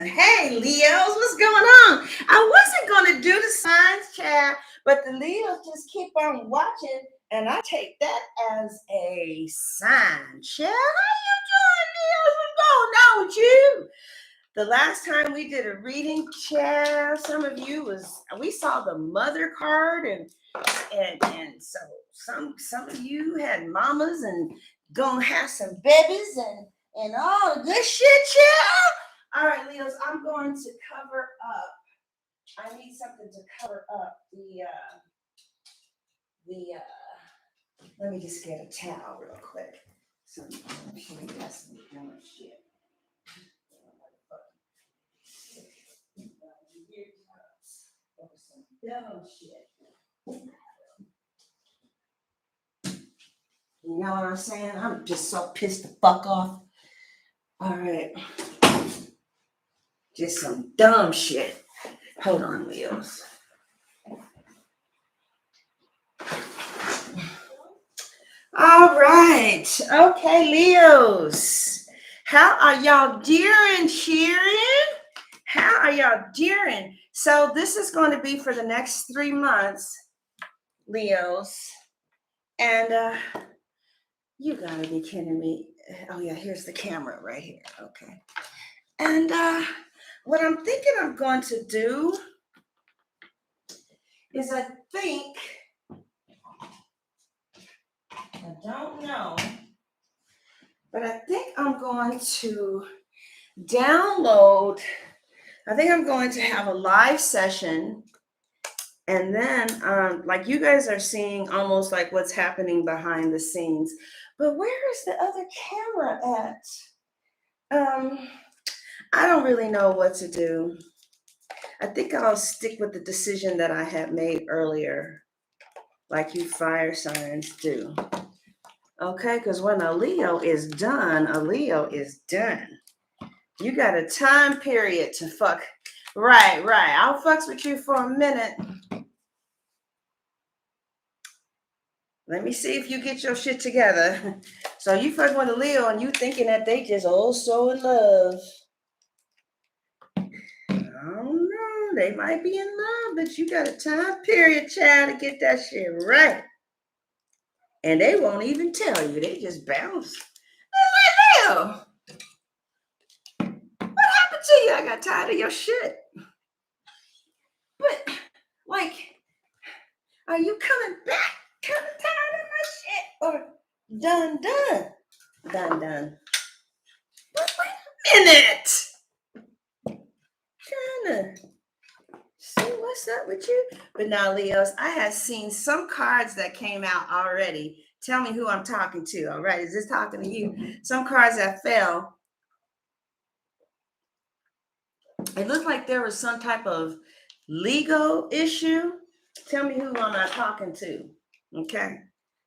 Hey, Leos, what's going on? I wasn't going to do the signs, child, but the Leos just keep on watching, and I take that as a sign, child. How you doing, Leos? What's going on with you? The last time we did a reading, child, some of you we saw the mother card, and so some of you had mamas and gonna have some babies and all the good shit, child. All right, Leos, I'm going to cover up. I need something to cover up the. Let me just get a towel real quick. Some that's some dumb shit. Some dumb shit. You know what I'm saying? I'm just so pissed the fuck off. All right. Just some dumb shit. Hold on, Leos. All right. Okay, Leos. How are y'all doing, cheering? How are y'all doing? So this is going to be for the next 3 months, Leos. And you gotta be kidding me. Oh yeah, here's the camera right here. Okay. And what I'm thinking I'm going to do is I don't know, but I think I'm going to download, I think I'm going to have a live session. And then, like you guys are seeing almost like what's happening behind the scenes. But where is the other camera at? I don't really know what to do. I think I'll stick with the decision that I had made earlier, like you fire signs do. Okay, because when a Leo is done, a Leo is done. You got a time period to fuck. Right. I'll fucks with you for a minute. Let me see if you get your shit together. So you fucking with a Leo and you thinking that they just all so in love. I don't know. They might be in love, but you got a time period, child, to get that shit right. And they won't even tell you. They just bounce. They're like, Leo, what happened to you? I got tired of your shit. But, like, are you coming back? Kind of tired of my shit? Or done? But wait a minute. Trying to see what's up with you. But now, Leos, I have seen some cards that came out already. Tell me who I'm talking to. All right, is this talking to you? Some cards that fell. It looked like there was some type of legal issue. Tell me who I'm not talking to. Okay?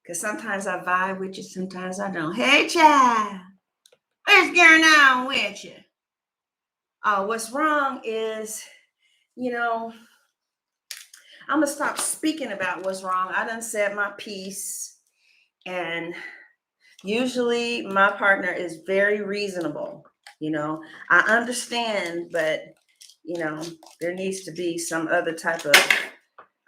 Because sometimes I vibe with you, sometimes I don't. Hey, child. What's going on with you? What's wrong is, I'm going to stop speaking about what's wrong. I done said my piece. And usually my partner is very reasonable. I understand, but, there needs to be some other type of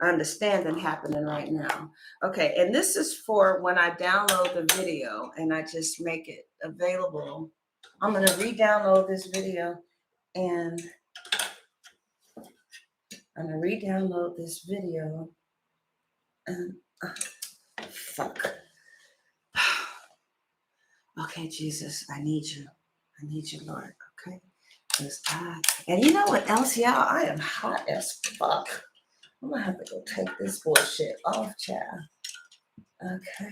understanding happening right now. Okay, and this is for when I download the video and I just make it available. I'm going to re-download this video and I'm going to re-download this video and fuck. Okay, Jesus, I need you, Lord. Okay, and you know what else, y'all? I am hot as fuck. I'm gonna have to go take this bullshit off, child. Okay.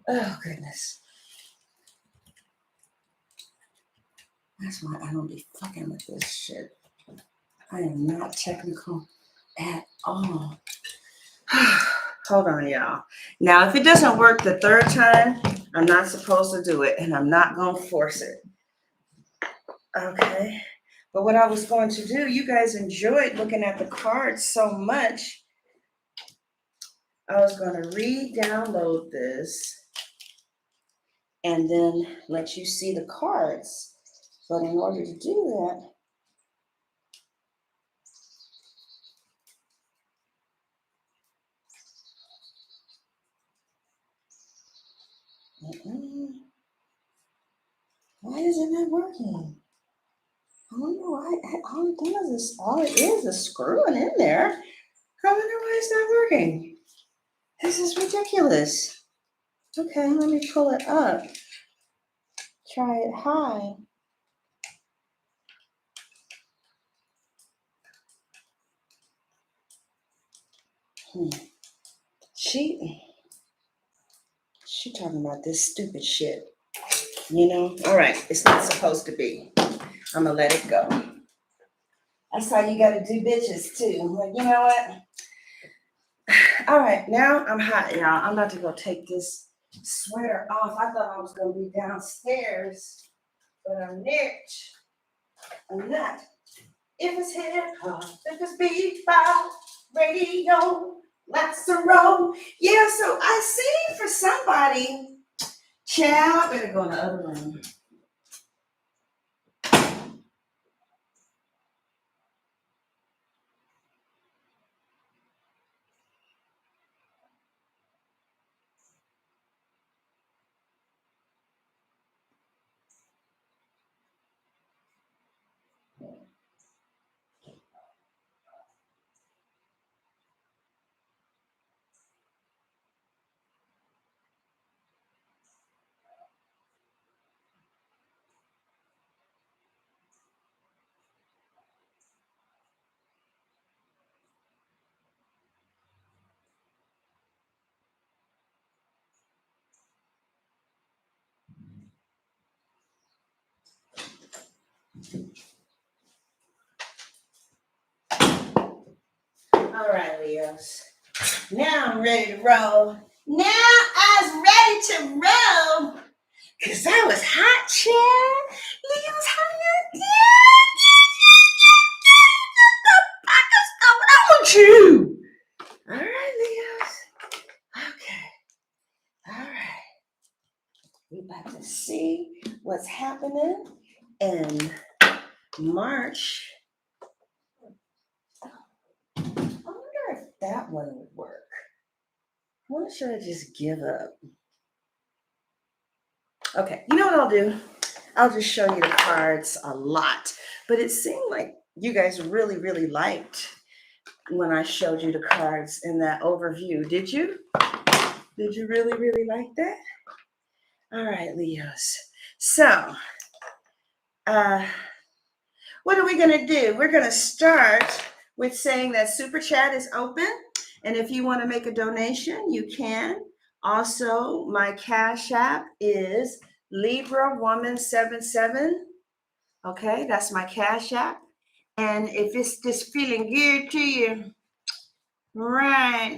Oh goodness. That's why I don't be fucking with this shit. I am not technical at all. Hold on, y'all. Now, if it doesn't work the third time, I'm not supposed to do it, and I'm not going to force it. Okay. But what I was going to do, you guys enjoyed looking at the cards so much. I was going to re-download this and then let you see the cards. But in order to do that, why is it not working? I wonder why. All it is screwing in there. I wonder why it's not working. This is ridiculous. Okay, let me pull it up. Try it high. She talking about this stupid shit. You know? All right, it's not supposed to be. I'm gonna let it go. That's how you gotta do bitches too. Like, you know what? All right, now I'm hot, y'all. I'm about to go take this sweater off. I thought I was gonna be downstairs, but I'm not. If it's hip hop, if it's bebop, radio, let's roll. Yeah, so I seen for somebody. Child, I better go in the other room. All right, Leos. Now I'm ready to roll. Now I'm ready to roll. Cause that was hot, child. Leos, how you doing? What's going on with you? All right, Leos. Okay. All right. We about to see what's happening in March. I wonder if that one would work. I wonder should I just give up? Okay, you know what I'll do? I'll just show you the cards a lot. But it seemed like you guys really, really liked when I showed you the cards in that overview. Did you? Did you really, really like that? All right, Leos. So, what are we going to do? We're going to start with saying that Super Chat is open. And if you want to make a donation, you can. Also, my Cash App is Libra Woman 77. Okay, that's my Cash App. And if it's just feeling good to you, right,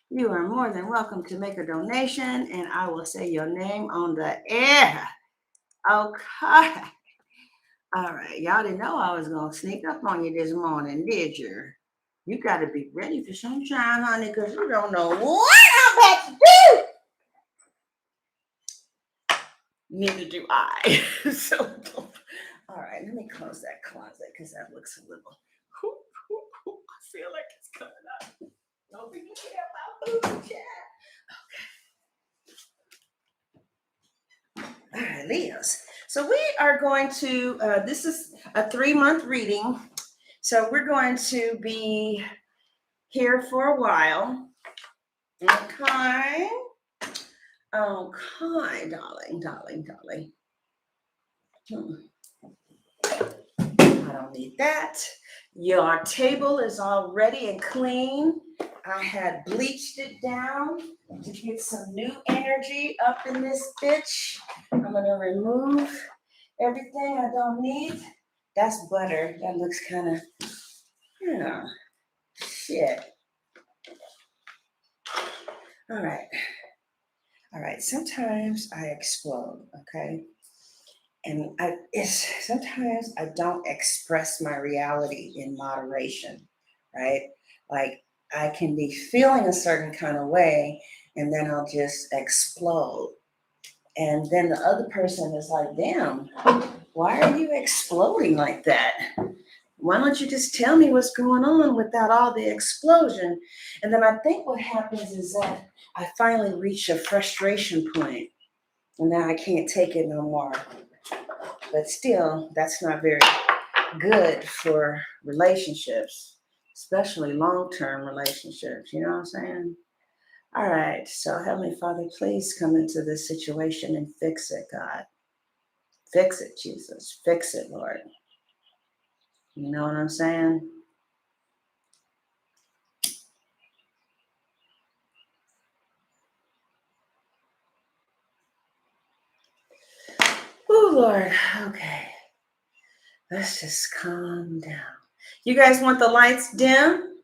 you are more than welcome to make a donation, and I will say your name on the air. Okay. All right, y'all didn't know I was gonna sneak up on you this morning, did you? You got to be ready for sunshine, honey, because you don't know what I'm about to do. Neither do I. So, all right, let me close that closet because that looks a little. I feel like it's coming up. Don't be care about food, chat. All right, Leos. So we are going to. This is a 3-month reading. So we're going to be here for a while. Okay. Okay, darling. I don't need that. Your table is all ready and clean. I had bleached it down to get some new energy up in this bitch. I'm gonna remove everything I don't need. That's butter. That looks kind of, shit. All right. Sometimes I explode, okay? And sometimes I don't express my reality in moderation, right? Like I can be feeling a certain kind of way and then I'll just explode. And then the other person is like, damn, why are you exploding like that? Why don't you just tell me what's going on without all the explosion? And then I think what happens is that I finally reach a frustration point, and now I can't take it no more. But still, that's not very good for relationships, especially long-term relationships. You know what I'm saying? All right. So, Heavenly Father, please come into this situation and fix it, God. Fix it, Jesus. Fix it, Lord. You know what I'm saying? Oh, Lord. Okay. Let's just calm down. You guys want the lights dim?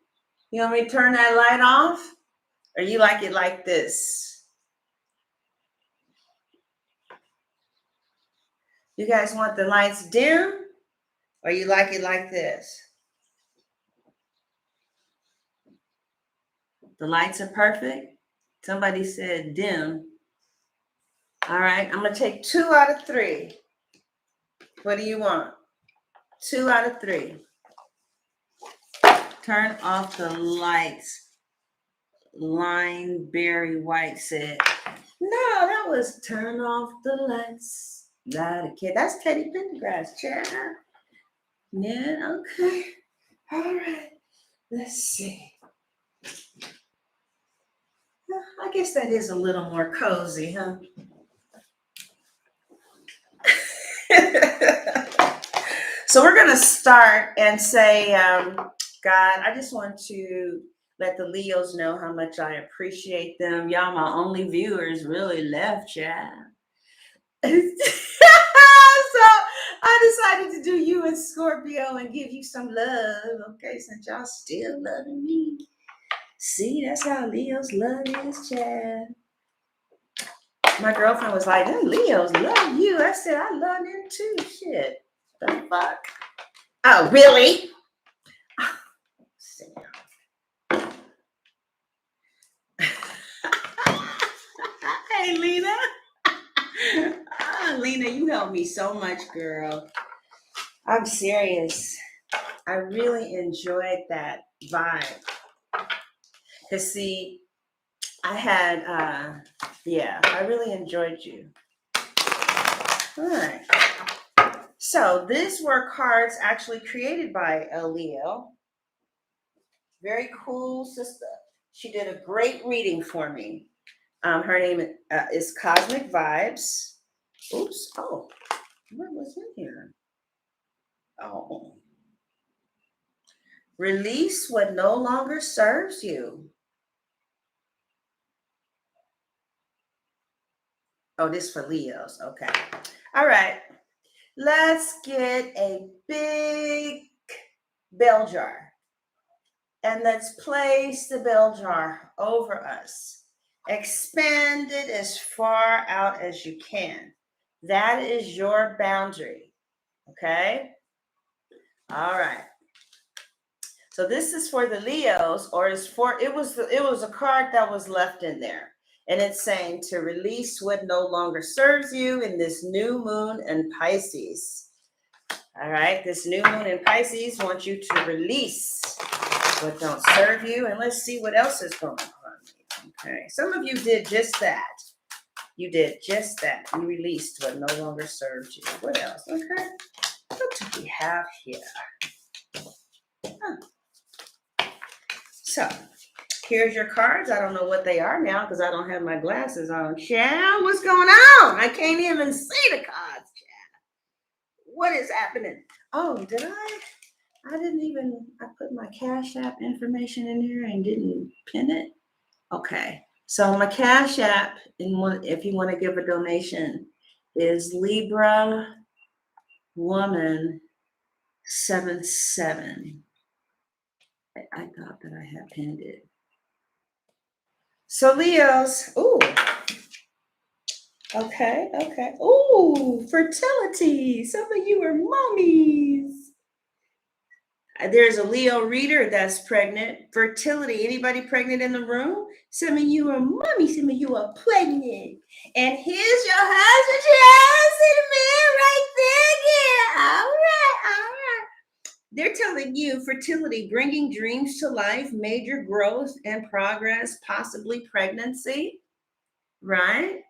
You want me to turn that light off? Or you like it like this? You guys want the lights dim? Or you like it like this? The lights are perfect? Somebody said dim. All right, I'm going to take 2 out of 3. What do you want? 2 out of 3. Turn off the lights. Line Berry White said, no, that was turn off the lights. Not a kid. That's Teddy Pendergrass, Chad. Yeah, okay. All right. Let's see. I guess that is a little more cozy, huh? So we're going to start and say, God, I just want to let the Leos know how much I appreciate them. Y'all, my only viewers really left, Chad. So I decided to do you and Scorpio and give you some love, okay, since y'all still loving me. See, that's how Leos love is, Chad. My girlfriend was like, them Leos love you. I said, I love them too. Shit. The fuck? Oh, really? Hey, Lena. Lena, you helped me so much, girl. I'm serious. I really enjoyed that vibe. Because, see, I had, I really enjoyed you. All right. So these were cards actually created by a Leo. Very cool sister. She did a great reading for me. Her name is Cosmic Vibes. Oops. Oh, what was in here? Oh. Release what no longer serves you. Oh, this for Leos. Okay. All right. Let's get a big bell jar. And let's place the bell jar over us. Expand it as far out as you can. That is your boundary. Okay? All right. So this is for the Leos, or it was a card that was left in there. And it's saying to release what no longer serves you in this new moon in Pisces. All right, this new moon in Pisces wants you to release what don't serve you. And let's see what else is going on. Okay, some of you did just that. You did just that. You released what no longer serves you. What else? Okay, what do we have here? So here's your cards. I don't know what they are now because I don't have my glasses on. Chad, what's going on? I can't even see the cards, Chad. What is happening? Oh, did I? I put my Cash App information in here and didn't pin it. Okay. So my Cash App, if you want to give a donation, is Libra Woman 77. I thought that I had pinned it. So Leos, ooh. Okay. Ooh, fertility. Some of you are mommies. There's a Leo reader that's pregnant. Fertility. Anybody pregnant in the room? Some of you are mommy. Some of you are pregnant. And here's your husband, Chelsea, the man right there. Yeah. All right. All right. They're telling you fertility, bringing dreams to life, major growth and progress, possibly pregnancy, right?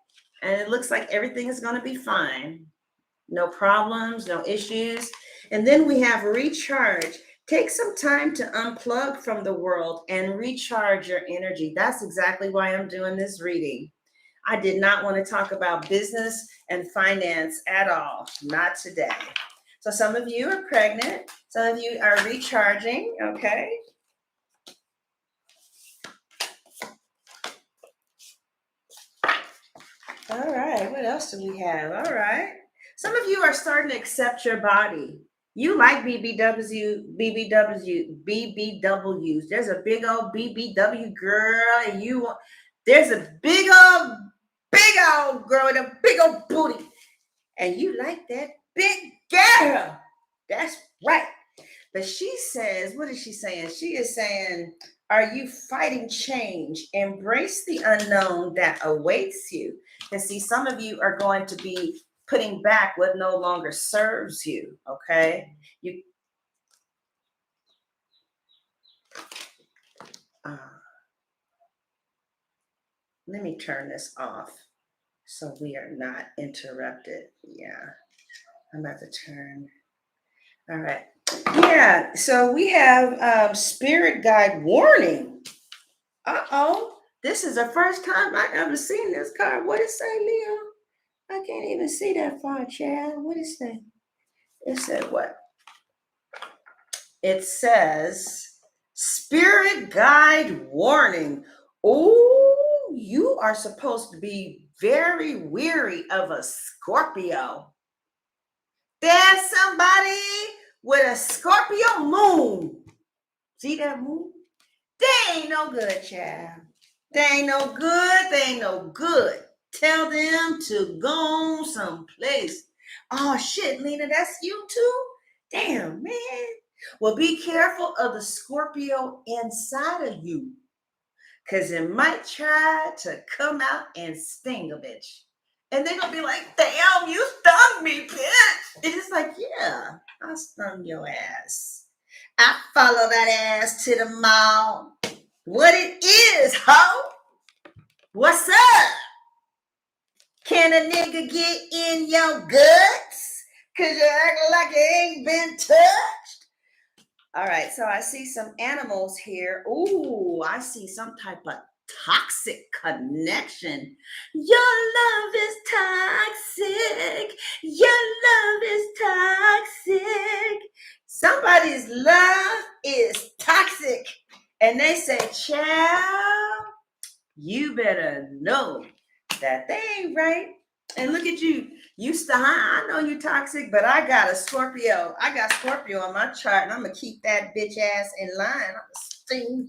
And it looks like everything is going to be fine. No problems, no issues. And then we have recharge. Take some time to unplug from the world and recharge your energy. That's exactly why I'm doing this reading. I did not want to talk about business and finance at all, not today. So some of you are pregnant, some of you are recharging, okay? All right, what else do we have? All right. Some of you are starting to accept your body. You like BBWs. There's a big old BBW girl, and there's a big old girl with a big old booty. And you like that big girl. That's right. But she says, what is she saying? She is saying, are you fighting change? Embrace the unknown that awaits you. And see, some of you are going to be putting back what no longer serves you, okay? Let me turn this off so we are not interrupted. Yeah, I'm about to turn. All right. Yeah, so we have spirit guide warning. Uh-oh. This is the first time I ever seen this card. What it say, Leo? I can't even see that far, Chad. What it say? It said what? It says spirit guide warning. Oh, you are supposed to be very weary of a Scorpio. There's somebody with a Scorpio moon. See that moon? They ain't no good, child. They ain't no good. They ain't no good. Tell them to go someplace. Oh, shit, Lena, that's you too? Damn, man. Well, be careful of the Scorpio inside of you, because it might try to come out and sting a bitch. And they're going to be like, damn, you stung me, bitch. And it's like, yeah, I stung your ass. I follow that ass to the mall. What it is, ho? What's up? Can a nigga get in your guts? Because you're acting like you ain't been touched? All right, so I see some animals here. Ooh, I see some type of toxic connection. Your love is toxic. Your love is toxic. Somebody's love is toxic. And they say, child, you better know that they ain't right. And look at you. I know you toxic, but I got a Scorpio. I got Scorpio on my chart, and I'm going to keep that bitch ass in line. I'm going to sting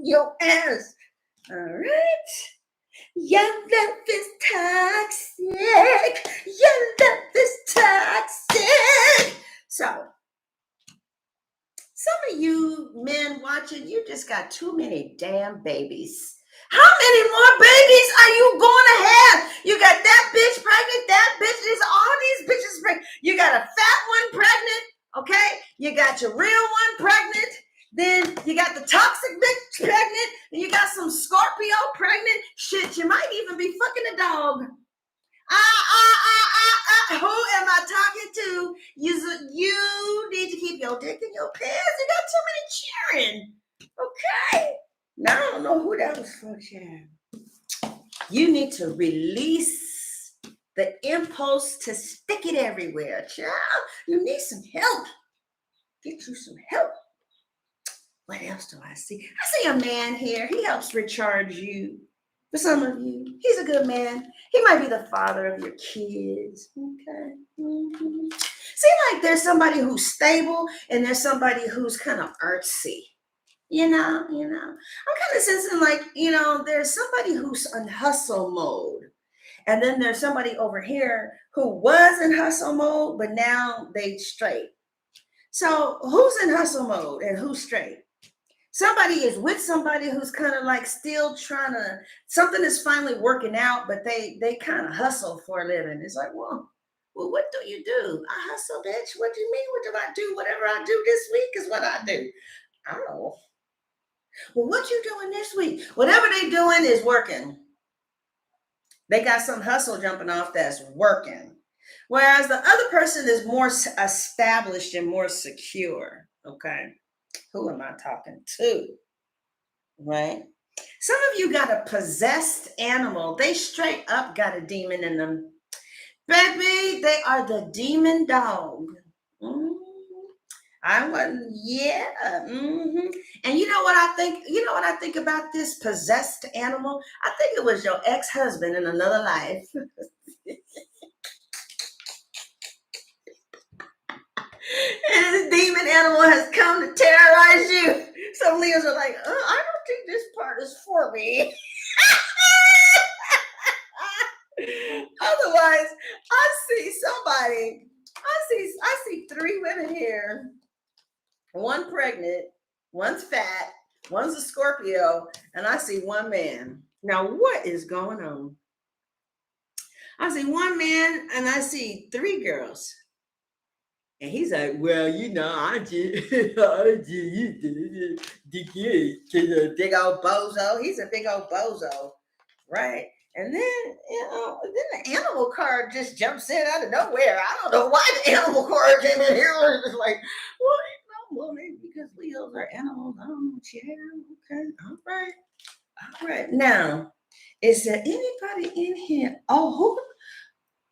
your ass. All right. Your love is toxic. Your love is toxic. So, some of you men watching, you just got too many damn babies. How many more babies are you going to have? You got that bitch pregnant, that bitch is all these bitches pregnant. You got a fat one pregnant, okay? You got your real one pregnant. Then you got the toxic bitch pregnant. And you got some Scorpio pregnant. Shit, you might even be fucking a dog. Who am I talking to? You need to keep your dick in your pants. You got too many cheering. Okay. Now I don't know who that was for, child. You need to release the impulse to stick it everywhere, child. You need some help. Get you some help. What else do I see? I see a man here. He helps recharge you. For some of you, he's a good man. He might be the father of your kids. Okay. Mm-hmm. See, like there's somebody who's stable and there's somebody who's kind of artsy. You know. I'm kind of sensing like, there's somebody who's in hustle mode. And then there's somebody over here who was in hustle mode, but now they straight. So who's in hustle mode and who's straight? Somebody is with somebody who's kind of like still trying to, something is finally working out, but they kind of hustle for a living. It's like, well, what do you do? I hustle, bitch. What do you mean? What do I do? Whatever I do this week is what I do. Oh, well, what you doing this week? Whatever they doing is working. They got some hustle jumping off that's working. Whereas the other person is more established and more secure. Okay. Who am I talking to? Right? Some of you got a possessed animal. They straight up got a demon in them. Baby, they are the demon dog. Mm, I wasn't, yeah. And you know what I think? You know what I think about this possessed animal? I think it was your ex-husband in another life. And this demon animal has come to terrorize you. Some Leos are like, I don't think this part is for me. Otherwise, I see somebody. I see three women here. One pregnant, one's fat, one's a Scorpio, and I see one man. Now, what is going on? I see one man and I see three girls. And he's like, well, you know, I just big old bozo. He's a big old bozo, right? And then, then the animal card just jumps in out of nowhere. I don't know why the animal card came in here. It's just like, well, maybe because Leos are animals. I don't know. Yeah, okay, all right. Now, is there anybody in here?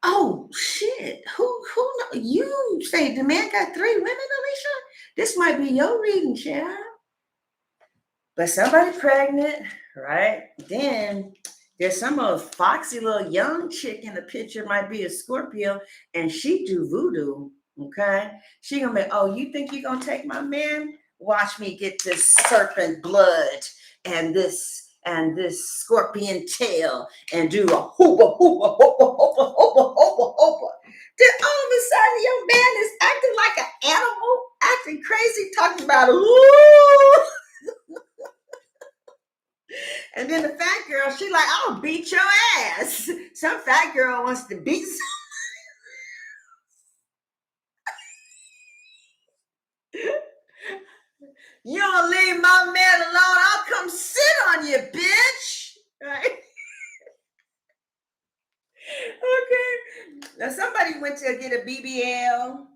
Oh shit! Who? You say the man got three women, Alicia? This might be your reading, child. But somebody pregnant, right? Then there's some old foxy little young chick in the picture, might be a Scorpio, and she do voodoo. Okay, she gonna be, oh, you think you're gonna take my man? Watch me get this serpent blood and this scorpion tail and do a hoopa hoopa hoopa hoopa hoopa hoopa hoopa. Then all of a sudden your man is acting like an animal, acting crazy, talking about ooh. And then the fat girl, she like, I'll beat your ass. Some fat girl wants to beat you don't leave my man alone, I'll come sit on you, bitch. Right? Okay. Now somebody went to get a BBL.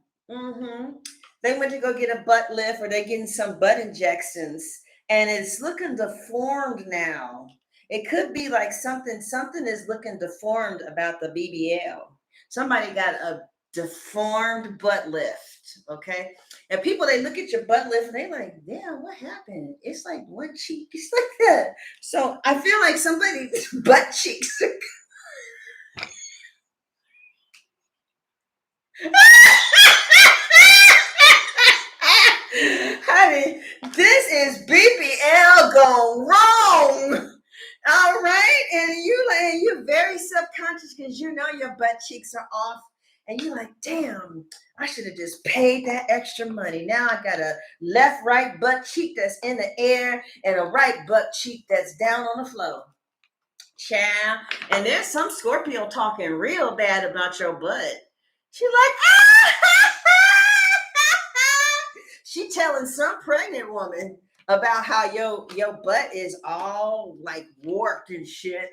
They went to go get a butt lift, or they're getting some butt injections, and it's looking deformed now. It could be like something is looking deformed about the BBL. Somebody got a deformed butt lift. Okay. And people, they look at your butt lift and they like, damn, what happened? It's like one cheek. It's like that. So I feel like somebody's butt cheeks are honey, this is BBL gone wrong. All right, and you're very subconscious because you know your butt cheeks are off, and you're like, damn, I should have just paid that extra money. Now I got a left, right butt cheek that's in the air and a right butt cheek that's down on the floor. Child, and there's some Scorpio talking real bad about your butt. She like, she telling some pregnant woman about how your butt is all like warped and shit.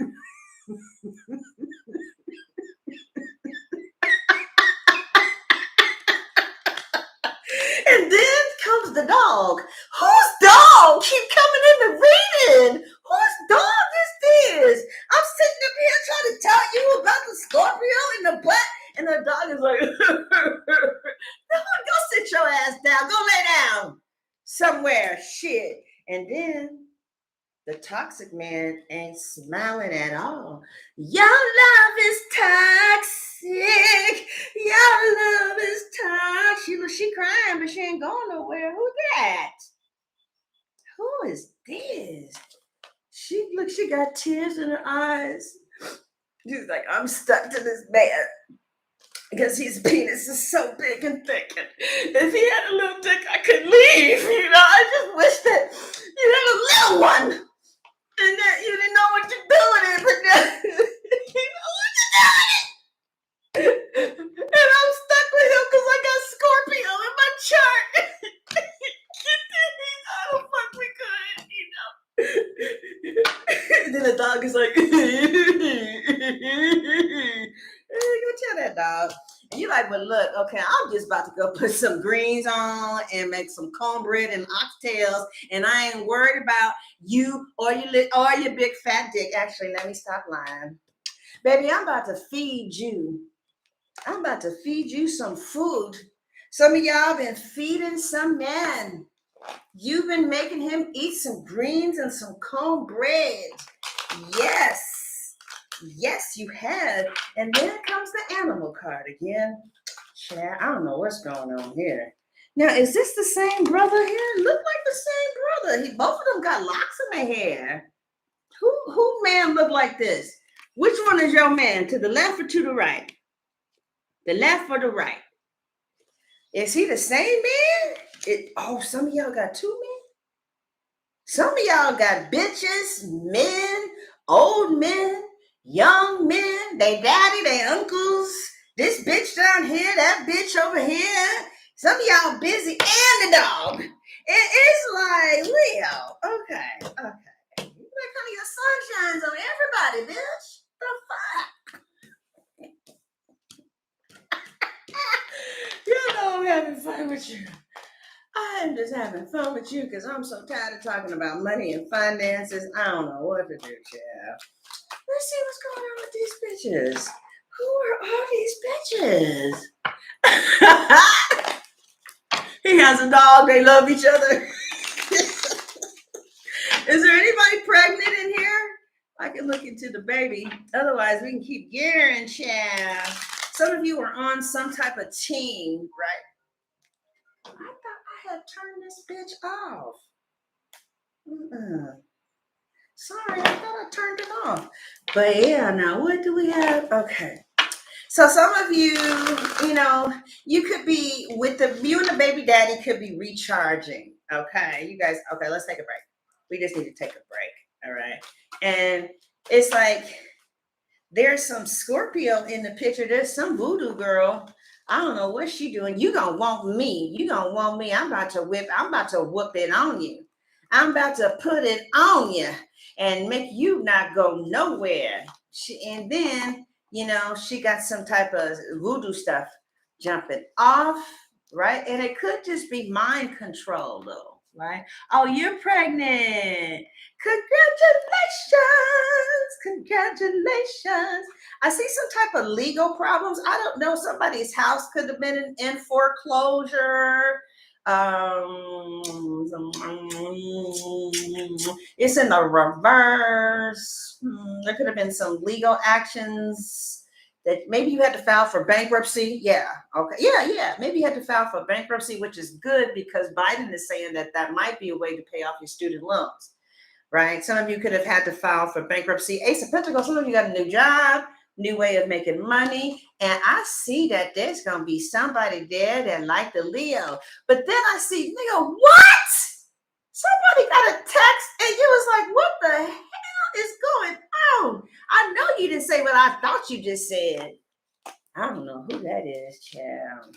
And then comes the dog. Whose dog keep coming in the reading? Whose dog is this? I'm sitting up here trying to tell you about the Scorpio in the butt, and the dog is like, no, go sit your ass down. Go lay down somewhere. Shit. And then the toxic man ain't smiling at all. Your love is toxic. Your love is toxic. She crying, but she ain't going nowhere. Who that? Who is this? She got tears in her eyes. She's like, I'm stuck to this man. because his penis is so big and thick. And if he had a little dick, I could leave. I just wish that you had a little one and that you didn't know what to do with it, but that you know what to do with it. And I'm stuck with him because I got Scorpio in my chart. I don't fuck we could, And then the dog is like, go tell that dog. And you're like, well, look, okay, I'm just about to go put some greens on and make some cornbread and oxtails, and I ain't worried about you or your big fat dick. Actually, let me stop lying. Baby, I'm about to feed you. I'm about to feed you some food. Some of y'all been feeding some man. You've been making him eat some greens and some cornbread. Yes. Yes, you have. And then comes the animal card again. Chad, I don't know what's going on here. Now, is this the same brother here? Look like the same brother. Both of them got locks in their hair. Who man look like this? Which one is your man? To the left or to the right? The left or the right? Is he the same man? Some of y'all got two men? Some of y'all got bitches, men, old men, young men, they daddy, they uncles, this bitch down here, that bitch over here. Some of y'all busy and the dog. It's like, Leo, okay. You like kind of your sun shines on everybody, bitch. The fuck? You know I'm having fun with you. I'm just having fun with you because I'm so tired of talking about money and finances. I don't know what to do, child. Let's see what's going on with these bitches. Who are all these bitches? He has a dog. They love each other. Is there anybody pregnant in here? I can look into the baby. Otherwise, we can keep gearing, child. Some of you are on some type of team, right? I thought I had turned this bitch off. Sorry, I thought I turned it off. But yeah, now what do we have? Okay. So some of you, you could be you and the baby daddy could be recharging. Okay. You guys, okay, let's take a break. We just need to take a break. All right. And it's like there's some Scorpio in the picture. There's some voodoo girl. I don't know what she doing. You gonna want me. I'm about to whoop it on you. I'm about to put it on you and make you not go nowhere. And then, she got some type of voodoo stuff jumping off, right? And it could just be mind control though, right? Oh, you're pregnant. Congratulations. I see some type of legal problems. I don't know. Somebody's house could have been in foreclosure. It's in the reverse. There could have been some legal actions that maybe you had to file for bankruptcy. Yeah. Okay. Yeah. Maybe you had to file for bankruptcy, which is good because Biden is saying that might be a way to pay off your student loans, right? Some of you could have had to file for bankruptcy. Ace of Pentacles, some of you got a new job, new way of making money. And I see that there's going to be somebody there that like the Leo. But then I see, Leo, what? Somebody got a text and you was like, what the hell is going on? I know you didn't say what I thought you just said. I don't know who that is, child.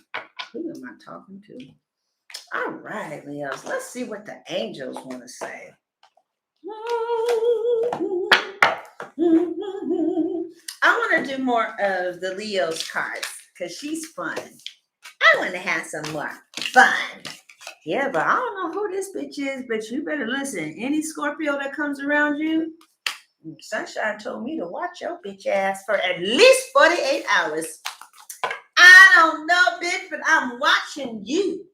Who am I talking to? All right, Leos, let's see what the angels want to say. I want to do more of the Leo's cards because she's fun. I want to have some more fun. Yeah, but I don't know who this bitch is, but you better listen. Any Scorpio that comes around you, Sunshine told me to watch your bitch ass for at least 48 hours. I don't know, bitch, but I'm watching you.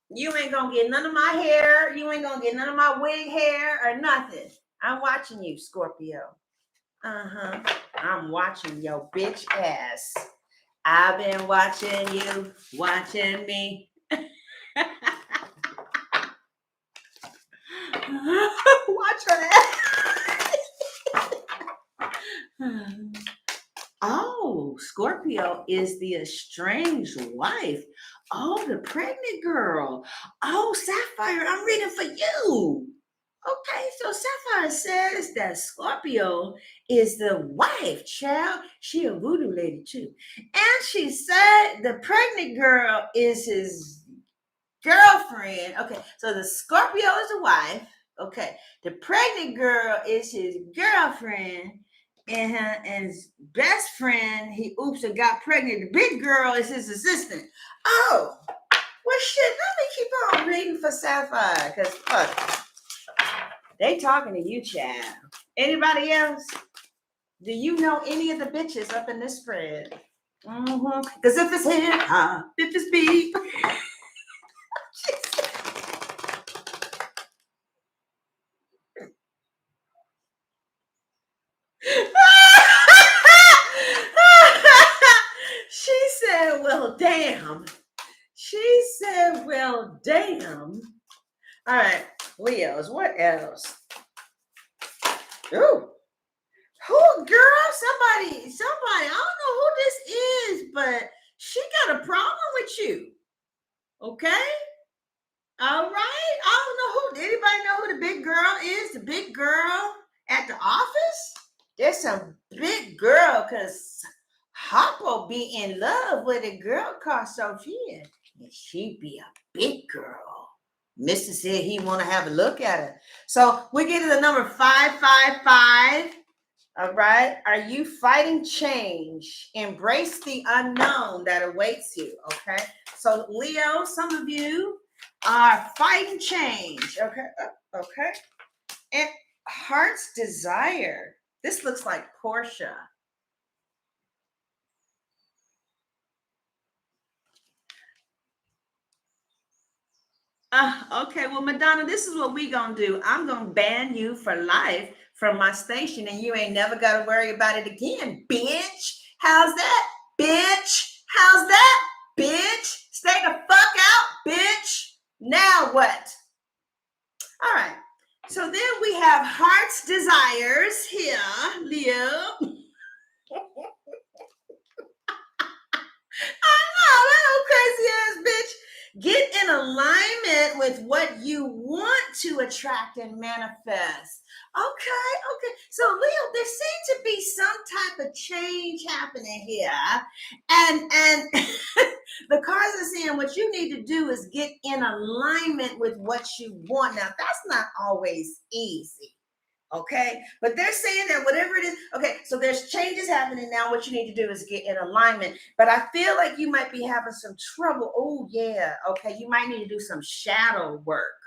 You ain't gonna get none of my hair. You ain't gonna get none of my wig hair or nothing. I'm watching you, Scorpio. I'm watching your bitch ass. I've been watching you, watching me. Watch her ass. Oh, Scorpio is the estranged wife. Oh, the pregnant girl. Oh, Sapphire, I'm reading for you. Okay, so Sapphire says that Scorpio is the wife, child. She a voodoo lady too. And she said the pregnant girl is his girlfriend. Okay, so the Scorpio is the wife. Okay, the pregnant girl is his girlfriend, and his best friend, he got pregnant. The big girl is his assistant. Oh, well, shit. Let me keep on reading for Sapphire, cause look, they talking to you, child. Anybody else? Do you know any of the bitches up in this spread? Cause if it's hip hop, if it's beat. She said, well, damn. She said, well, damn. All right, Leos, what else? Ooh. Who, girl? Somebody, I don't know who this is, but she got a problem with you. Okay? All right. I don't know who, anybody know who the big girl is? The big girl at the office? There's some big girl, because Hoppo be in love with a girl called Sophia. And she be a big girl. Mr. said he want to have a look at her. So we get to the number 555. All right. Are you fighting change? Embrace the unknown that awaits you. Okay. So Leo, some of you are fighting change. Okay. Okay. And heart's desire. This looks like Portia. Okay, well, Madonna, this is what we gonna do. I'm gonna ban you for life from my station, and you ain't never gotta worry about it again, bitch. How's that, bitch? How's that, bitch? Stay the fuck out, bitch. Now what? All right. So then we have heart's desires here, Leo. I know, that old crazy ass bitch. Get in alignment with what you want to attract and manifest. Okay. So, Leo, there seems to be some type of change happening here. And the cards are saying what you need to do is get in alignment with what you want. Now, that's not always easy. Okay, but they're saying that whatever it is, okay, so there's changes happening now. What you need to do is get in alignment. But I feel like you might be having some trouble. Oh, yeah. Okay, you might need to do some shadow work.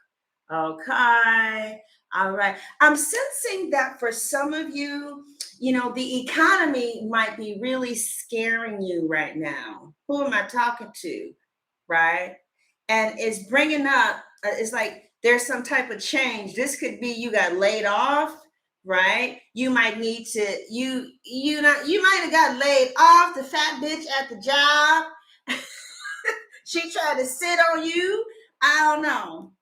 Okay, all right. I'm sensing that for some of you, the economy might be really scaring you right now. Who am I talking to? Right? And it's bringing up, it's like there's some type of change. This could be you got laid off, right? You might need to, you might have got laid off, the fat bitch at the job. She tried to sit on you. I don't know.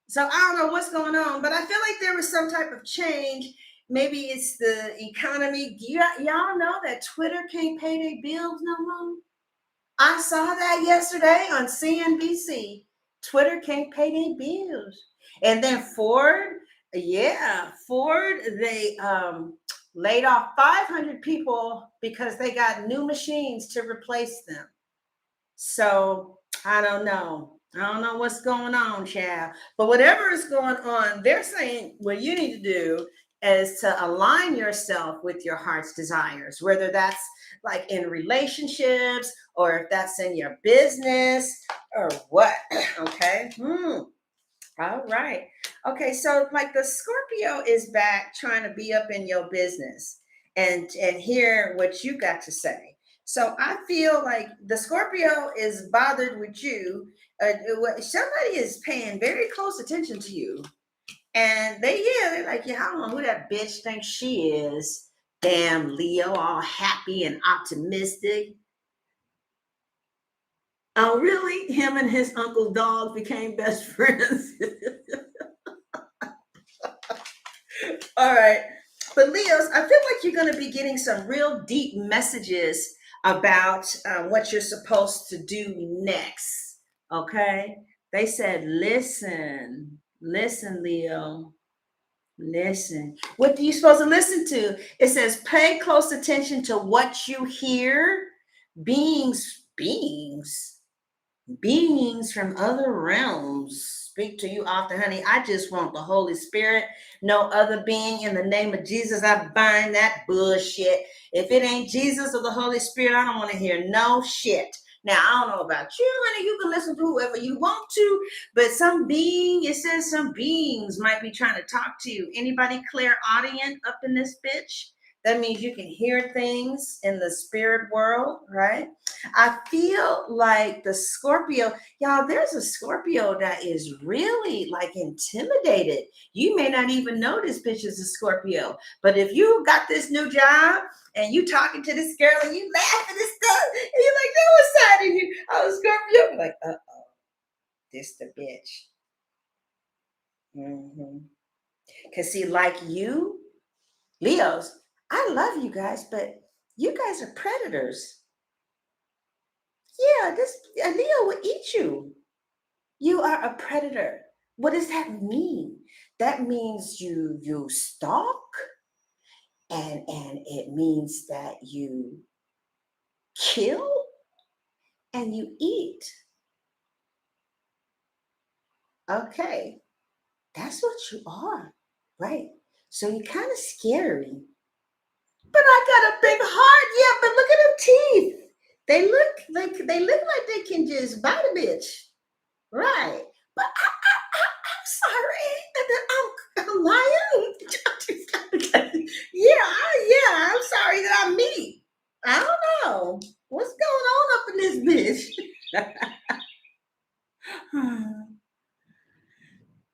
So I don't know what's going on, but I feel like there was some type of change. Maybe it's the economy. Y'all know that Twitter can't pay their bills no more? I saw that yesterday on CNBC. Twitter can't pay their bills. And then Ford, they laid off 500 people because they got new machines to replace them. So I don't know. I don't know what's going on, child. But whatever is going on, they're saying what you need to do is to align yourself with your heart's desires, whether that's like in relationships or if that's in your business or what. Okay. All right. Okay. So like the Scorpio is back trying to be up in your business and hear what you got to say. So I feel like the Scorpio is bothered with you. Somebody is paying very close attention to you. And they're like, yeah, I don't know who that bitch thinks she is. Damn Leo, all happy and optimistic. Oh, really? Him and his uncle dog became best friends. All right. But Leos, I feel like you're going to be getting some real deep messages about what you're supposed to do next. Okay? They said, listen, Leo. Listen. What are you supposed to listen to? It says, pay close attention to what you hear. Beings from other realms speak to you often, honey. I just want the Holy Spirit. No other being. In the name of Jesus, I bind that bullshit. If it ain't Jesus or the Holy Spirit, I don't want to hear no shit. Now, I don't know about you, honey. You can listen to whoever you want to, but it says some beings might be trying to talk to you. Anybody clairaudient up in this bitch? That means you can hear things in the spirit world, right? I feel like the Scorpio, y'all, there's a Scorpio that is really like intimidated. You may not even know this bitch is a Scorpio, but if you got this new job and you talking to this girl and you laughing and stuff, and you're like, no, what's side of you? I was Scorpio. I'm like, uh-oh, this the bitch. Because see, like you, Leos, I love you guys, but you guys are predators. Yeah, this Leo will eat you. You are a predator. What does that mean? That means you stalk, and it means that you kill and you eat. Okay, that's what you are, right? So you're kind of scary. But I got a big heart, yeah. But look at them teeth. They look like they can just bite a bitch, right? But I'm sorry. I'm lying. Yeah, I'm sorry that I'm me. I don't know. What's going on up in this bitch?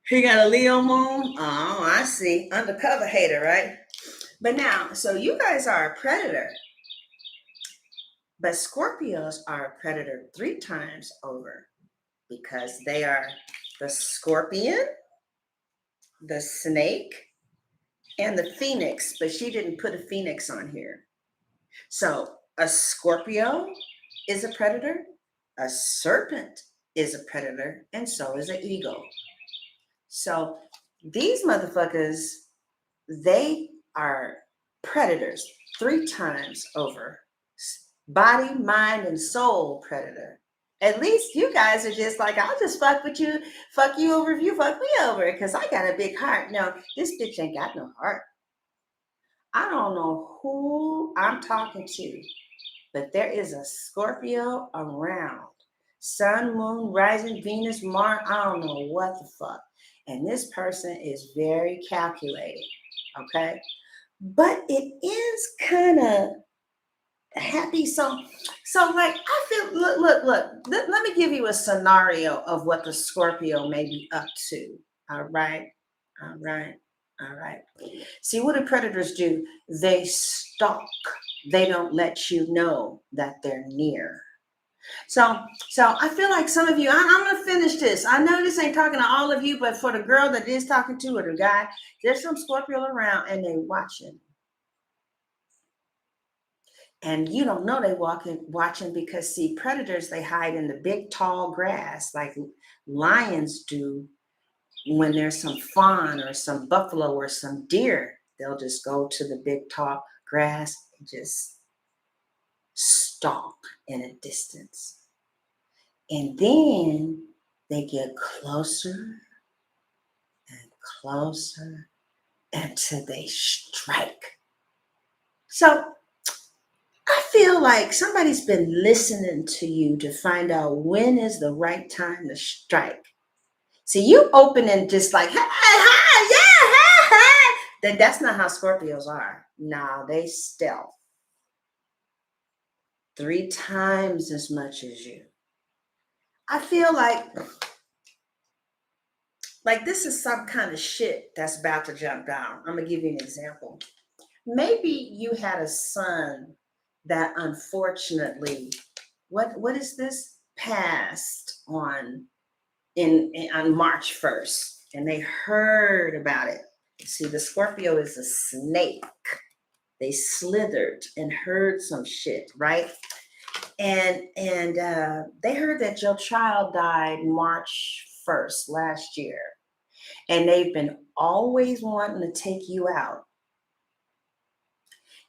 He got a Leo moon. Oh, I see. Undercover hater, right? But now, so you guys are a predator. But Scorpios are a predator 3 times over because they are the scorpion, the snake, and the phoenix. But she didn't put a phoenix on here. So a Scorpio is a predator, a serpent is a predator, and so is an eagle. So these motherfuckers, they are predators 3 times over. Body, mind, and soul predator. At least you guys are just like, I'll just fuck with you, fuck you over if you fuck me over, because I got a big heart. No, this bitch ain't got no heart. I don't know who I'm talking to, but there is a Scorpio around. Sun, moon, rising, Venus, Mars, I don't know what the fuck. And this person is very calculated, okay? But it is kind of happy. So like, I feel, look, let me give you a scenario of what the Scorpio may be up to. All right. See, what do predators do? They stalk. They don't let you know that they're near. So I feel like some of you, I'm going to finish this. I know this ain't talking to all of you, but for the girl that is talking to, or the guy, there's some Scorpio around and they watching. And you don't know they watching because, see, predators, they hide in the big, tall grass like lions do. When there's some fawn or some buffalo or some deer, they'll just go to the big, tall grass and just stalk in a distance. And then they get closer and closer until they strike. So I feel like somebody's been listening to you to find out when is the right time to strike. See, you open and just like, then that's not how Scorpios are. No, they stealth 3 times as much as you. I feel like this is some kind of shit that's about to jump down. I'm gonna give you an example. Maybe you had a son that unfortunately, what is this, passed on March 1st, and they heard about it. See, the Scorpio is a snake. They slithered and heard some shit, right? And they heard that your child died March 1st last year. And they've been always wanting to take you out.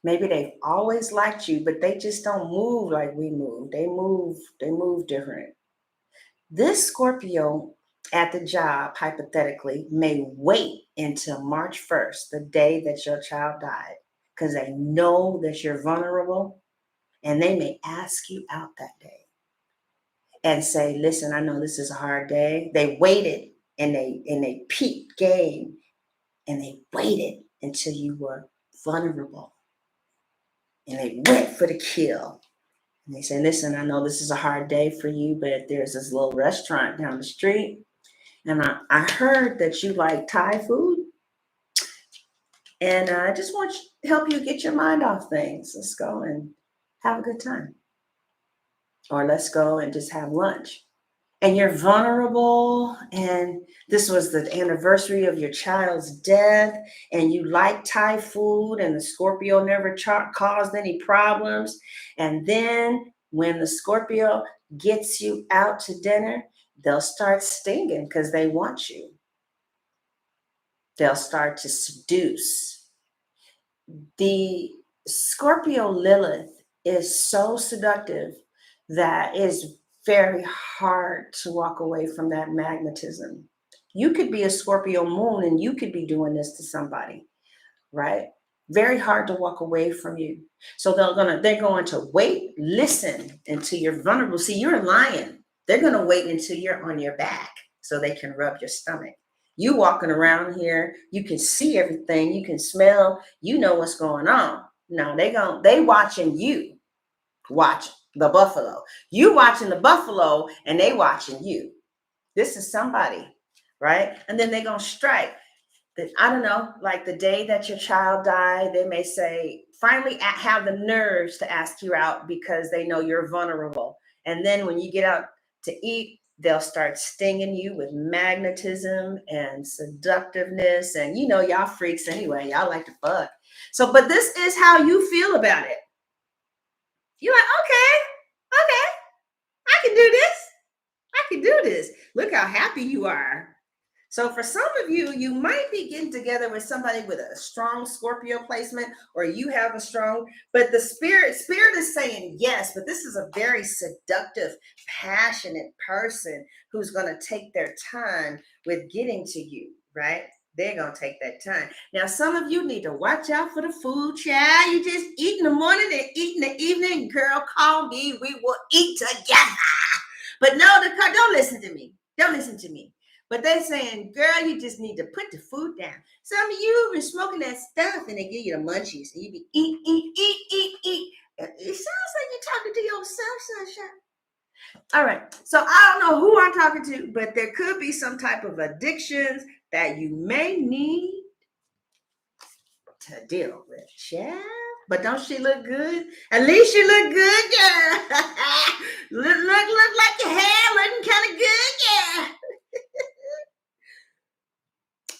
Maybe they've always liked you, but they just don't move like we move. They move different. This Scorpio at the job, hypothetically, may wait until March 1st, the day that your child died, because they know that you're vulnerable, and they may ask you out that day and say, listen, I know this is a hard day. They waited and they peeped game and they waited until you were vulnerable. And they went for the kill. And they say, listen, I know this is a hard day for you, but there's this little restaurant down the street. And I heard that you like Thai food. And I just want to help you get your mind off things. Let's go and have a good time. Or let's go and just have lunch. And you're vulnerable, and this was the anniversary of your child's death, and you like Thai food, and the Scorpio never caused any problems. And then when the Scorpio gets you out to dinner, they'll start stinging because they want you. They'll start to seduce. The Scorpio Lilith is so seductive that it's very hard to walk away from that magnetism. You could be a Scorpio moon and you could be doing this to somebody, right? Very hard to walk away from you. So they're going to wait, listen until you're vulnerable. See, you're a lion. They're going to wait until you're on your back so they can rub your stomach. You walking around here, you can see everything, you can smell, you know what's going on. No, they watching you. Watch the buffalo. You watching the buffalo and they watching you. This is somebody, right? And then they're going to strike. I don't know, like the day that your child died, they may say, finally have the nerves to ask you out because they know you're vulnerable. And then when you get out to eat, they'll start stinging you with magnetism and seductiveness. And you know, y'all freaks anyway. Y'all like to fuck. So, but this is how you feel about it. You're like, okay, I can do this. I can do this. Look how happy you are. So for some of you, you might be getting together with somebody with a strong Scorpio placement, or you have a strong, but the spirit is saying yes, but this is a very seductive, passionate person who's going to take their time with getting to you, right? They're going to take that time. Now, some of you need to watch out for the food, child. You just eat in the morning and eat in the evening. Girl, call me. We will eat together. But no, don't listen to me. Don't listen to me. But they're saying, girl, you just need to put the food down. Some of you have been smoking that stuff and they give you the munchies. And you be eat. It sounds like you're talking to yourself, sunshine. All right. So I don't know who I'm talking to, but there could be some type of addictions that you may need to deal with. Yeah. But don't she look good? At least you look good, girl. look like your hair looking kind of good, yeah.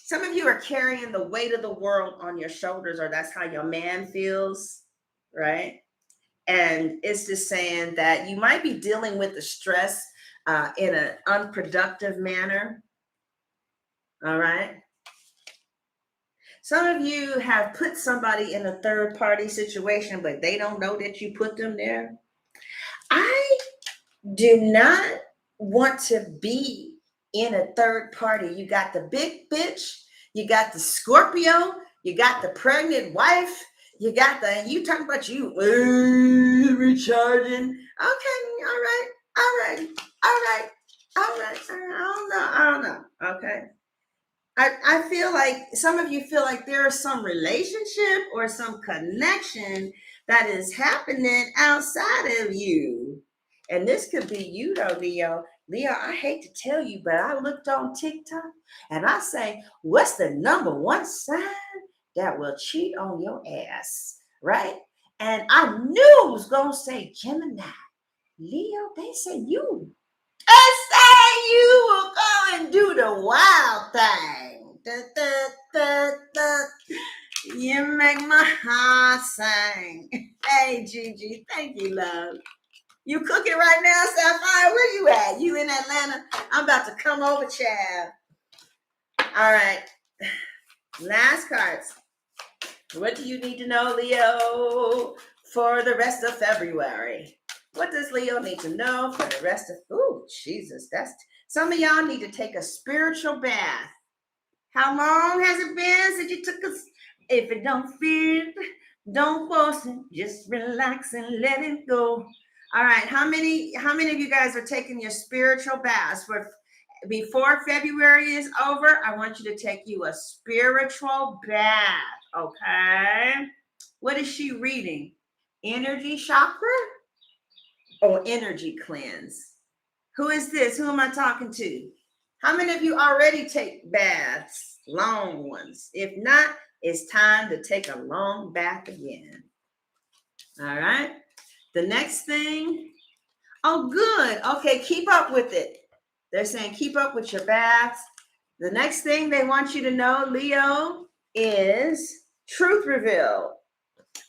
Some of you are carrying the weight of the world on your shoulders, or that's how your man feels, right? And it's just saying that you might be dealing with the stress in an unproductive manner, all right? Some of you have put somebody in a third-party situation, but they don't know that you put them there. I do not want to be in a third party. You got the big bitch, you got the Scorpio, you got the pregnant wife, you talking about you recharging. Okay, all right. I don't know. Okay. I feel like some of you feel like there is some relationship or some connection that is happening outside of you. And this could be you though, Leo. Leo, I hate to tell you, but I looked on TikTok and I say, what's the number one sign that will cheat on your ass, right? And I knew it was going to say Gemini. Leo, they say you. I say you will go and do the wild thing. You make my heart sing. Hey, Gigi, thank you, love. You cooking right now, Sapphire? Where you at? You in Atlanta? I'm about to come over, Chad. All right. Last cards. What do you need to know, Leo, for the rest of February? What does Leo need to know for the rest of... Oh, Jesus. Some of y'all need to take a spiritual bath. How long has it been since you took a... If it don't fit, don't force it. Just relax and let it go. All right. How many of you guys are taking your spiritual baths? Before February is over, I want you to take you a spiritual bath. Okay. What is she reading? Energy chakra or energy cleanse? Who is this? Who am I talking to? How many of you already take baths? Long ones. If not, it's time to take a long bath again. All right. The next thing. Oh, good. Okay, keep up with it. They're saying keep up with your baths. The next thing they want you to know, Leo, is truth reveal.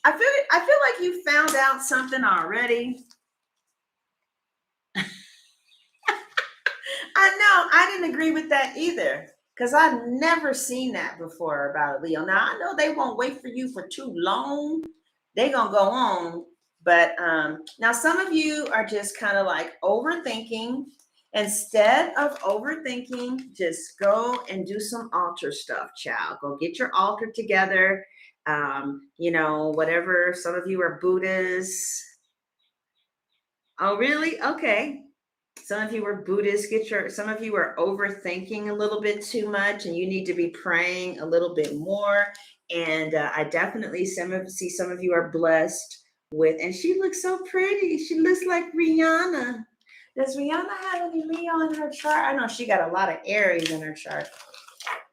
I feel like you found out something already. I know. I didn't agree with that either because I've never seen that before about Leo. Now, I know they won't wait for you for too long. They're going to go on. But now some of you are just kind of like overthinking. Instead of overthinking, just go and do some altar stuff, child. Go get your altar together. Whatever. Some of you are Buddhists. Oh, really? Okay. Some of you are Buddhists. Some of you are overthinking a little bit too much, and you need to be praying a little bit more. And I definitely see some of you are blessed with, and she looks so pretty. She looks like Rihanna. Does Rihanna have any Leo in her chart? I know she got a lot of Aries in her chart.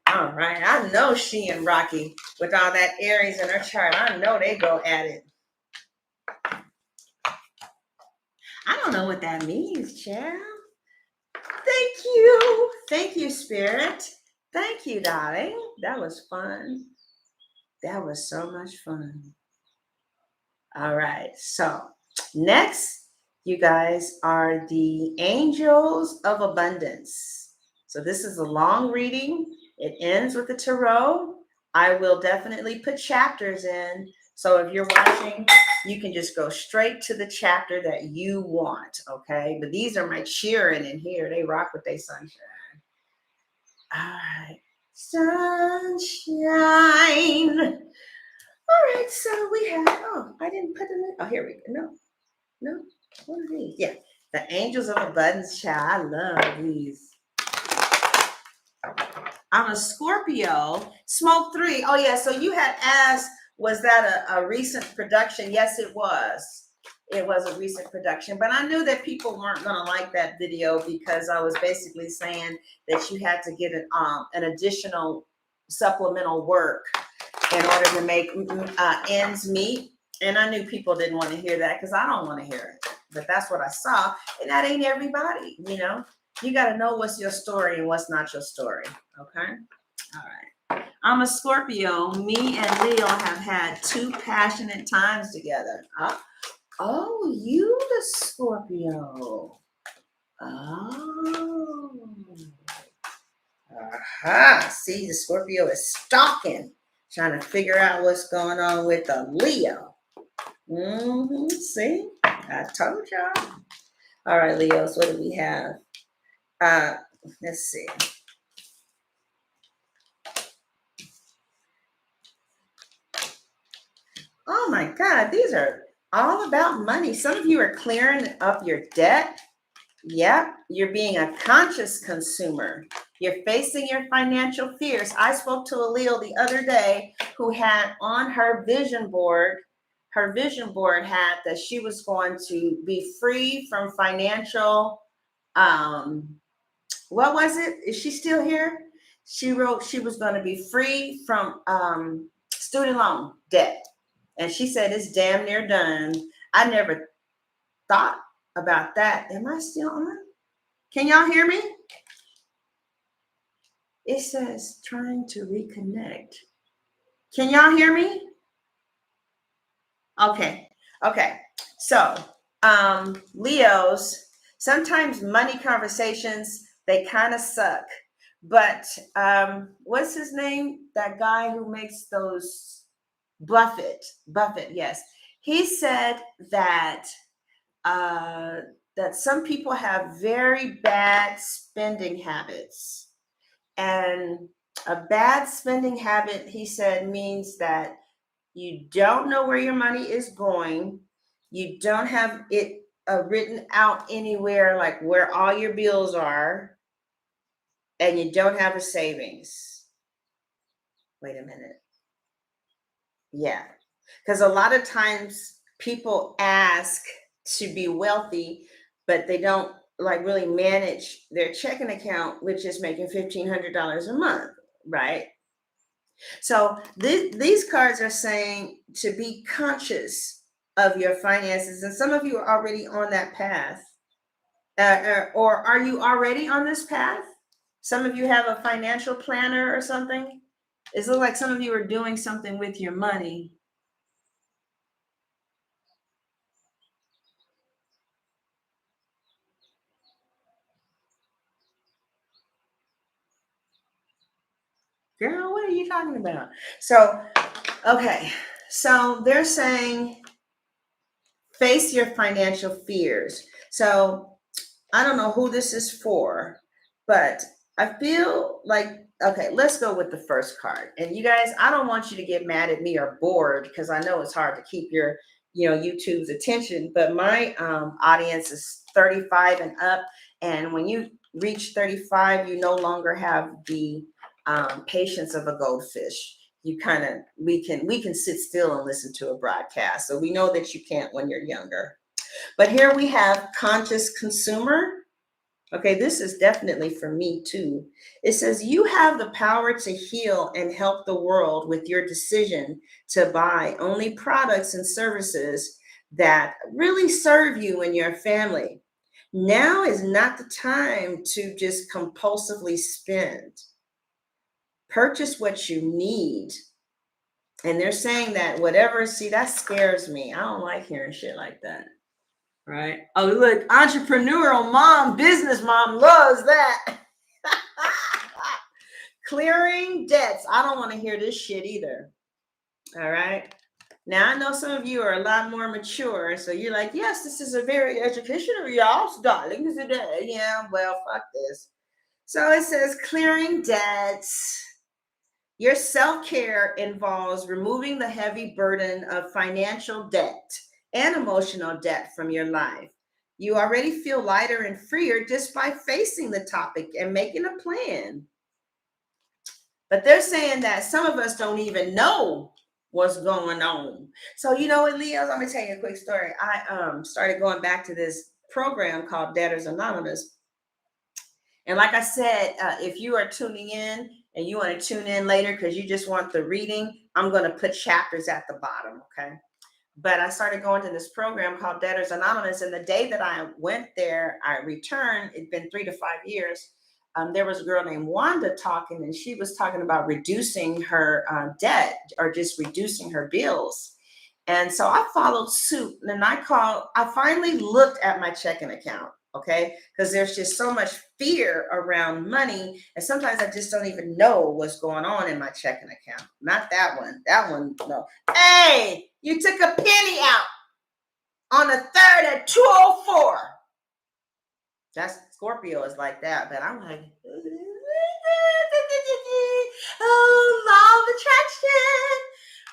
All right. I know she and Rocky with all that Aries in her chart. I know they go at it. I don't know what that means, child. Thank you. Thank you, Spirit. Thank you, darling. That was fun. That was so much fun. All right. So next, you guys are the angels of abundance. So this is a long reading. It ends with the tarot. I will definitely put chapters in. So if you're watching, you can just go straight to the chapter that you want, okay? But these are my cheering in here. They rock with their sunshine. All right. Sunshine. All right, so we have, I didn't put them in. Oh, here we go. No. What are these? Yeah, the angels of abundance, child. I love these. I'm a Scorpio. Smoke 3. Oh, yeah. So you had asked, was that a recent production? Yes, it was. It was a recent production. But I knew that people weren't going to like that video because I was basically saying that you had to get an additional supplemental work in order to make ends meet. And I knew people didn't want to hear that because I don't want to hear it. But that's what I saw. And that ain't everybody, You got to know what's your story and what's not your story. Okay? All right. I'm a Scorpio. Me and Leo have had 2 passionate times together. Oh, you the Scorpio. Oh. Aha. See, the Scorpio is stalking, trying to figure out what's going on with the Leo. See? I told y'all. All right, Leos, what do we have? Let's see. Oh my God, these are all about money. Some of you are clearing up your debt. Yep, you're being a conscious consumer. You're facing your financial fears. I spoke to a Leo the other day who had on her vision board had that she was going to be free from financial, what was it? Is she still here? She wrote she was going to be free from student loan debt. And she said it's damn near done. I never thought about that. Am I still on? Can y'all hear me? It says trying to reconnect. Can y'all hear me? Okay. So, Leos, sometimes money conversations, they kind of suck. But what's his name? That guy who makes those Buffett, yes. He said that that some people have very bad spending habits. And a bad spending habit, he said, means that you don't know where your money is going. You don't have it written out anywhere, like where all your bills are, and you don't have a savings. Wait a minute. Yeah. Because a lot of times people ask to be wealthy, but they don't like really manage their checking account, which is making $1,500 a month, right? So these cards are saying to be conscious of your finances, and some of you are already on that path. Or are you already on this path? Some of you have a financial planner or something. It looks like some of you are doing something with your money. Girl, what are you talking about? So, okay. So they're saying face your financial fears. So I don't know who this is for, but I feel like, okay, let's go with the first card. And you guys, I don't want you to get mad at me or bored because I know it's hard to keep your, YouTube's attention, but my audience is 35 and up. And when you reach 35, you no longer have the patience of a goldfish. You kind of, we can sit still and listen to a broadcast. So we know that you can't when you're younger. But here we have conscious consumer. Okay, this is definitely for me too. It says you have the power to heal and help the world with your decision to buy only products and services that really serve you and your family. Now is not the time to just compulsively spend. Purchase what you need. And they're saying that whatever, see, that scares me. I don't like hearing shit like that. Right? Oh, look, entrepreneurial mom, business mom loves that. Clearing debts. I don't want to hear this shit either. All right. Now, I know some of you are a lot more mature. So you're like, yes, this is a very educational, y'all, darling. Yeah, well, fuck this. So it says clearing debts. Your self-care involves removing the heavy burden of financial debt and emotional debt from your life. You already feel lighter and freer just by facing the topic and making a plan. But they're saying that some of us don't even know what's going on. So you know what, Leo, let me tell you a quick story. I started going back to this program called Debtors Anonymous. And like I said, if you are tuning in and you want to tune in later because you just want the reading, I'm going to put chapters at the bottom, okay? But I started going to this program called Debtors Anonymous. And the day that I went there, I returned. It'd been 3 to 5 years. There was a girl named Wanda talking, and she was talking about reducing her debt or just reducing her bills. And so I followed suit, and I finally looked at my checking account, okay? Because there's just so much fear around money. And sometimes I just don't even know what's going on in my checking account. Not that one. That one, no. Hey, you took a penny out on the 3rd at 2:04. That's Scorpio is like that, but I'm like, oh, law of attraction.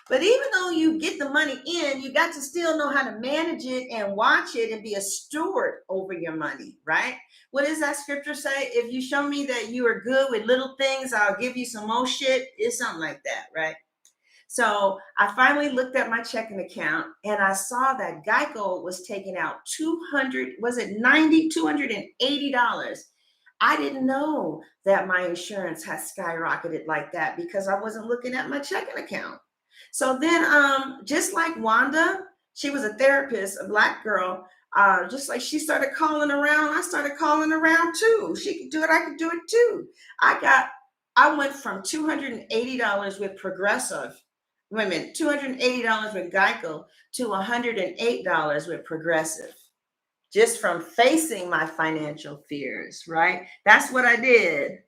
But even though you get the money in, you got to still know how to manage it and watch it and be a steward over your money, right? What does that scripture say? If you show me that you are good with little things, I'll give you some more shit. It's something like that, right? So I finally looked at my checking account and I saw that Geico was taking out $280. I didn't know that my insurance had skyrocketed like that because I wasn't looking at my checking account. So then, just like Wanda, she was a therapist, a Black girl. Just like she started calling around, I started calling around too. She could do it, I could do it too. I got I went from $280 with Progressive. Wait a minute, $280 with Geico to $108 with Progressive, just from facing my financial fears, right? That's what I did.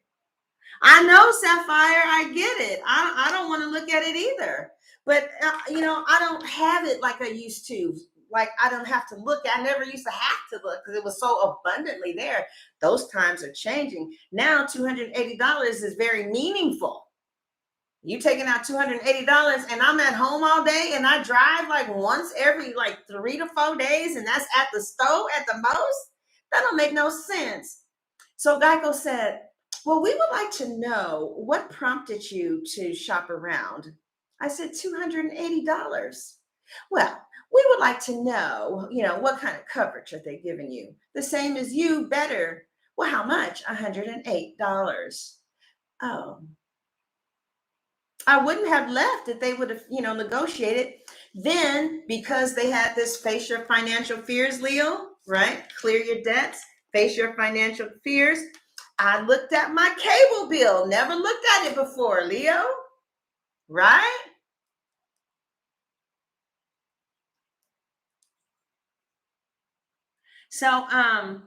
I know, Sapphire, I get it. I don't want to look at it either. But, I don't have it like I used to. Like, I don't have to look. I never used to have to look because it was so abundantly there. Those times are changing. Now, $280 is very meaningful. You taking out $280 and I'm at home all day and I drive like once every like 3 to 4 days and that's at the stove at the most? That don't make no sense. So Geico said, well, we would like to know what prompted you to shop around. I said, $280. Well, we would like to know, what kind of coverage are they giving you? The same as you, better. Well, how much? $108. Oh, I wouldn't have left if they would have, negotiated. Then, because they had this face your financial fears, Leo, right? Clear your debts, face your financial fears. I looked at my cable bill, never looked at it before, Leo, right? So, I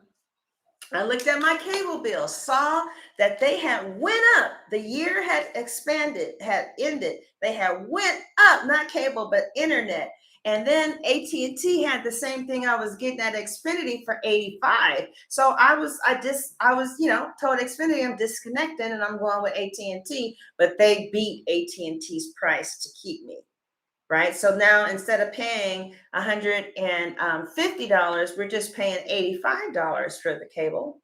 looked at my cable bill, saw that they had went up. The year had expanded, had ended. They had went up, not cable, but internet. And then AT&T had the same thing I was getting at Xfinity for $85. So I was, told Xfinity I'm disconnecting and I'm going with AT&T, but they beat AT&T's price to keep me. Right. So now instead of paying $150, we're just paying $85 for the cable.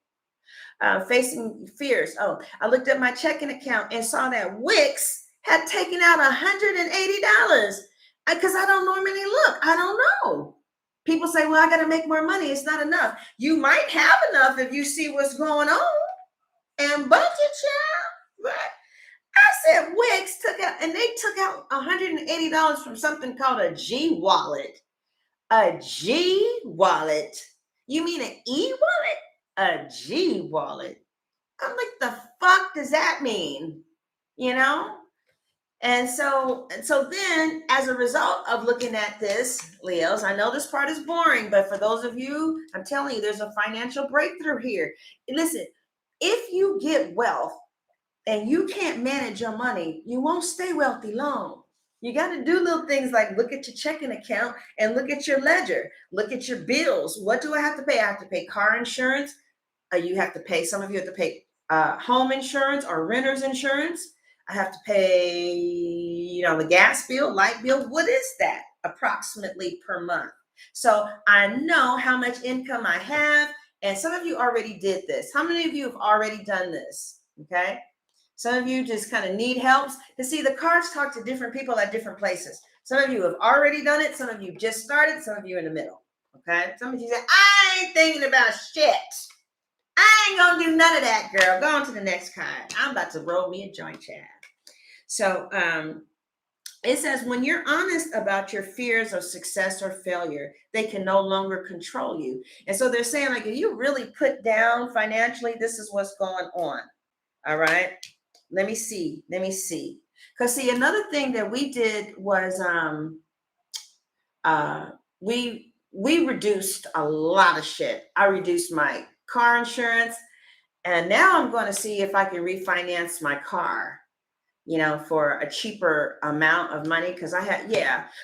Facing fears. Oh, I looked at my checking account and saw that Wix had taken out $180 because I don't normally look. I don't know. People say, well, I got to make more money. It's not enough. You might have enough if you see what's going on and budget, child. Right? I said Wix took out, and they took out $180 from something called a G wallet. A G wallet? You mean an E wallet? A G wallet? I'm like, the fuck does that mean? And so then, as a result of looking at this, Leos, I know this part is boring, but for those of you, I'm telling you, there's a financial breakthrough here. Listen, if you get wealth, and you can't manage your money, you won't stay wealthy long. You got to do little things like look at your checking account and look at your ledger, look at your bills. What do I have to pay? I have to pay car insurance. You have to pay, some of you have to pay home insurance or renter's insurance. I have to pay, the gas bill, light bill. What is that approximately per month? So I know how much income I have. And some of you already did this. How many of you have already done this? Okay. Some of you just kind of need help. To see, the cards talk to different people at different places. Some of you have already done it. Some of you just started. Some of you in the middle. Okay. Some of you say, I ain't thinking about shit. I ain't going to do none of that, girl. Go on to the next card. I'm about to roll me a joint, Chad. So it says, when you're honest about your fears of success or failure, they can no longer control you. And so they're saying, like, if you really put down financially, this is what's going on. All right. Let me see. Because see, another thing that we did was we reduced a lot of shit. I reduced my car insurance, and now I'm going to see if I can refinance my car, for a cheaper amount of money. Because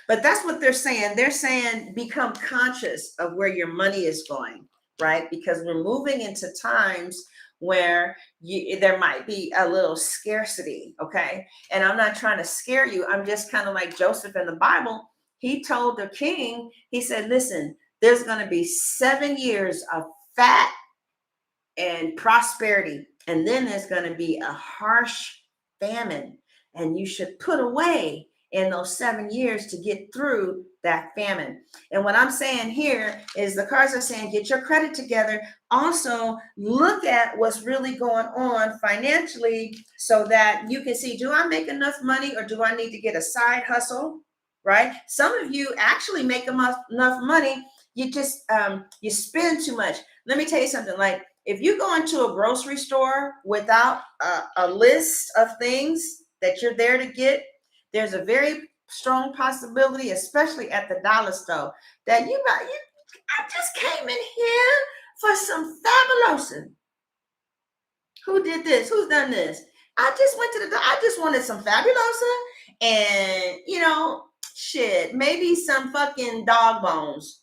but that's what they're saying. They're saying become conscious of where your money is going, right? Because we're moving into times where there might be a little scarcity, okay? And I'm not trying to scare you. I'm just kind of like Joseph in the Bible. He told the king, he said, listen, there's going to be 7 years of fat and prosperity. And then there's going to be a harsh famine. And you should put away in those 7 years to get through that famine. And what I'm saying here is the cards are saying, get your credit together. Also, look at what's really going on financially so that you can see, do I make enough money or do I need to get a side hustle, right? Some of you actually make enough money. You just, you spend too much. Let me tell you something, like, if you go into a grocery store without a list of things that you're there to get, there's a very strong possibility, especially at the dollar store, that I just came in here for some fabulosa. Who did this? Who's done this? I just went to I just wanted some fabulosa and, shit, maybe some fucking dog bones.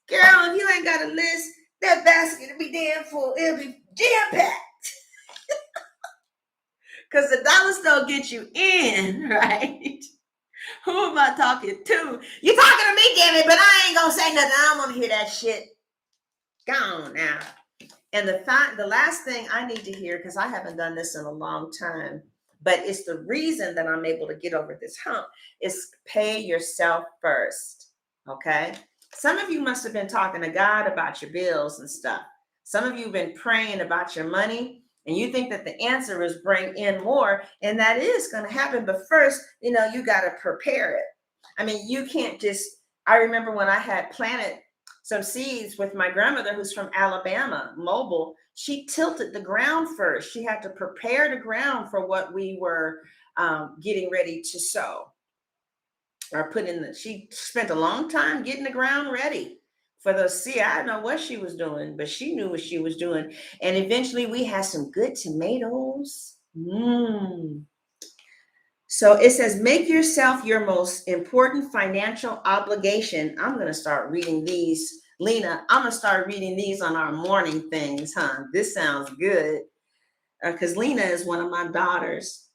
Girl, if you ain't got a list, that basket will be damn full. It'll be jam-packed. Because the dollar store gets you in, right? Who am I talking to? You talking to me, damn it, but I ain't gonna say nothing. I don't want to hear that shit. Go on now. And the last thing I need to hear, because I haven't done this in a long time, but it's the reason that I'm able to get over this hump, is pay yourself first. Okay? Some of you must have been talking to God about your bills and stuff. Some of you have been praying about your money, and you think that the answer is bring in more, and that is going to happen. But first, you got to prepare it. I mean, you can't just, I remember when I had planted some seeds with my grandmother, who's from Alabama, Mobile. She tilted the ground first. She had to prepare the ground for what we were getting ready to sow or put in. She spent a long time getting the ground ready for the seed. I don't know what she was doing, but she knew what she was doing. And eventually we had some good tomatoes. So it says, make yourself your most important financial obligation. I'm going to start reading these. Lena, I'm going to start reading these on our morning things, huh? This sounds good. Because Lena is one of my daughters.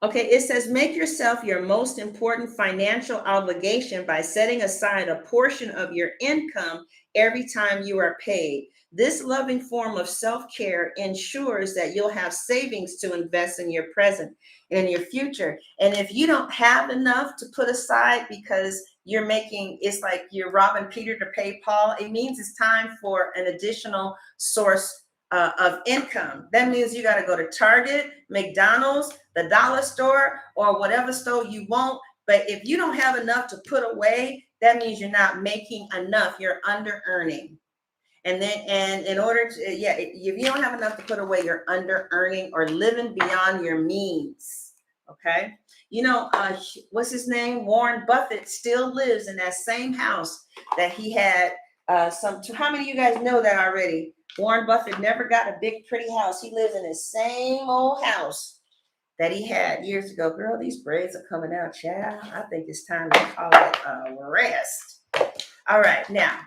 Okay, it says, make yourself your most important financial obligation by setting aside a portion of your income every time you are paid. This loving form of self-care ensures that you'll have savings to invest in your present and your future. And if you don't have enough to put aside because it's like you're robbing Peter to pay Paul, it means it's time for an additional source of income. That means you got to go to Target, McDonald's, the dollar store, or whatever store you want. But if you don't have enough to put away, that means you're not making enough. You're under earning. And in order to, if you don't have enough to put away, you're under earning or living beyond your means. Okay. What's his name? Warren Buffett still lives in that same house that he had how many of you guys know that already? Warren Buffett never got a big, pretty house. He lives in the same old house that he had years ago. Girl, these braids are coming out, child. I think it's time to call it a rest. All right, now,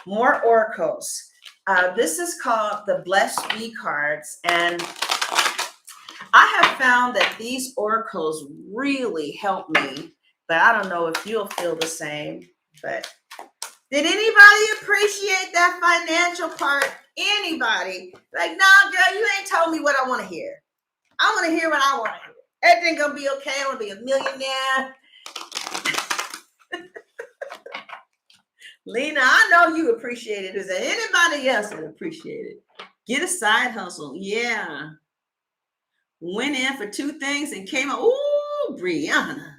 more oracles. This is called the Blessed Bee cards. And I have found that these oracles really help me. But I don't know if you'll feel the same. But did anybody appreciate that financial part? Anybody? Like, nah, girl, you ain't told me what I want to hear. I want to hear what I want to hear. Everything gonna be okay. I want to be a millionaire. Lena, I know you appreciate it. Is there anybody else that appreciate it? Get a side hustle. Yeah. Went in for 2 things and came out. Ooh, Brianna.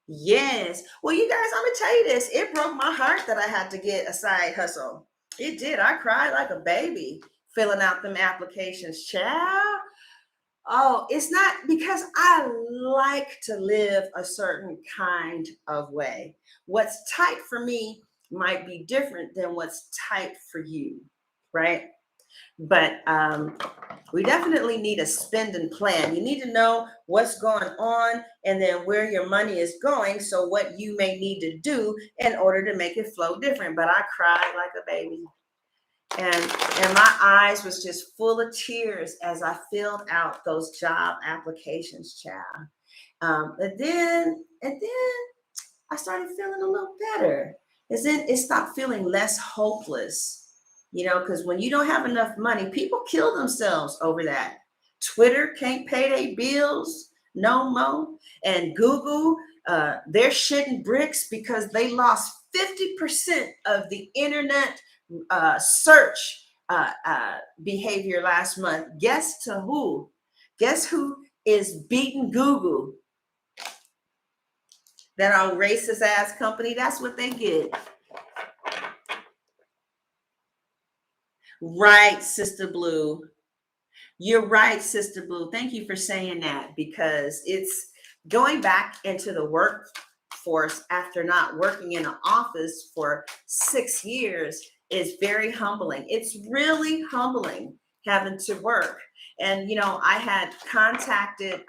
Yes. Well, you guys, I'm going to tell you this. It broke my heart that I had to get a side hustle. It did. I cried like a baby filling out them applications, child. Oh, it's not because I like to live a certain kind of way. What's tight for me might be different than what's tight for you, right? But we definitely need a spending plan. You need to know what's going on and then where your money is going. So what you may need to do in order to make it flow different. But I cried like a baby. And my eyes was just full of tears as I filled out those job applications, child. And then I started feeling a little better. It stopped feeling less hopeless. Because when you don't have enough money, people kill themselves over that. Twitter can't pay their bills no more. And Google, they're shitting bricks because they lost 50% of the internet search behavior last month. Guess to who? Guess who is beating Google? That old racist ass company. That's what they get. Right, Sister Blue. You're right, Sister Blue. Thank you for saying that, because it's going back into the workforce after not working in an office for 6 years is very humbling. It's really humbling having to work. And, I had contacted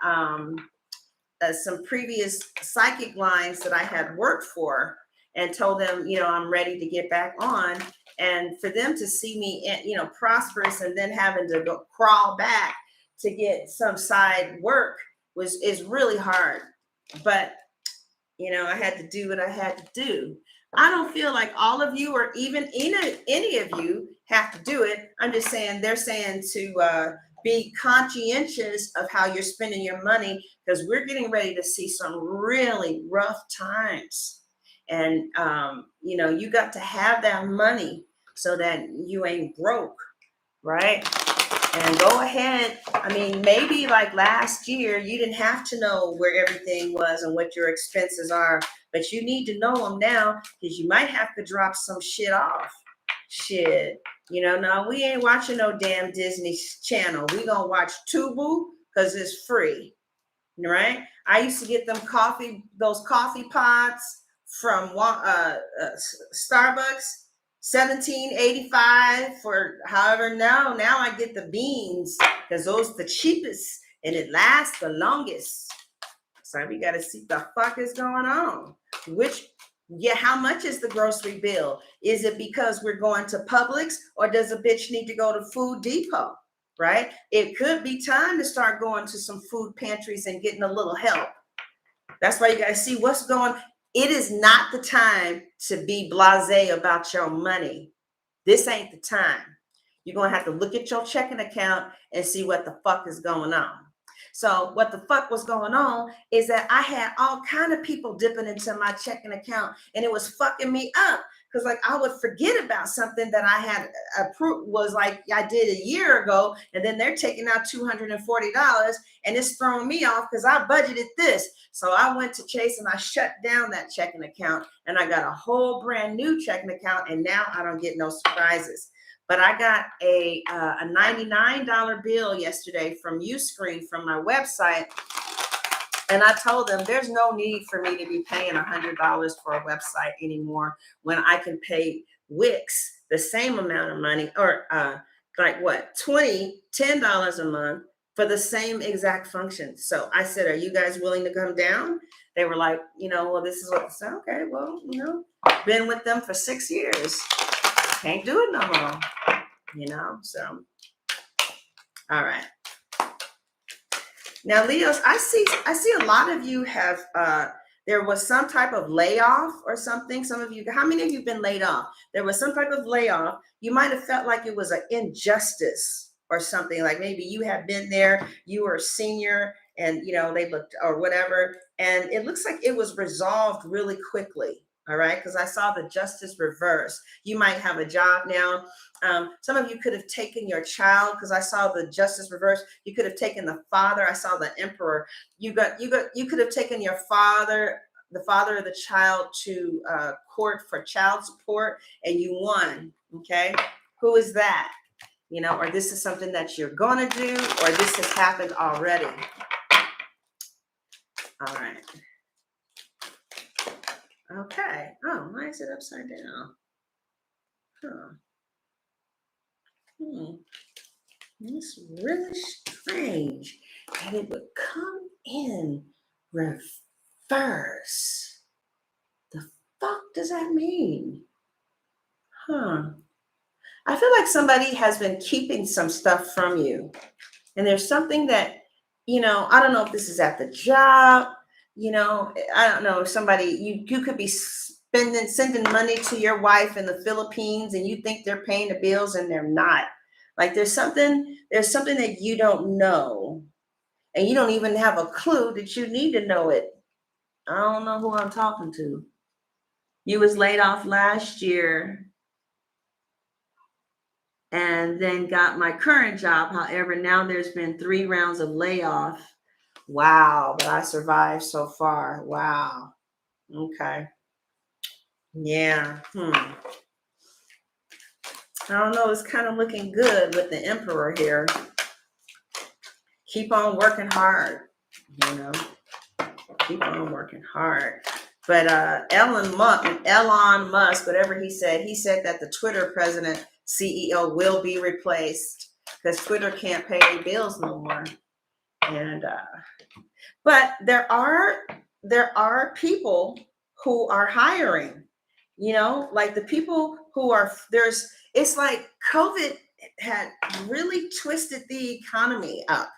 some previous psychic lines that I had worked for and told them, I'm ready to get back on. And for them to see me, prosperous and then having to go crawl back to get some side work is really hard. But, I had to do what I had to do. I don't feel like all of you or even any of you have to do it. I'm just saying they're saying to be conscientious of how you're spending your money, because we're getting ready to see some really rough times. And, you got to have that money so that you ain't broke, right? And go ahead. I mean, maybe like last year, you didn't have to know where everything was and what your expenses are, but you need to know them now, because you might have to drop some shit off. Shit. No, we ain't watching no damn Disney Channel. We gonna watch Tubu because it's free, right? I used to get those coffee pots from Starbucks. 17.85 for however. Now I get the beans because those are the cheapest and it lasts the longest. So we got to see what the fuck is going on. How much is the grocery bill? Is it because we're going to Publix, or does a bitch need to go to Food Depot? Right? It could be time to start going to some food pantries and getting a little help. That's why you got to see what's going on. It is not the time to be blasé about your money. This ain't the time. You're going to have to look at your checking account and see what the fuck is going on. So what the fuck was going on is that I had all kind of people dipping into my checking account, and it was fucking me up. Because like I would forget about something that I had approved, was like I did a year ago, and then they're taking out $240, and it's throwing me off because I budgeted this. So I went to Chase and I shut down that checking account, and I got a whole brand new checking account, and now I don't get no surprises. But I got a $99 bill yesterday from Uscreen from my website. And I told them there's no need for me to be paying $100 for a website anymore when I can pay Wix the same amount of money, or $10 a month for the same exact function. So I said, are you guys willing to come down? They were like, well, this is what I said. Okay, well, been with them for 6 years. Can't do it no more, so. All right. Now, Leos, I see a lot of you have, there was some type of layoff or something. Some of you, how many of you have been laid off? There was some type of layoff. You might have felt like it was an injustice or something, like maybe you had been there, you were a senior, and, they looked, or whatever. And it looks like it was resolved really quickly. All right. Because I saw the justice reverse. You might have a job now. Some of you could have taken your child, because I saw the justice reverse. You could have taken the father. I saw the emperor. You could have taken your father, the father of the child, to court for child support, and you won. Okay. Who is that? Or this is something that you're going to do, or this has happened already. All right. Okay. Oh, why is it upside down? Huh. It's really strange that it would come in reverse. The fuck does that mean? I feel like somebody has been keeping some stuff from you. And there's something that, I don't know if this is at the job, I don't know if somebody, you could be sending money to your wife in the Philippines, and you think they're paying the bills and they're not. Like there's something that you don't know, and you don't even have a clue that you need to know it. I don't know who I'm talking to. You was laid off last year and then got my current job. However, now there's been 3 rounds of layoff. Wow, but I survived so far. Wow. Okay. Yeah. I don't know, it's kind of looking good with the Emperor here. Keep on working hard, you know. Keep on working hard. But Elon Musk, whatever he said that the Twitter president CEO will be replaced because Twitter can't pay their bills no more. And but there are people who are hiring, you know, like the people who are it's like COVID had really twisted the economy up.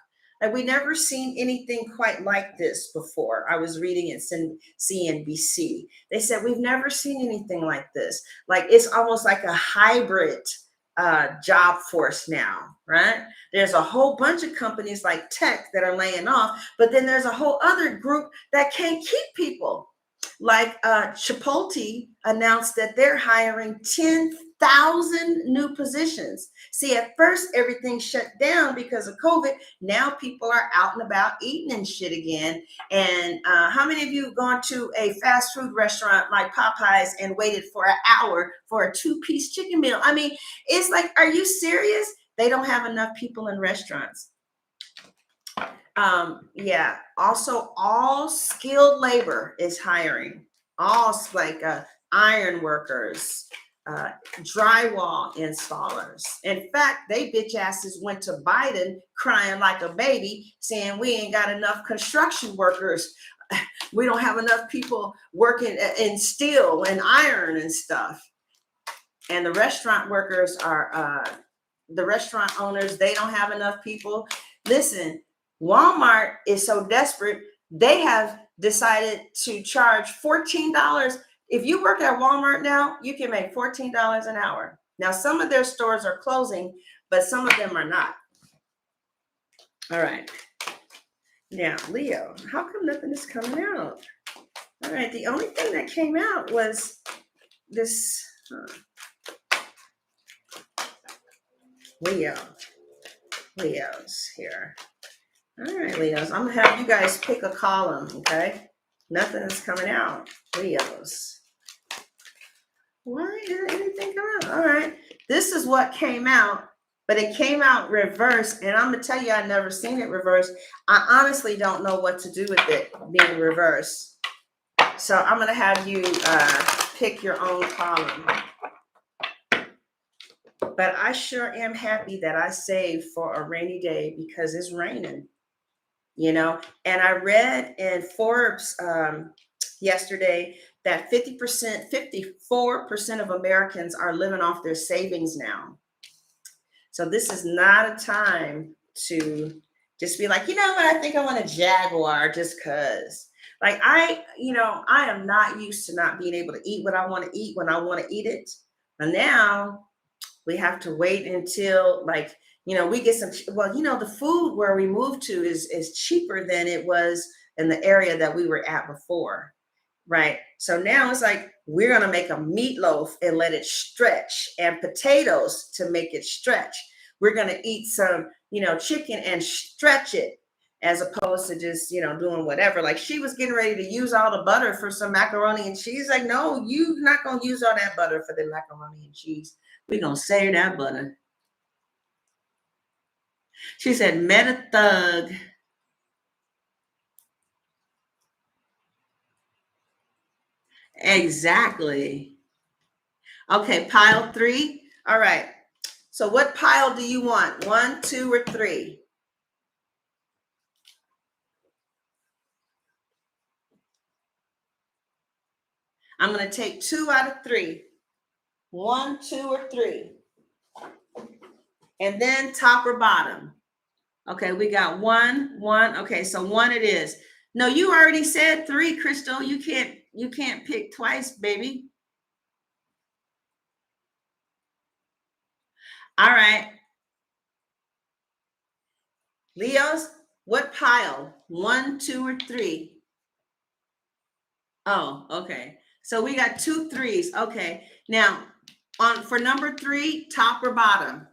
Like we never seen anything quite like this before. I was reading it in CNBC. They said we've never seen anything like this. Like it's almost like a hybrid job force now, right? There's a whole bunch of companies like tech that are laying off, but then there's a whole other group that can't keep people. Like Chipotle announced that they're hiring 10,000 new positions. See, at first everything shut down because of COVID. Now people are out and about eating and shit again. And how many of you have gone to a fast food restaurant like Popeyes and waited for an hour for a 2-piece chicken meal? I mean, it's like, are you serious? They don't have enough people in restaurants. Yeah. Also, all skilled labor is hiring. All like iron workers, drywall installers. In fact, they bitch asses went to Biden crying like a baby, saying we ain't got enough construction workers. We don't have enough people working in steel and iron and stuff. And the restaurant workers are the restaurant owners. They don't have enough people. Listen. Walmart is so desperate, they have decided to charge $14. If you work at Walmart now, you can make $14 an hour. Now, some of their stores are closing, but some of them are not. All right. Now, Leo, how come nothing is coming out? All right. The only thing that came out was this Leo's here. All right, Leos. I'm going to have you guys pick a column, okay? Nothing is coming out. Leos. Why isn't anything coming out? All right. This is what came out, but it came out reverse. And I'm going to tell you, I've never seen it reverse. I honestly don't know what to do with it being reverse. So I'm going to have you pick your own column. But I sure am happy that I saved for a rainy day because it's raining. You know, and I read in Forbes yesterday that 54% of Americans are living off their savings now. So this is not a time to just be like, you know what, I think I want a Jaguar just because. Like I am not used to not being able to eat what I want to eat when I want to eat it. And now we have to wait until like, you know, we get some, well, you know, the food where we moved to is cheaper than it was in the area that we were at before, right? So now it's like, we're going to make a meatloaf and let it stretch and potatoes to make it stretch. We're going to eat some, you know, chicken and stretch it as opposed to just, you know, doing whatever. Like she was getting ready to use all the butter for some macaroni and cheese. Like, no, you're not going to use all that butter for the macaroni and cheese. We're going to save that butter. She said, met a thug. Exactly. Okay, pile 3. All right. So what pile do you want? 1, 2, or 3? I'm going to take 2 out of 3. 1, 2, or 3. And then top or bottom. Okay, we got 1. Okay, so 1 it is. No, you already said 3, Crystal. You can't pick twice, baby. All right. Leos, what pile? 1, 2, or 3? Oh, okay. So we got 2 3s. Okay. Now, for number 3, top or bottom?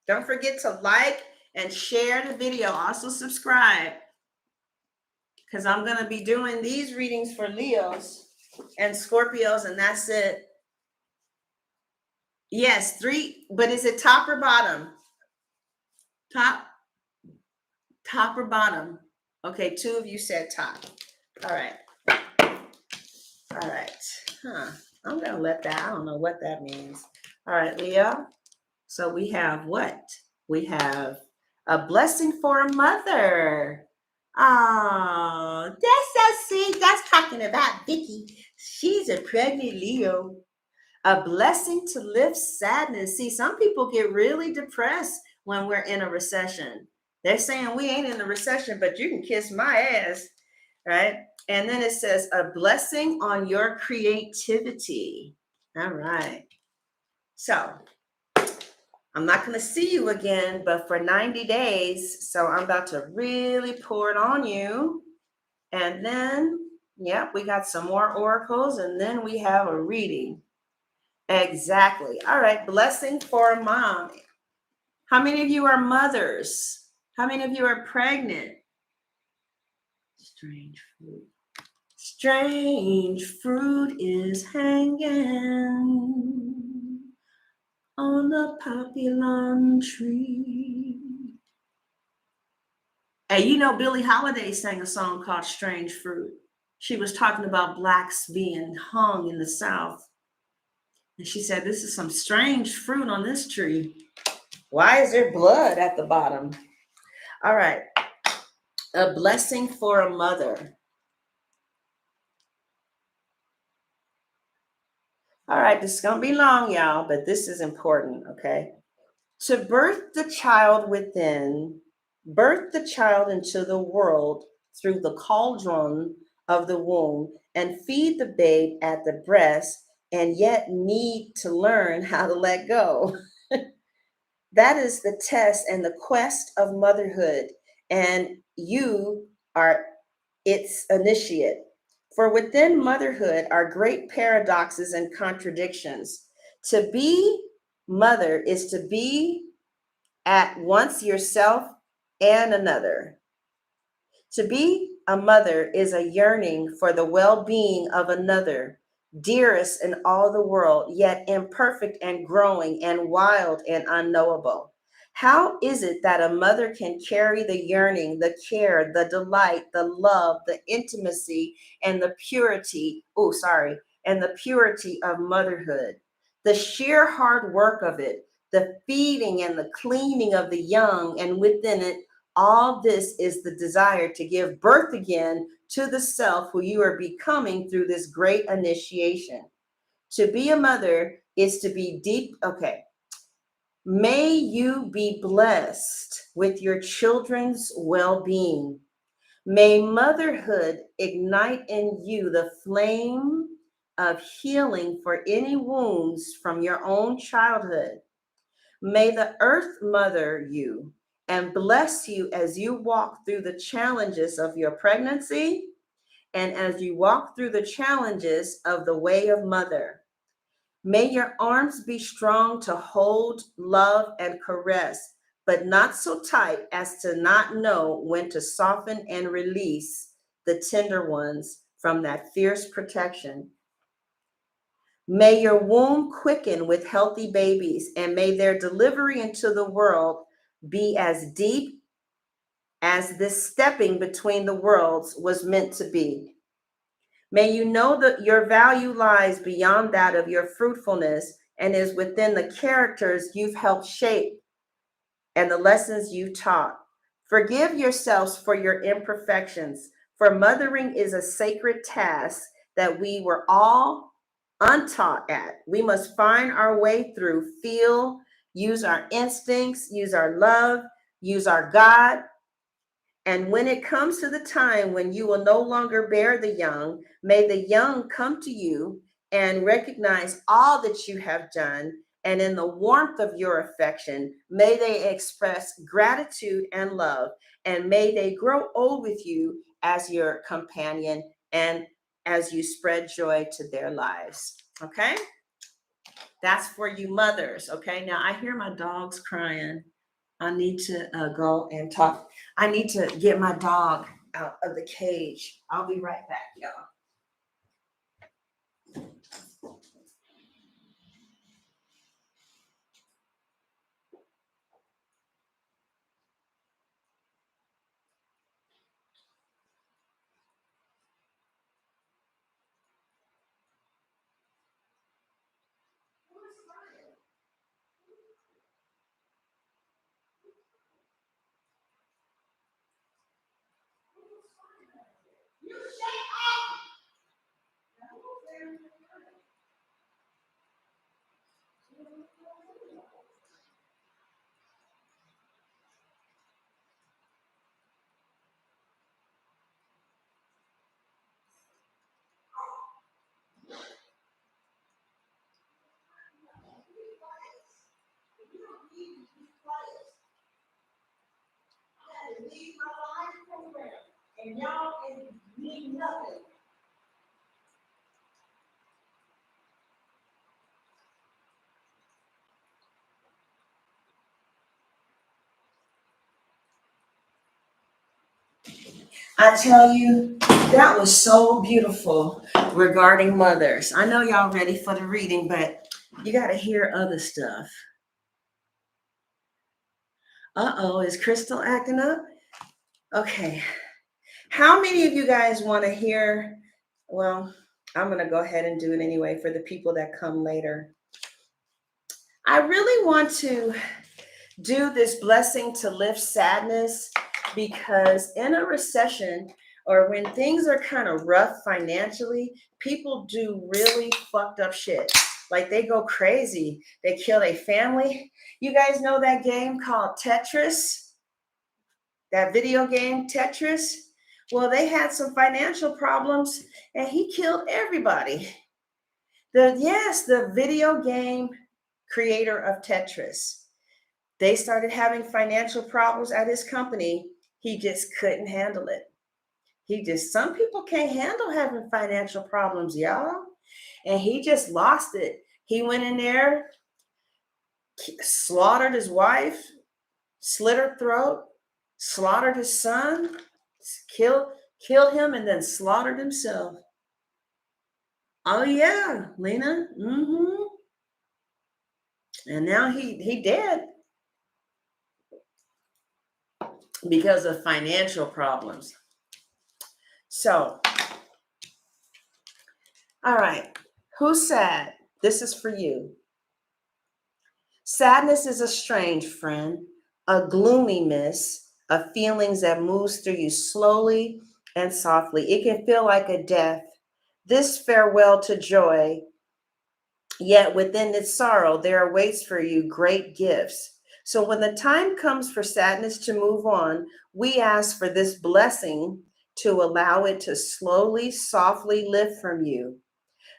Don't forget to like and share the video. Also subscribe because I'm going to be doing these readings for Leos and Scorpios, and that's it. Yes, 3, but is it top or bottom? Top, top or bottom? Okay, 2 of you said top. All right. All right. Huh. I'm going to let that, I don't know what that means. All right, Leo. So we have what? We have a blessing for a mother. Oh, that's so sweet. That's talking about Vicky. She's a pregnant Leo. A blessing to lift sadness. See, some people get really depressed when we're in a recession. They're saying we ain't in a recession, but you can kiss my ass, right? And then it says a blessing on your creativity. All right. So I'm not going to see you again, but for 90 days. So I'm about to really pour it on you. And then, yep, we got some more oracles, and then we have a reading. Exactly. All right. Blessing for a mom. How many of you are mothers? How many of you are pregnant? Strange fruit. Strange fruit is hanging on the papillon tree. And you know, Billie Holiday sang a song called Strange Fruit. She was talking about blacks being hung in the South. And she said, this is some strange fruit on this tree. Why is there blood at the bottom? All right. A blessing for a mother. All right, this is going to be long, y'all, but this is important, okay? To birth the child within, birth the child into the world through the cauldron of the womb, and feed the babe at the breast, and yet need to learn how to let go. That is the test and the quest of motherhood, and you are its initiate. For within motherhood are great paradoxes and contradictions. To be mother is to be at once yourself and another. To be a mother is a yearning for the well being of another, dearest in all the world, yet imperfect and growing and wild and unknowable. How is it that a mother can carry the yearning, the care, the delight, the love, the intimacy, and the purity? And the purity of motherhood, the sheer hard work of it, the feeding and the cleaning of the young, and within it, all this is the desire to give birth again to the self who you are becoming through this great initiation. To be a mother is to be deep. Okay. May you be blessed with your children's well being. May motherhood ignite in you the flame of healing for any wounds from your own childhood. May the earth mother you and bless you as you walk through the challenges of your pregnancy and as you walk through the challenges of the way of mother. May your arms be strong to hold, love, and caress, but not so tight as to not know when to soften and release the tender ones from that fierce protection. May your womb quicken with healthy babies, and may their delivery into the world be as deep as this stepping between the worlds was meant to be. May you know that your value lies beyond that of your fruitfulness and is within the characters you've helped shape and the lessons you taught. Forgive yourselves for your imperfections, for mothering is a sacred task that we were all untaught at. We must find our way through, feel, use our instincts, use our love, use our God. And when it comes to the time when you will no longer bear the young, may the young come to you and recognize all that you have done. And in the warmth of your affection, may they express gratitude and love. And may they grow old with you as your companion and as you spread joy to their lives. Okay? That's for you mothers. Okay? Now I hear my dogs crying. I need to go and talk. I need to get my dog out of the cage. I'll be right back, y'all. I had to leave my life program, and y'all can need nothing. I tell you, that was so beautiful regarding mothers. I know y'all ready for the reading, but you got to hear other stuff. Uh-oh, is Crystal acting up? Okay. How many of you guys want to hear? Well, I'm going to go ahead and do it anyway for the people that come later. I really want to do this blessing to lift sadness because in a recession or when things are kind of rough financially, people do really fucked up shit. Like they go crazy. They kill a family. You guys know that game called Tetris? That video game Tetris? Well, they had some financial problems and he killed everybody. The video game creator of Tetris. They started having financial problems at his company. He just couldn't handle it. Some people can't handle having financial problems, y'all. And he just lost it. He went in there, slaughtered his wife, slit her throat, slaughtered his son, killed him, and then slaughtered himself. Oh yeah, Lena. Mm-hmm. And now he dead because of financial problems. So, all right, who's sad? This is for you. Sadness is a strange friend, a gloomy mist of feelings that moves through you slowly and softly. It can feel like a death, this farewell to joy, yet within its sorrow, there awaits for you great gifts. So when the time comes for sadness to move on, we ask for this blessing to allow it to slowly, softly lift from you.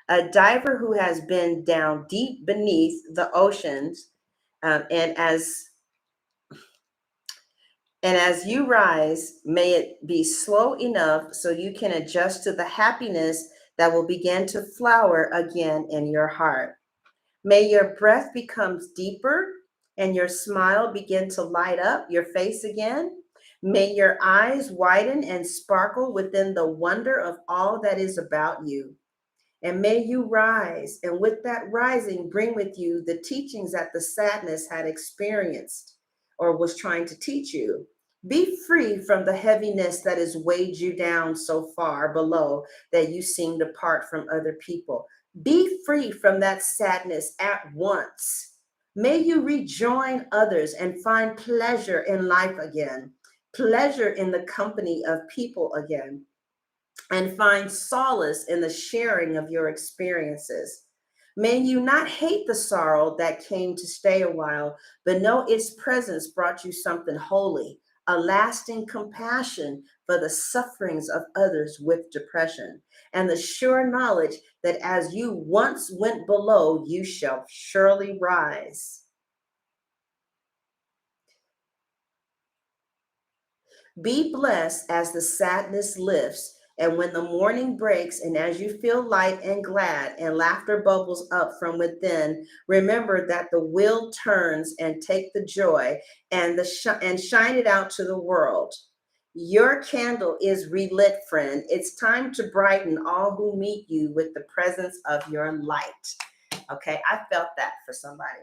A diver who has been down deep beneath the oceans, and as you rise, may it be slow enough so you can adjust to the happiness that will begin to flower again in your heart. May your breath become deeper and your smile begin to light up your face again. May your eyes widen and sparkle within the wonder of all that is about you. And may you rise, and with that rising, bring with you the teachings that the sadness had experienced or was trying to teach you. Be free from the heaviness that has weighed you down so far below that you seem to part from other people. Be free from that sadness at once. May you rejoin others and find pleasure in life again, pleasure in the company of people again, and find solace in the sharing of your experiences. May you not hate the sorrow that came to stay a while, but know its presence brought you something holy, a lasting compassion for the sufferings of others with depression, and the sure knowledge that as you once went below, you shall surely rise. Be blessed as the sadness lifts, and when the morning breaks, and as you feel light and glad, and laughter bubbles up from within, remember that the wheel turns and take the joy and shine it out to the world. Your candle is relit, friend. It's time to brighten all who meet you with the presence of your light. Okay, I felt that for somebody.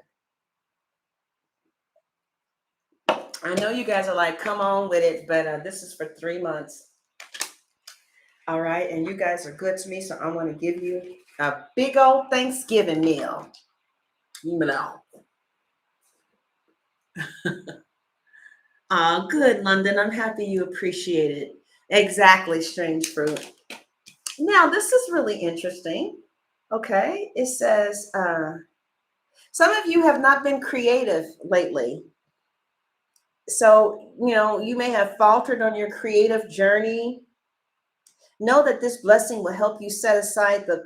I know you guys are like, come on with it, but this is for 3 months. All right, and you guys are good to me, so I'm going to give you a big old Thanksgiving meal. Oh, good, London. I'm happy you appreciate it. Exactly, strange fruit. Now, this is really interesting. Okay, it says, some of you have not been creative lately. So, you may have faltered on your creative journey. Know that this blessing will help you set aside the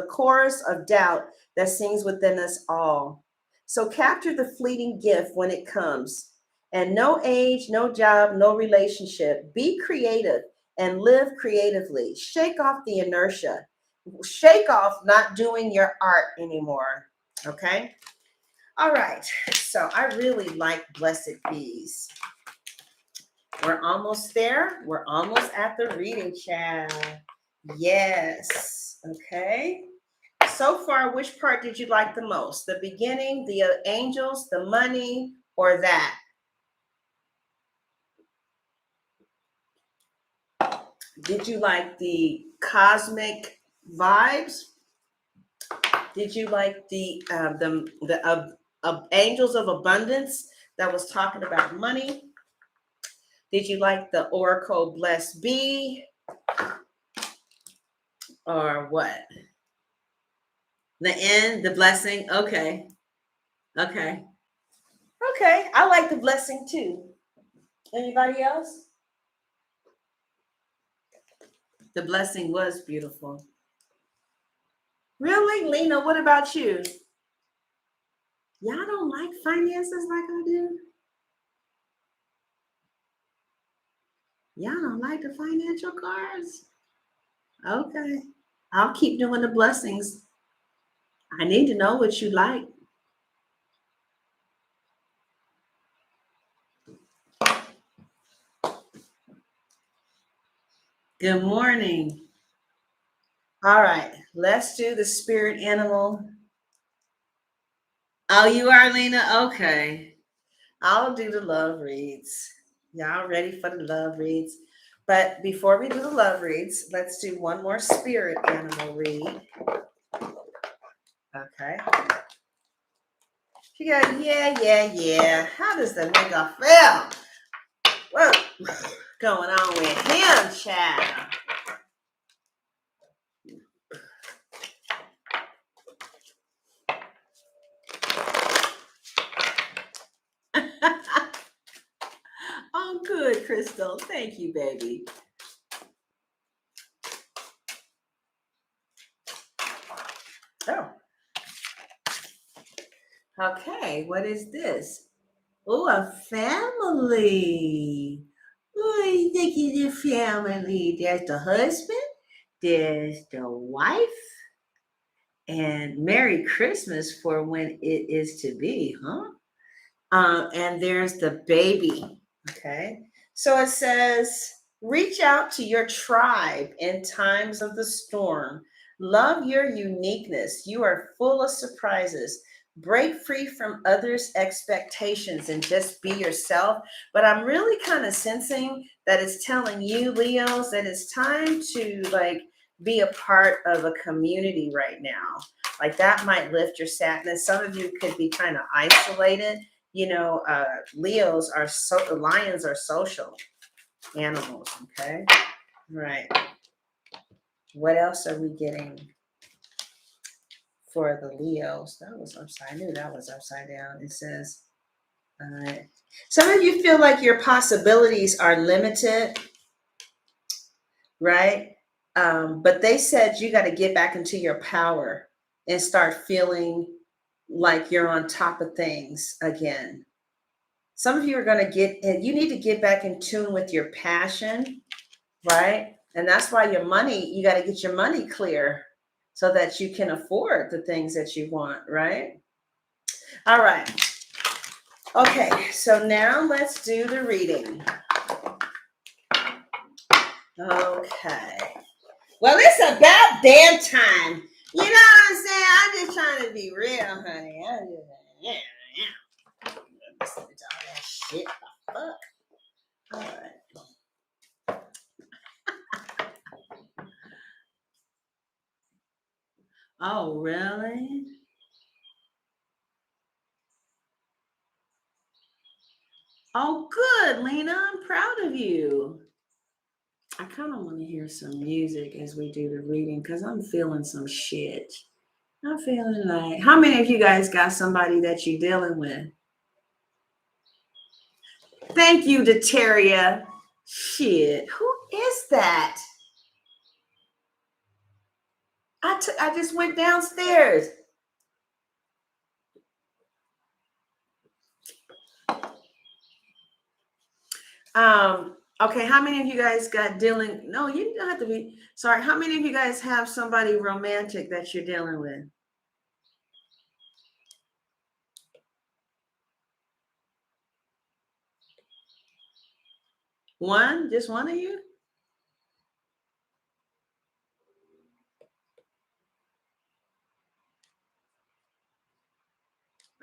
chorus of doubt that sings within us all. So capture the fleeting gift when it comes. And no age, no job, no relationship. Be creative and live creatively. Shake off the inertia. Shake off not doing your art anymore. Okay? All right. So I really like Blessed Bees. We're almost there. We're almost at the reading, child. Yes. Okay. So far, which part did you like the most? The beginning, the angels, the money, or that? Did you like the cosmic vibes? Did you like the angels of abundance that was talking about money? Did you like the oracle blessed bee? Or what? The end, the blessing? Okay. Okay. Okay. I like the blessing too. Anybody else? The blessing was beautiful. Really? Lena, what about you? Y'all don't like finances like I do? Y'all don't like the financial cards? Okay. I'll keep doing the blessings. I need to know what you like. Good morning. All right, let's do the spirit animal. Oh, you are, Lena? Okay. I'll do the love reads. Y'all ready for the love reads? But before we do the love reads, let's do one more spirit animal read. Okay. She goes, yeah. How does the nigga feel? What's going on with him, child? Oh, good, Crystal. Thank you, baby. Oh. Okay, what is this? Oh, a family. Oh, look at the family. There's the husband, there's the wife, and Merry Christmas for when it is to be, huh? And there's the baby. Okay. So it says, reach out to your tribe in times of the storm. Love your uniqueness. You are full of surprises. Break free from others' expectations and just be yourself. But I'm really kind of sensing that it's telling you, Leos, that it's time to be a part of a community right now. Like that might lift your sadness. Some of you could be kind of isolated. Lions are social animals. Okay. All right. What else are we getting for the Leos? That was upside. I knew that was upside down. It says, some of you feel like your possibilities are limited, right? But they said you got to get back into your power and start feeling like you're on top of things again. Some of you are going to you need to get back in tune with your passion, right? And that's why you got to get your money clear so that you can afford the things that you want, right? All right. Okay, so now let's do the reading. Okay. Well, it's about damn time. You know what I'm saying? I'm just trying to be real, honey. I'm just, listen to all that shit. Fuck. All right. Oh, really? Oh, good, Lena. I'm proud of you. I kind of want to hear some music as we do the reading because I'm feeling some shit. I'm feeling like, how many of you guys got somebody that you're dealing with? Thank you, Dateria. Shit, who is that? I just went downstairs. Okay, how many of you guys got dealing? No, you don't have to be sorry. How many of you guys have somebody romantic that you're dealing with? One? Just one of you?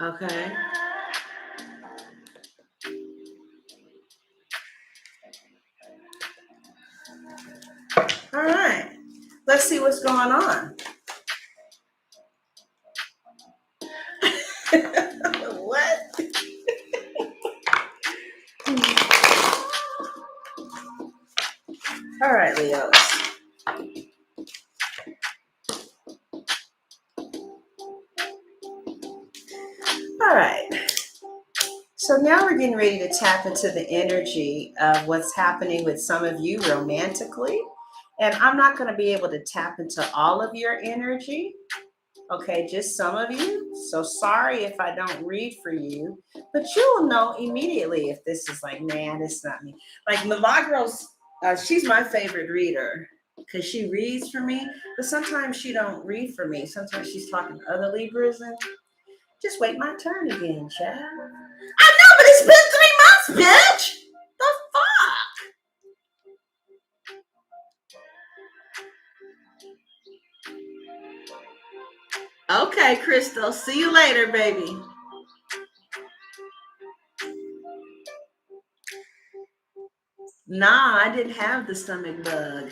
Okay. All right. Let's see what's going on. What? All right, Leos. All right. So now we're getting ready to tap into the energy of what's happening with some of you romantically. And I'm not going to be able to tap into all of your energy. Okay, just some of you. So sorry if I don't read for you, but you will know immediately if this is like, man, it's not me. Like Milagros, she's my favorite reader because she reads for me, but sometimes she don't read for me. Sometimes she's talking to other Libras and just wait my turn again, child. I know, but it's been 3 months, bitch. The fuck? Okay, Crystal. See you later, baby. Nah, I didn't have the stomach bug.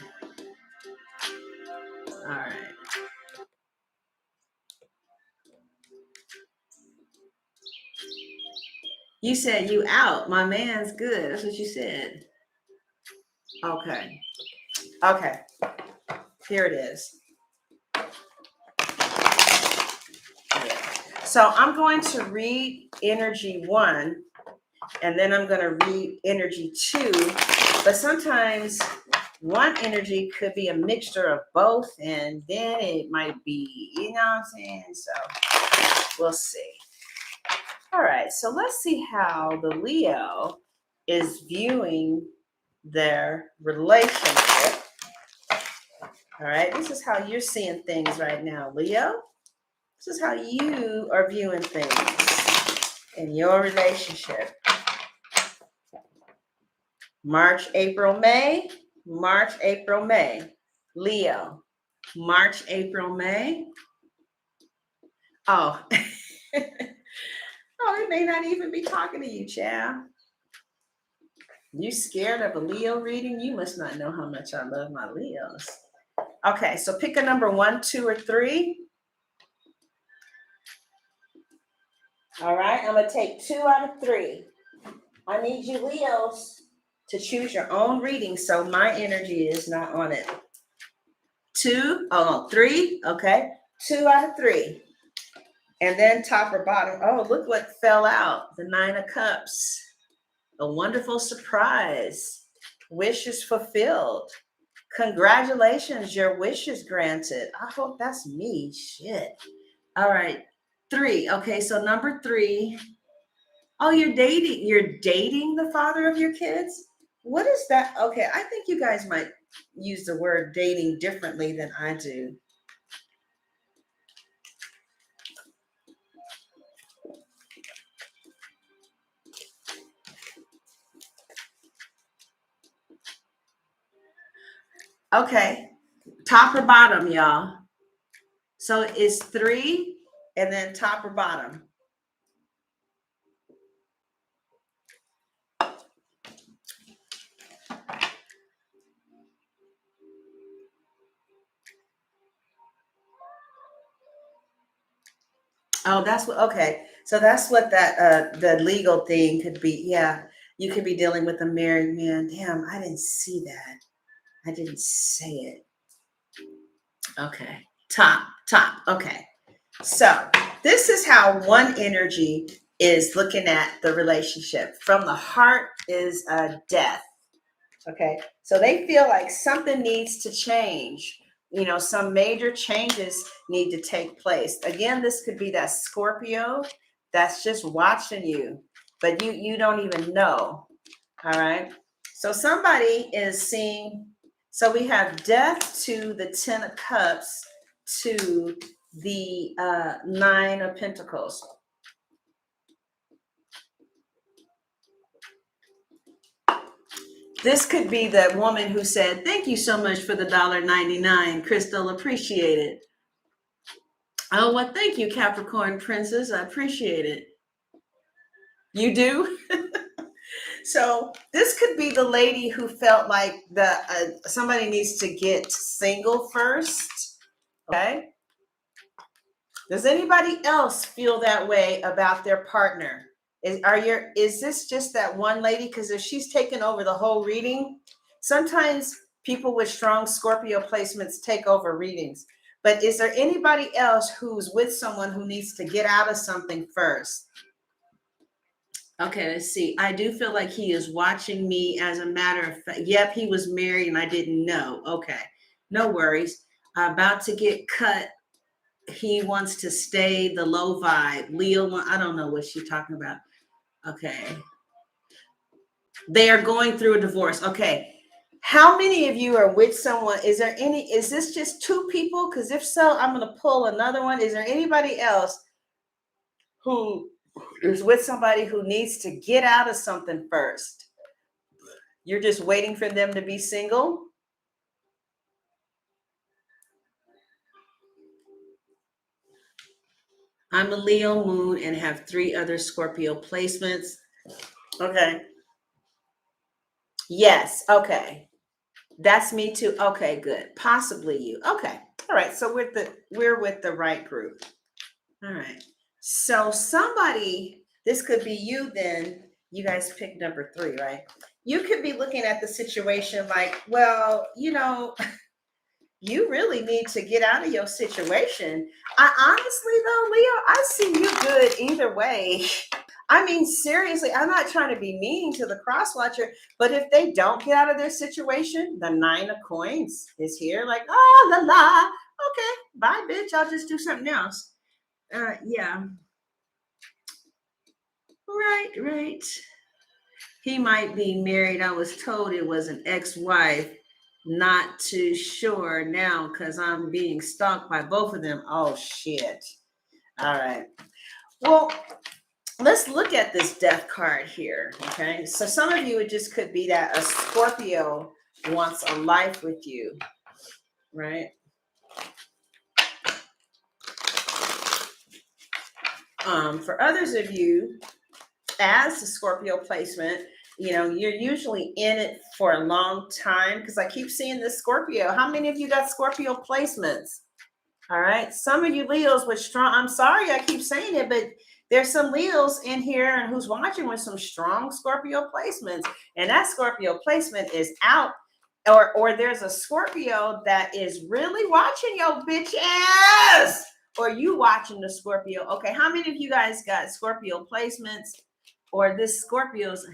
All right. You said you out. My man's good. That's what you said. Okay. Okay. Here it is. So I'm going to read energy 1, and then I'm going to read energy 2. But sometimes one energy could be a mixture of both, and then it might be, you know what I'm saying? So we'll see. All right. So let's see how the Leo is viewing their relationship. All right. This is how you're seeing things right now, Leo. This is how you are viewing things in your relationship. March, April, May. March, April, May. Leo. March, April, May. Oh. Oh, it may not even be talking to you, child. You scared of a Leo reading? You must not know how much I love my Leos. Okay, so pick a number 1, 2, or 3. All right, I'm going to take 2 out of 3. I need you Leos to choose your own reading so my energy is not on it. 2, 3, okay. 2 out of 3. And then top or bottom. Oh, look what fell out. The 9 of Cups. A wonderful surprise. Wishes fulfilled. Congratulations, your wish is granted. I hope that's me. Shit. All right. 3. Okay, so number 3. Oh, you're dating the father of your kids? What is that? Okay, I think you guys might use the word dating differently than I do. Okay, top or bottom, y'all. So it's 3 and then top or bottom. Oh, that's what, okay. So that's what that, the legal thing could be. Yeah, you could be dealing with a married man. Damn, I didn't see that. I didn't say it. Okay, top. Okay. So this is how one energy is looking at the relationship. From the heart is a death. Okay. So they feel like something needs to change. You know, some major changes need to take place. Again, this could be that Scorpio that's just watching you, but you don't even know. All right. So somebody is seeing, so we have death to the 10 of cups to the 9 of pentacles. This could be the woman who said, thank you so much for the $1.99. Crystal, appreciate it. Oh, well, thank you, Capricorn Princess. I appreciate it. You do? So this could be the lady who felt like somebody needs to get single first. Okay. Does anybody else feel that way about their partner? Is this just that one lady? Because if she's taken over the whole reading, sometimes people with strong Scorpio placements take over readings. But is there anybody else who's with someone who needs to get out of something first? Okay, let's see. I do feel like he is watching me, as a matter of fact. Yep, he was married and I didn't know. Okay, no worries. About to get cut. He wants to stay the low vibe. Leo, I don't know what she's talking about. Okay. They are going through a divorce. Okay. How many of you are with someone? Is this just 2 people? Because if so, I'm going to pull another one. Is there anybody else who is with somebody who needs to get out of something first? You're just waiting for them to be single? I'm a Leo moon and have 3 other Scorpio placements. Okay. Yes. Okay. That's me too. Okay, good. Possibly you. Okay. All right. So we're with the right group. All right. So somebody, this could be you then. You guys picked number 3, right? You could be looking at the situation like, well, you really need to get out of your situation. I honestly though, Leo, I see you good either way. I mean, seriously, I'm not trying to be mean to the cross watcher, but if they don't get out of their situation, the 9 of coins is here, like, oh, la la. Okay, bye, bitch. I'll just do something else. Yeah. Right. He might be married. I was told it was an ex-wife. Not too sure now because I'm being stalked by both of them. Oh, shit. All right. Well, let's look at this death card here, okay? So some of you, it just could be that a Scorpio wants a life with you, right? For others of you, as a Scorpio placement, you're usually in it for a long time because I keep seeing this Scorpio. How many of you got Scorpio placements? All right. Some of you Leos with strong, I'm sorry I keep saying it, but there's some Leos in here and who's watching with some strong Scorpio placements. And that Scorpio placement is out. Or there's a Scorpio that is really watching your bitch ass. Or you watching the Scorpio. Okay. How many of you guys got Scorpio placements? Or this Scorpio's.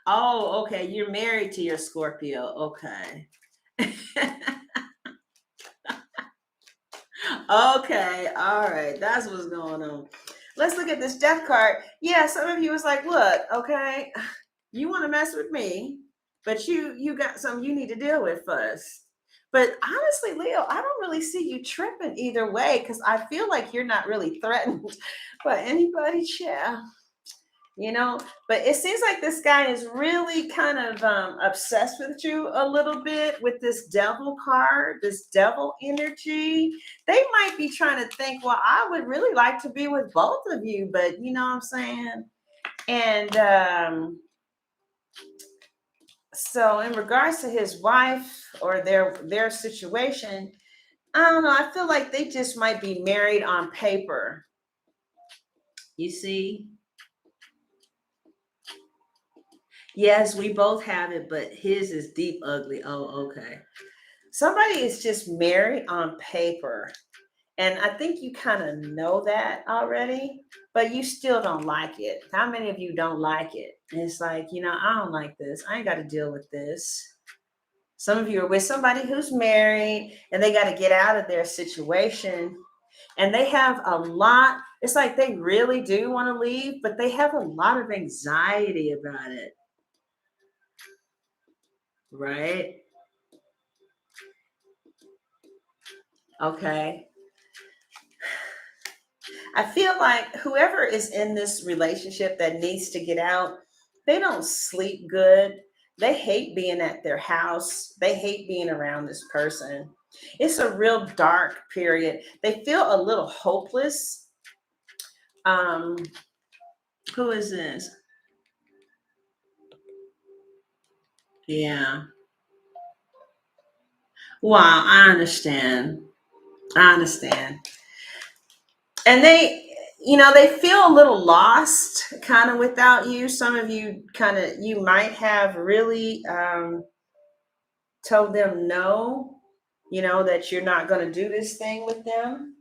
Oh, okay. You're married to your Scorpio. Okay. Okay, all right, that's what's going on. Let's look at this death card. Yeah, some of you was like, look, okay, you want to mess with me, but you got something you need to deal with first. But honestly, Leo, I don't really see you tripping either way because I feel like you're not really threatened by anybody, yeah. But it seems like this guy is really kind of obsessed with you a little bit with this devil card, this devil energy. They might be trying to think, well, I would really like to be with both of you, but you know what I'm saying? And so in regards to his wife or their situation, I don't know. I feel like they just might be married on paper. You see? Yes, we both have it, but his is deep ugly. Oh, okay. Somebody is just married on paper. And I think you kind of know that already, but you still don't like it. How many of you don't like it? And it's like, I don't like this. I ain't got to deal with this. Some of you are with somebody who's married and they got to get out of their situation. And they have a lot. It's like they really do want to leave, but they have a lot of anxiety about it. right? Okay. I feel like whoever is in this relationship that needs to get out, they don't sleep good. They hate being at their house. They hate being around this person. It's a real dark period. They feel a little hopeless. Um, who is this? Yeah. Wow, I understand. I understand. And they feel a little lost kind of without you. Some of you you might have really told them no, that you're not going to do this thing with them.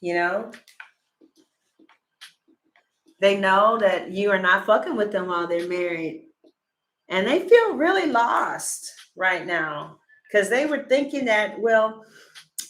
You know, they know that you are not fucking with them while they're married. And they feel really lost right now because they were thinking that, well,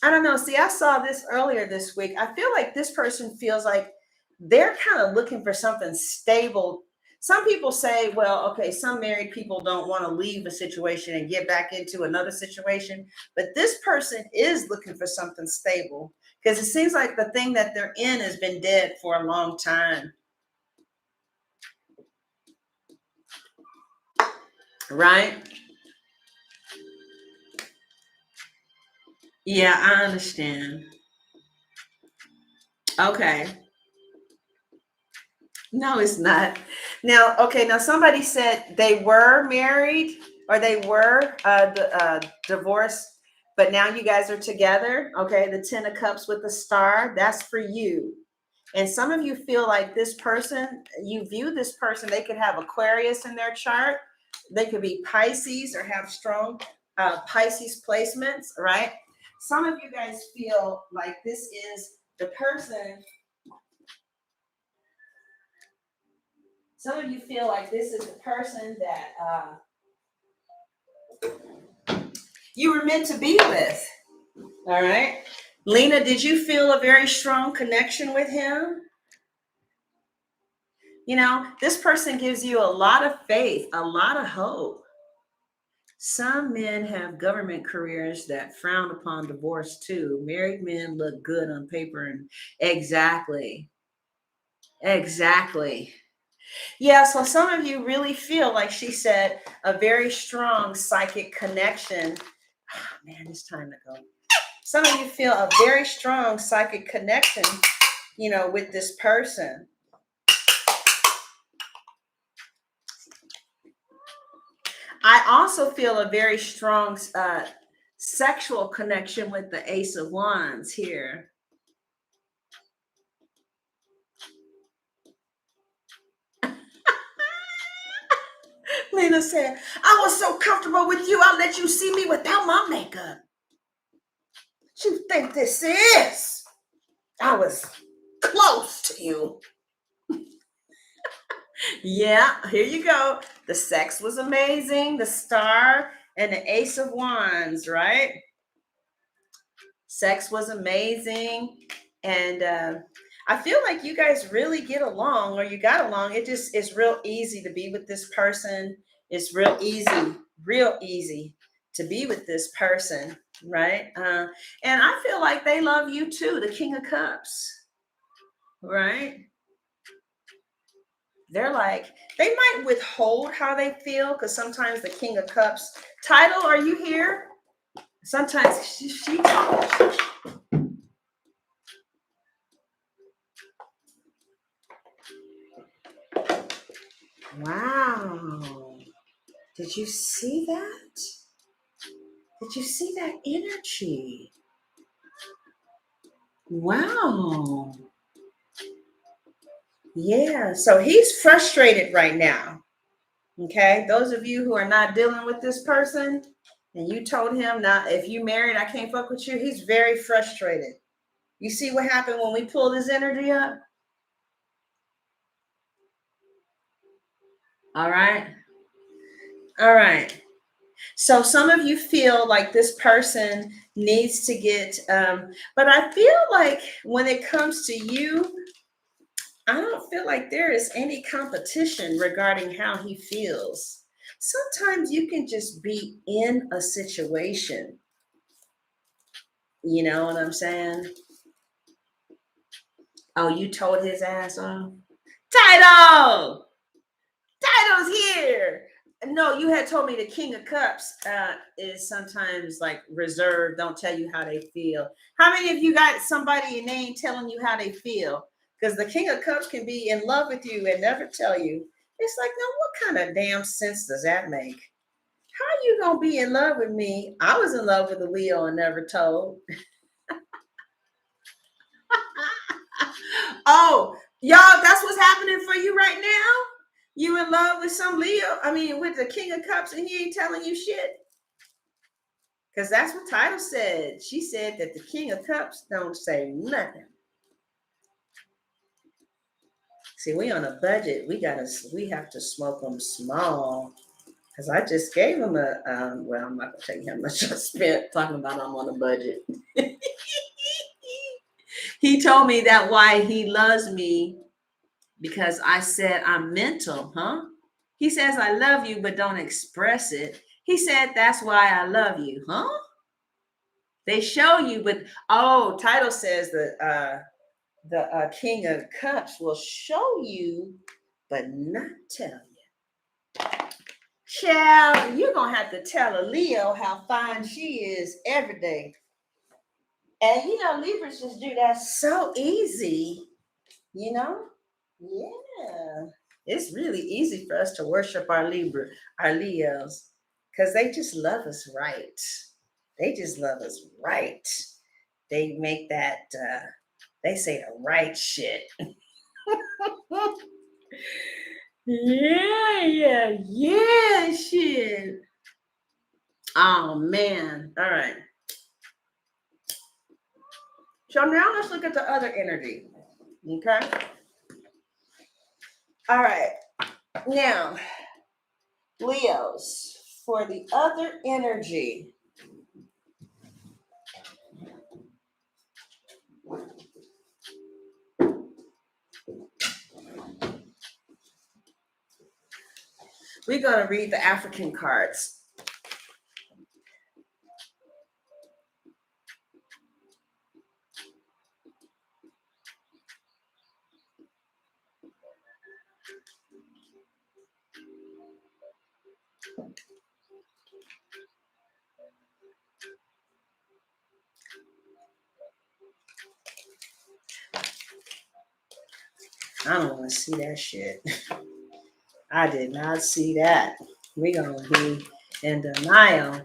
I don't know. See, I saw this earlier this week. I feel like this person feels like they're kind of looking for something stable. Some people say, well, okay, some married people don't want to leave a situation and get back into another situation. But this person is looking for something stable because it seems like the thing that they're in has been dead for a long time. Right? Yeah, I understand. Okay. No, it's not. Now, okay, now somebody said they were married or they were divorced, but now you guys are together. Okay, the 10 of Cups with the star, that's for you. And some of you feel like this person, you view this person, they could have Aquarius in their chart. They could be Pisces or have strong Pisces placements, right? Some of you guys feel like this is the person. Some of you feel like this is the person that you were meant to be with. All right. Lena, did you feel a very strong connection with him? This person gives you a lot of faith, a lot of hope. Some men have government careers that frown upon divorce too. Married men look good on paper and exactly. Exactly. Yeah, so some of you really feel, like she said, a very strong psychic connection. Oh, man, it's time to go. Some of you feel a very strong psychic connection, with this person. I also feel a very strong sexual connection with the Ace of Wands here. Lena said, I was so comfortable with you, I'll let you see me without my makeup. What you think this is? I was close to you. Yeah, here you go. The sex was amazing, the star and the Ace of Wands, right? Sex was amazing. And I feel like you guys really get along, or you got along. It just is real easy to be with this person. It's real easy to be with this person, right? And I feel like they love you too, the King of Cups, right? They're like, they might withhold how they feel because sometimes the King of Cups. Title, are you here? Sometimes she wow. Did you see that? Did you see that energy? Wow. Yeah. So he's frustrated right now. Okay. Those of you who are not dealing with this person and you told him, not if you married, I can't fuck with you. He's very frustrated. You see what happened when we pulled his energy up? All right. All right. So some of you feel like this person needs to get, but I feel like when it comes to you, I don't feel like there is any competition regarding how he feels. Sometimes you can just be in a situation. You know what I'm saying? Oh, you told his ass off? Title! Title's here! No, you had told me the King of Cups is sometimes like reserved, don't tell you how they feel. How many of you got somebody and they ain't telling you how they feel? Because the King of Cups can be in love with you and never tell you. It's like, now what kind of damn sense does that make? How are you gonna be in love with me? I was in love with a Leo and never told. Oh, y'all, that's what's happening for you right now? You in love with some Leo? I mean, with the King of Cups and he ain't telling you shit? Because that's what Title said. She said that the King of Cups don't say nothing. See, we on a budget. We have to smoke them small. Because I just gave him a, well, I'm not going to tell you how much I spent talking about I'm on a budget. He told me that why he loves me because I said I'm mental, huh? He says I love you, but don't express it. He said that's why I love you, huh? They show you, but oh, Title says that the King of Cups will show you, but not tell you. Child, you're gonna have to tell a Leo how fine she is every day. And you know, Libras just do that so easy, you know? Yeah. It's really easy for us to worship our Leos, because they just love us right. They just love us right. They make that they say the right shit. Yeah, shit. Oh man. All right. So now let's look at the other energy. Okay. All right. Now, Leos, for the other energy. We're going to read the African cards. I don't want to see that shit. I did not see that. We're going to be in denial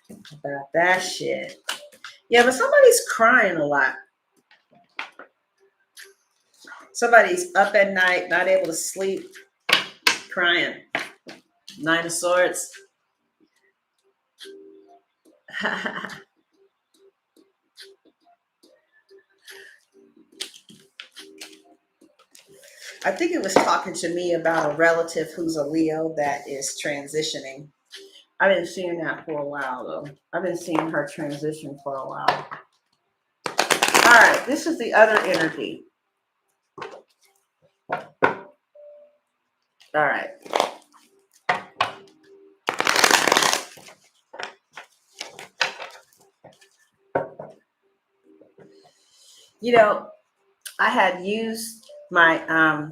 about that shit. Yeah, but somebody's crying a lot. Somebody's up at night, not able to sleep, crying. Nine of Swords. I think it was talking to me about a relative who's a Leo that is transitioning. I've been seeing that for a while, though. I've been seeing her transition for a while. All right, this is the other energy. All right. You know, I had used my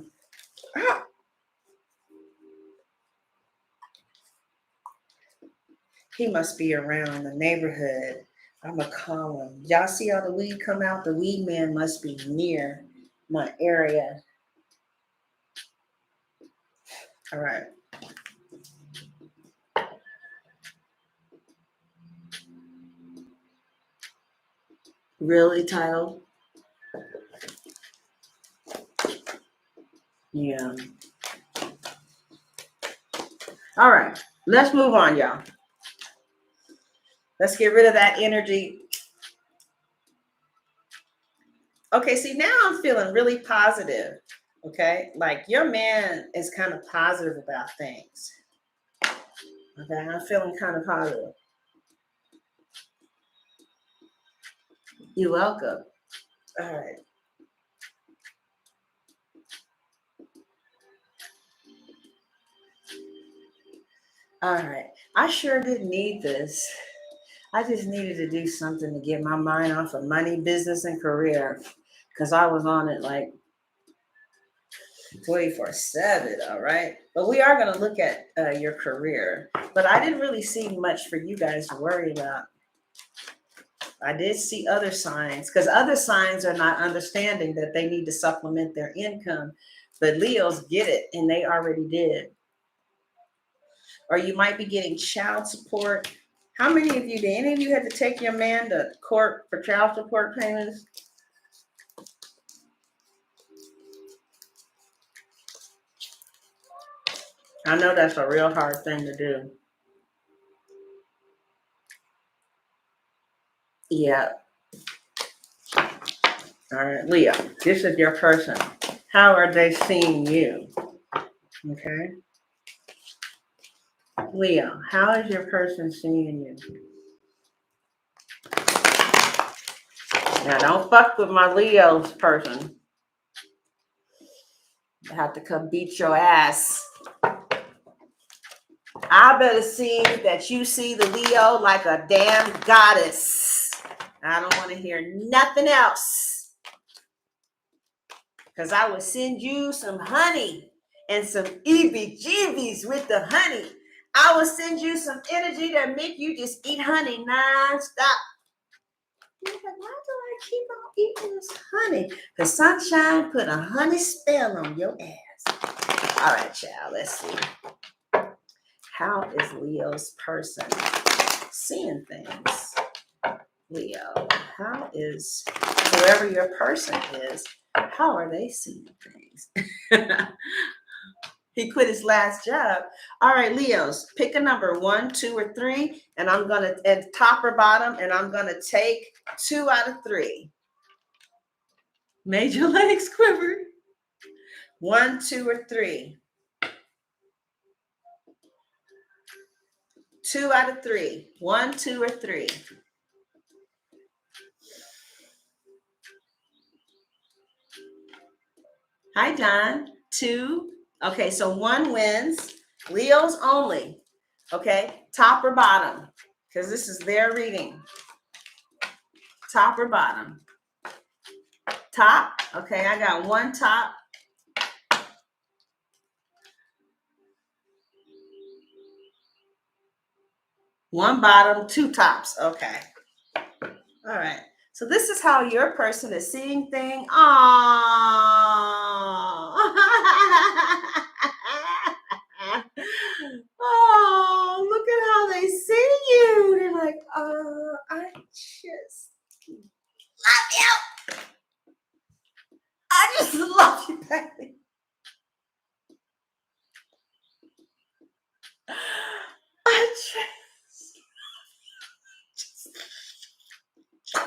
he must be around the neighborhood. I'm gonna call him. Y'all see how the weed come out? The weed man must be near my area. All right. Really, Title? Yeah. All right. Let's move on, y'all. Let's get rid of that energy. Okay, see, now I'm feeling really positive. Okay, like your man is kind of positive about things. Okay, I'm feeling kind of positive. You're welcome. All right. All right. I sure didn't need this. I just needed to do something to get my mind off of money, business, and career because I was on it like 24/7. All right. But we are going to look at your career. But I didn't really see much for you guys to worry about. I did see other signs because other signs are not understanding that they need to supplement their income. But Leos get it, and they already did. Or you might be getting child support. How many of you, did any of you had to take your man to court for child support payments? I know that's a real hard thing to do. Yeah. All right, Leo, this is your person. How are they seeing you? Okay. Leo, how is your person seeing you? Now, don't fuck with my Leo's person. I have to come beat your ass. I better see that you see the Leo like a damn goddess. I don't want to hear nothing else. Because I will send you some honey and some EBGBs with the honey. I will send you some energy that make you just eat honey nonstop. You're like, why do I keep on eating this honey? The sunshine put a honey spell on your ass. All right, child, let's see. How is Leo's person seeing things? Leo, how is whoever your person is, how are they seeing things? He quit his last job. All right, Leos, pick a number 1, 2, or 3, and I'm gonna at top or bottom, and I'm gonna take 2 out of 3. Made your legs quiver. 1, 2, or 3. 2 out of 3. 1, 2, or 3. Hi, John. 2. Okay, so 1 wins. Leo's only. Okay, top or bottom, because this is their reading. Top or bottom? Top. Okay, I got 1 top. 1 bottom, 2 tops. Okay. All right. So this is how your person is seeing things. Oh, look at how they see you. They're like, I just love you. I just love you, baby. I just love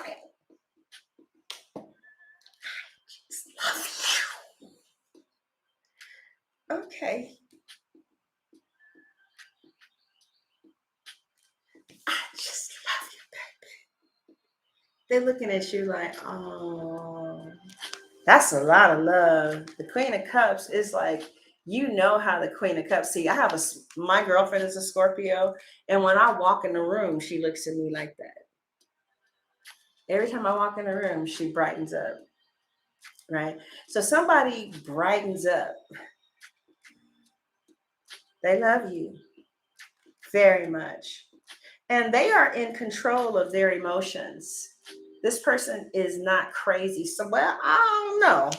you. Love you. Okay. I just love you, baby. They're looking at you like, oh, that's a lot of love. The Queen of Cups is like, you know how the Queen of Cups. See, my girlfriend is a Scorpio, and when I walk in the room, she looks at me like that. Every time I walk in the room, she brightens up, right? So somebody brightens up. They love you very much, and they are in control of their emotions. This person is not crazy. So, well, I don't know.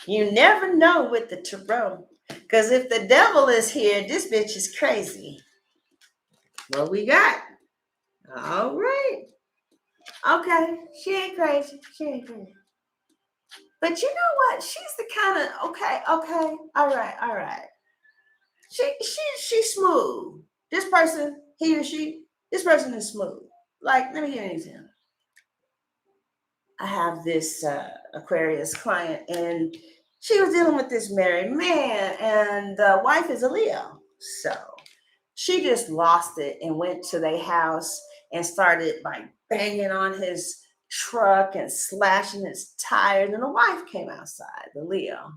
You never know with the tarot. Because if the devil is here, this bitch is crazy. What we got? All right. Okay. She ain't crazy. She ain't crazy. But you know what? She's the kind of, okay. All right. She's smooth. This person, he or she, this person is smooth. Like, let me give you an example. I have this Aquarius client, and she was dealing with this married man, and the wife is a Leo. So she just lost it and went to their house and started like banging on his truck and slashing his tires. And the wife came outside, the Leo.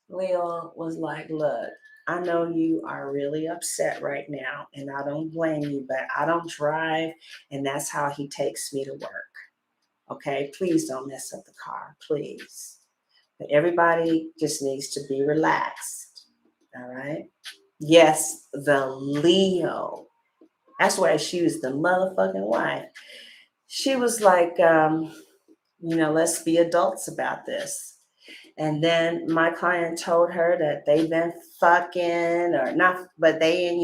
Leo was like, look, I know you are really upset right now, and I don't blame you, but I don't drive, and that's how he takes me to work. Okay, please don't mess up the car, please. But everybody just needs to be relaxed. All right. Yes, the Leo. That's why she was the motherfucking wife. She was like, let's be adults about this. And then my client told her that they've been fucking or not, but they in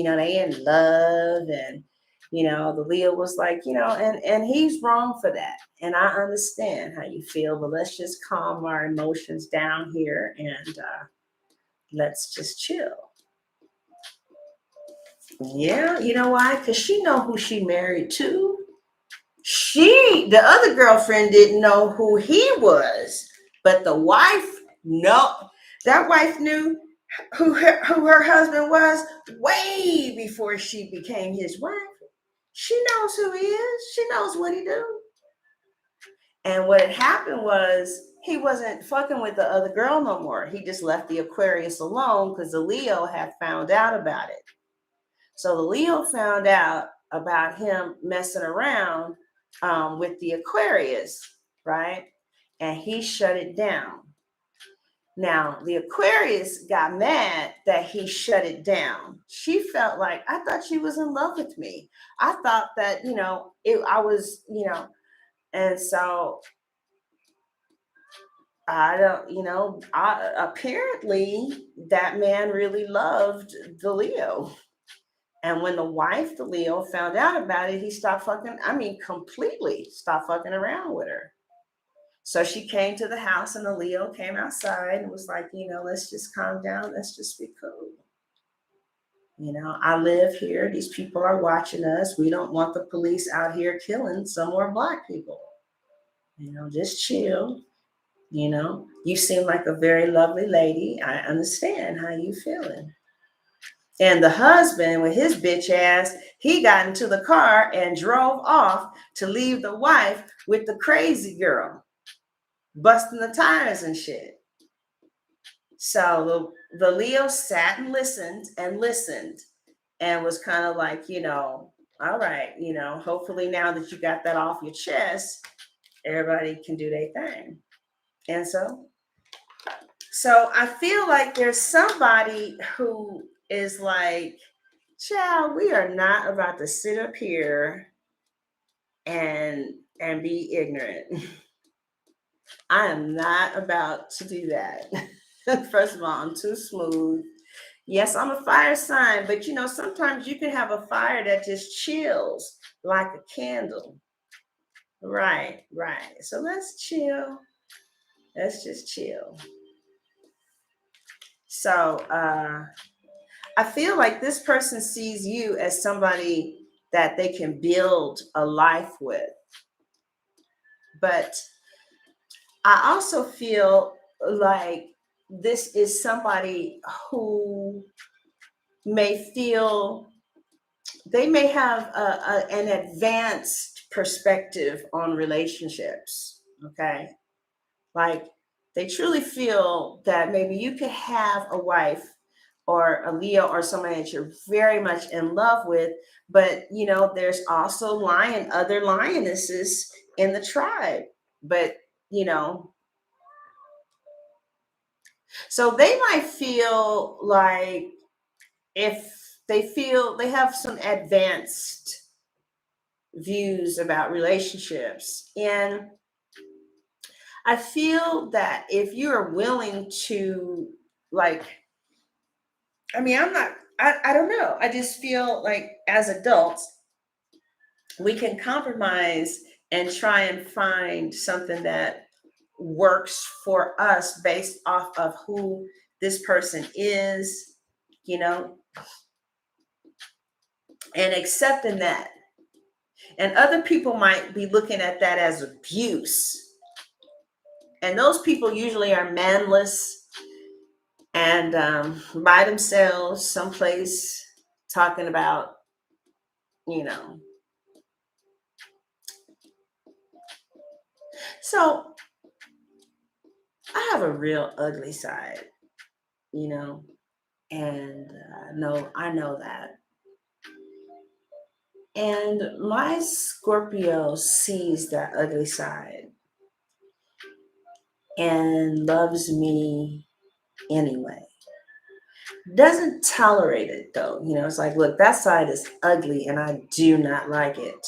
love. And, the Leo was like, and he's wrong for that. And I understand how you feel, but let's just calm our emotions down here and let's just chill. Yeah, you know why? Because she know who she married to. The other girlfriend didn't know who he was, but the wife, no, that wife knew who her husband was way before she became his wife. She knows who he is. She knows what he do. And what had happened was he wasn't fucking with the other girl no more. He just left the Aquarius alone because the Leo had found out about it. So the Leo found out about him messing around with the Aquarius, right? And he shut it down. Now, the Aquarius got mad that he shut it down. She felt like, I thought she was in love with me. I thought that, I was, and so I don't, apparently that man really loved the Leo. And when the wife, the Leo, found out about it, he stopped completely stopped fucking around with her. So she came to the house and the Leo came outside and was like, let's just calm down. Let's just be cool. I live here. These people are watching us. We don't want the police out here killing some more Black people. Just chill. You seem like a very lovely lady. I understand how you feeling. And the husband, with his bitch ass, he got into the car and drove off to leave the wife with the crazy girl, busting the tires and shit. So the Leo sat and listened and was kind of like, all right, hopefully now that you got that off your chest, everybody can do their thing. And so I feel like there's somebody who is like, child, we are not about to sit up here and be ignorant. I am not about to do that. First of all, I'm too smooth. Yes, I'm a fire sign, but sometimes you can have a fire that just chills like a candle. Right. So let's chill. Let's just chill. So I feel like this person sees you as somebody that they can build a life with. But I also feel like this is somebody who may feel they may have an advanced perspective on relationships. Okay. Like they truly feel that maybe you could have a wife or a Leo or somebody that you're very much in love with, but there's also other lionesses in the tribe. But so they might feel like if they feel they have some advanced views about relationships. And I feel that if you're willing to I don't know. I just feel like as adults, we can compromise and try and find something that works for us based off of who this person is, and accepting that. And other people might be looking at that as abuse. And those people usually are manless and by themselves, someplace talking about, So I have a real ugly side, And no, I know that. And my Scorpio sees that ugly side and loves me anyway. Doesn't tolerate it though. It's like, look, that side is ugly and I do not like it.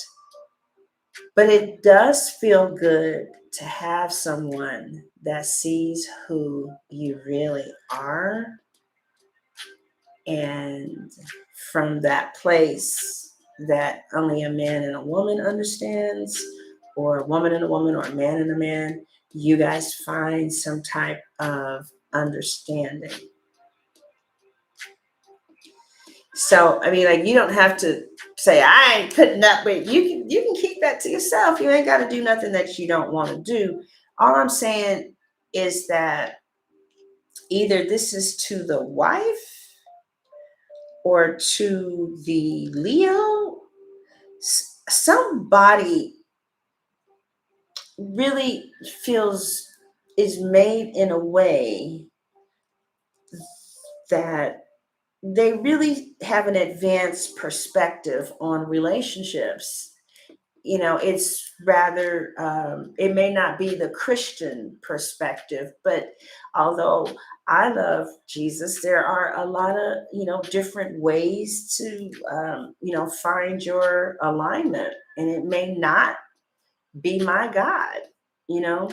But it does feel good to have someone that sees who you really are. And from that place that only a man and a woman understands, or a woman and a woman, or a man and a man, you guys find some type of understanding. So, I mean, like, you don't have to say, I ain't putting up with you can keep that to yourself. You ain't got to do nothing that you don't want to do. All I'm saying is that either this is to the wife or to the Leo, somebody really is made in a way that they really have an advanced perspective on relationships. It's rather, it may not be the Christian perspective, but although I love Jesus, there are a lot of, different ways to, find your alignment. And it may not be my God, you know.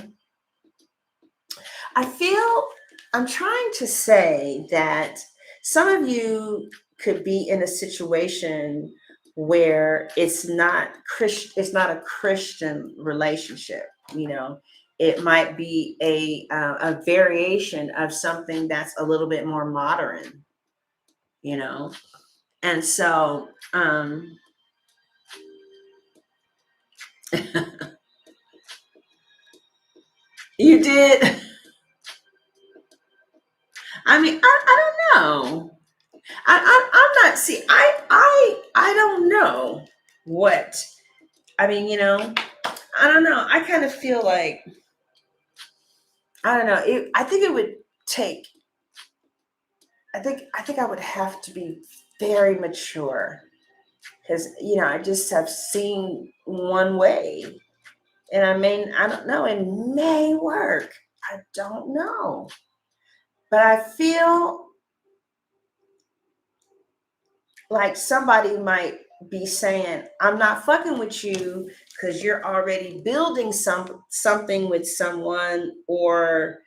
I'm trying to say that some of you could be in a situation where it's not a Christian relationship. It might be a variation of something that's a little bit more modern. And so you did. I mean, I don't know. I'm not. See, I don't know what. I mean, I don't know. I kind of feel like, I don't know. I think it would take. I think I would have to be very mature because I just have seen one way, and I don't know. It may work. I don't know, but I feel like somebody might be saying, I'm not fucking with you because you're already building something with someone, or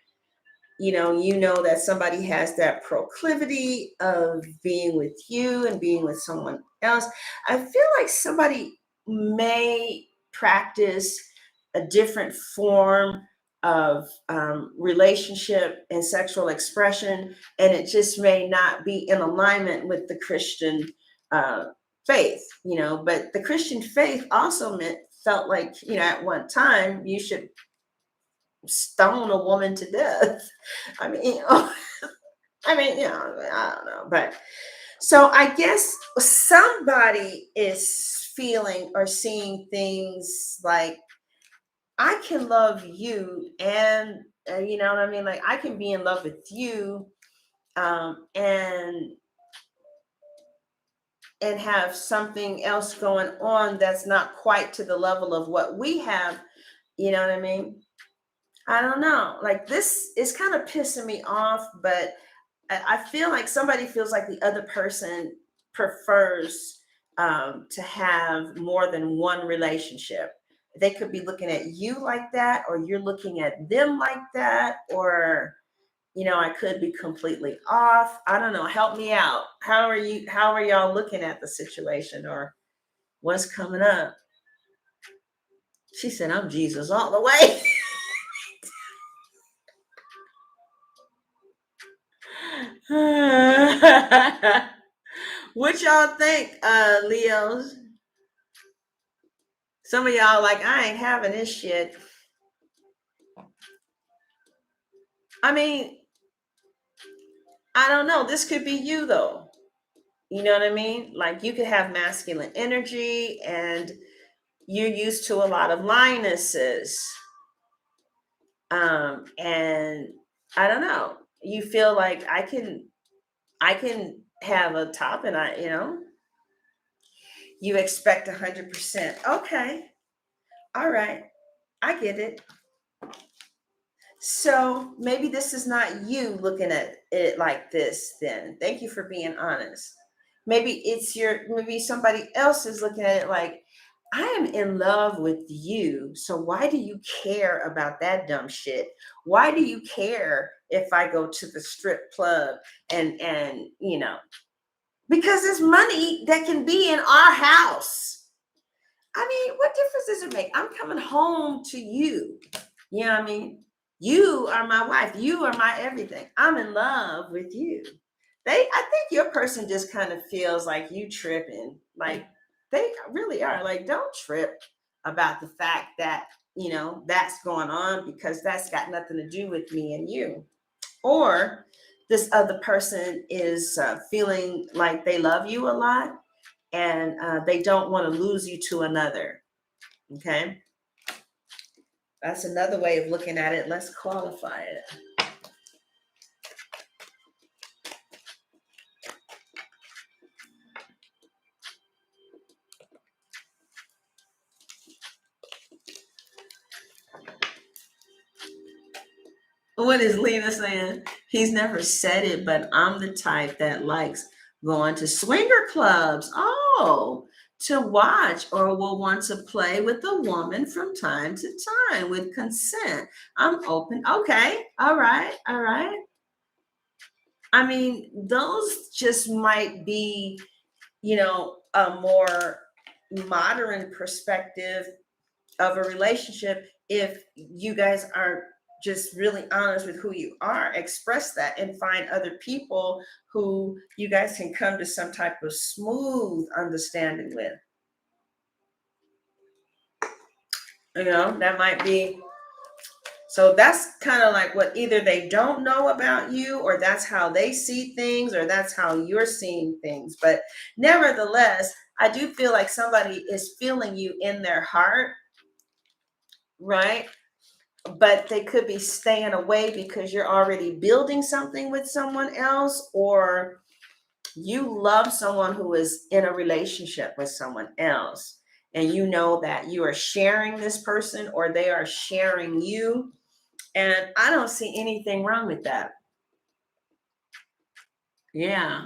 that somebody has that proclivity of being with you and being with someone else. I feel like somebody may practice a different form of relationship and sexual expression, and it just may not be in alignment with the Christian faith, but the Christian faith also felt like, at one time you should stone a woman to death. I mean, I don't know, but so I guess somebody is feeling or seeing things like, I can love you, and you know what I mean? Like, I can be in love with you, and have something else going on that's not quite to the level of what we have. You know what I mean? I don't know. Like, this is kind of pissing me off, but I feel like somebody feels like the other person prefers to have more than one relationship. They could be looking at you like that, or you're looking at them like that, or I could be completely off. I don't know. Help me out. How are y'all looking at the situation, or what's coming up? She said, I'm Jesus all the way. What y'all think, Leos? Some of y'all like, I ain't having this shit. I mean, I don't know. This could be you though. You know what I mean? Like, you could have masculine energy and you're used to a lot of lionesses. And I don't know. You feel like, I can I can have a top and you expect 100%. Okay. All right. I get it. So maybe this is not you looking at it like this then. Thank you for being honest. Maybe somebody else is looking at it like, I am in love with you. So why do you care about that dumb shit? Why do you care if I go to the strip club and because there's money that can be in our house. I mean, what difference does it make? I'm coming home to you. You know what I mean? You are my wife. You are my everything. I'm in love with you. I think your person just kind of feels like you tripping. Like they really are. Like, don't trip about the fact that, that's going on because that's got nothing to do with me and you. Or this other person is feeling like they love you a lot and they don't want to lose you to another. Okay. That's another way of looking at it. Let's qualify it. What is Lena saying? He's never said it, but I'm the type that likes going to swinger clubs. Oh, to watch or will want to play with a woman from time to time with consent. I'm open. Okay. All right. All right. I mean, those just might be, a more modern perspective of a relationship. If you guys aren't just really honest with who you are, express that and find other people who you guys can come to some type of smooth understanding with. That might be. So that's kind of like what either they don't know about you, or that's how they see things, or that's how you're seeing things. But nevertheless, I do feel like somebody is feeling you in their heart, right? But they could be staying away because you're already building something with someone else, or you love someone who is in a relationship with someone else, and you know that you are sharing this person or they are sharing you. And I don't see anything wrong with that. Yeah.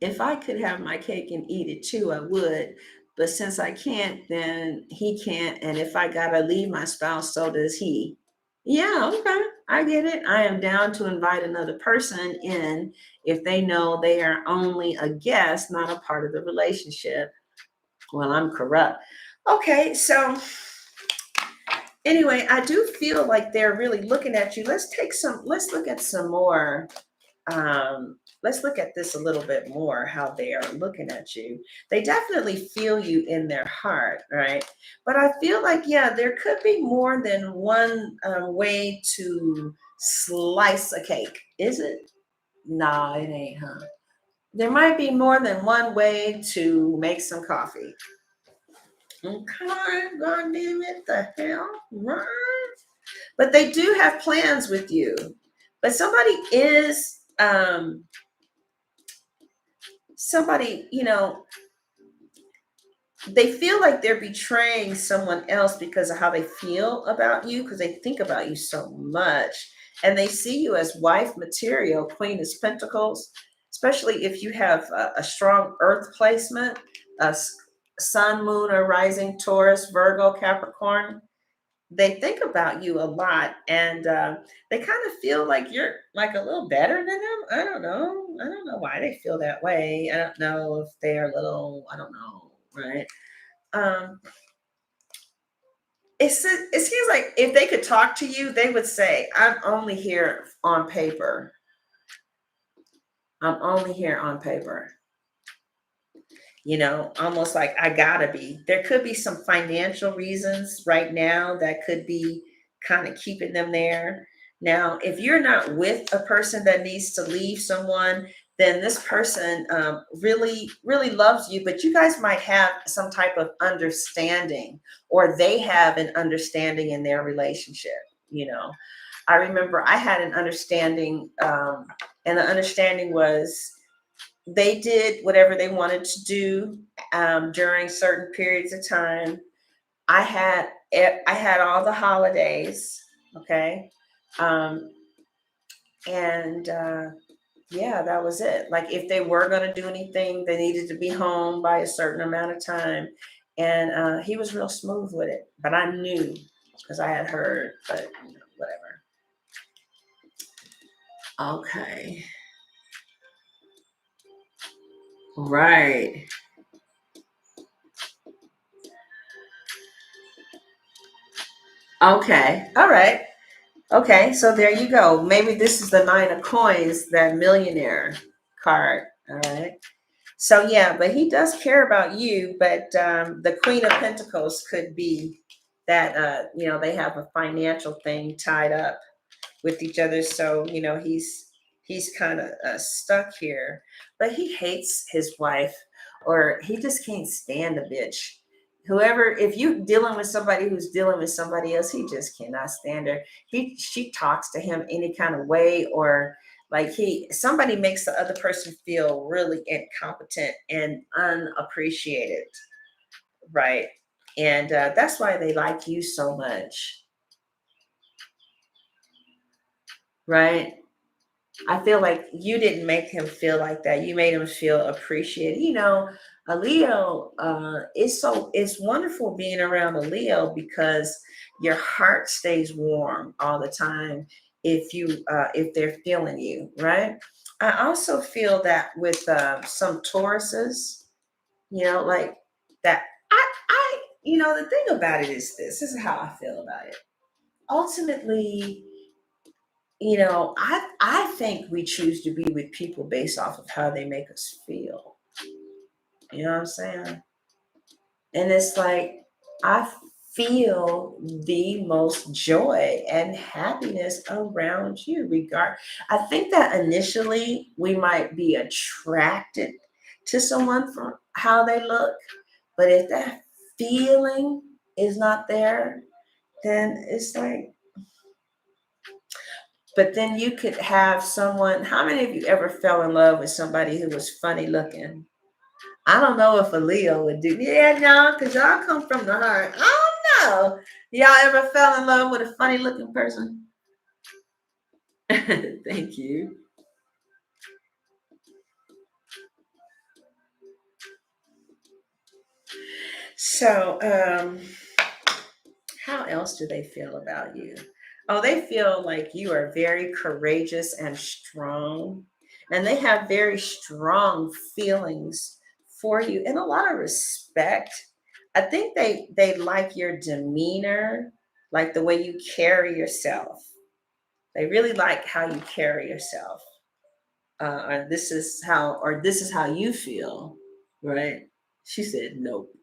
If I could have my cake and eat it too, I would. But since I can't, then he can't. And if I got to leave my spouse, so does he. Yeah, okay. I get it. I am down to invite another person in if they know they are only a guest, not a part of the relationship. Well, I'm corrupt. Okay, so anyway, I do feel like they're really looking at you. Let's look at some more. Let's look at this a little bit more, how they are looking at you. They definitely feel you in their heart, right? But I feel like, yeah, there could be more than one way to slice a cake. Is it? No, it ain't, huh? There might be more than one way to make some coffee. Okay, God damn it, the hell, right? But they do have plans with you. But somebody, they feel like they're betraying someone else because of how they feel about you, because they think about you so much. And they see you as wife material, Queen of Pentacles, especially if you have a strong earth placement, sun, moon, or rising Taurus, Virgo, Capricorn. They think about you a lot, and they kind of feel like you're like a little better than them. I don't know. I don't know why they feel that way. I don't know if they're a little, I don't know, right? Um, it seems like if they could talk to you, they would say, I'm only here on paper. I'm only here on paper. Almost like I gotta be. There could be some financial reasons right now that could be kind of keeping them there. Now, if you're not with a person that needs to leave someone, then this person really, really loves you, but you guys might have some type of understanding, or they have an understanding in their relationship. You know, I remember I had an understanding, and the understanding was they did whatever they wanted to do during certain periods of time. I had all the holidays, okay, um, and yeah, that was it. Like if they were going to do anything, they needed to be home by a certain amount of time, and he was real smooth with it. But I knew because I had heard, but whatever. Okay, right. Okay, all right. Okay, so there you go. Maybe this is the nine of coins, that millionaire card. All right. So yeah, but he does care about you. But the Queen of Pentacles could be that they have a financial thing tied up with each other. So he's kind of stuck here, but he hates his wife, or he just can't stand a bitch. Whoever, if you dealing with somebody who's dealing with somebody else, he just cannot stand her. She talks to him any kind of way, or like somebody makes the other person feel really incompetent and unappreciated, right? And that's why they like you so much, right? I feel like you didn't make him feel like that. You made him feel appreciated. A Leo, it's wonderful being around a Leo because your heart stays warm all the time if they're feeling you, right? I also feel that with some Tauruses, like that. The thing about it is this. This is how I feel about it. Ultimately, I think we choose to be with people based off of how they make us feel. You know what I'm saying? And it's like I feel the most joy and happiness around you. I think that initially we might be attracted to someone from how they look, but if that feeling is not there, then it's like. But then you could have someone. How many of you ever fell in love with somebody who was funny looking? I don't know if a Leo would do. Yeah, no, because y'all come from the heart. I don't know. Y'all ever fell in love with a funny looking person? Thank you. So, how else do they feel about you? Oh, they feel like you are very courageous and strong, and they have very strong feelings for you and a lot of respect. I think they like your demeanor, like the way you carry yourself. They really like how you carry yourself. Or this is how you feel, right? She said nope.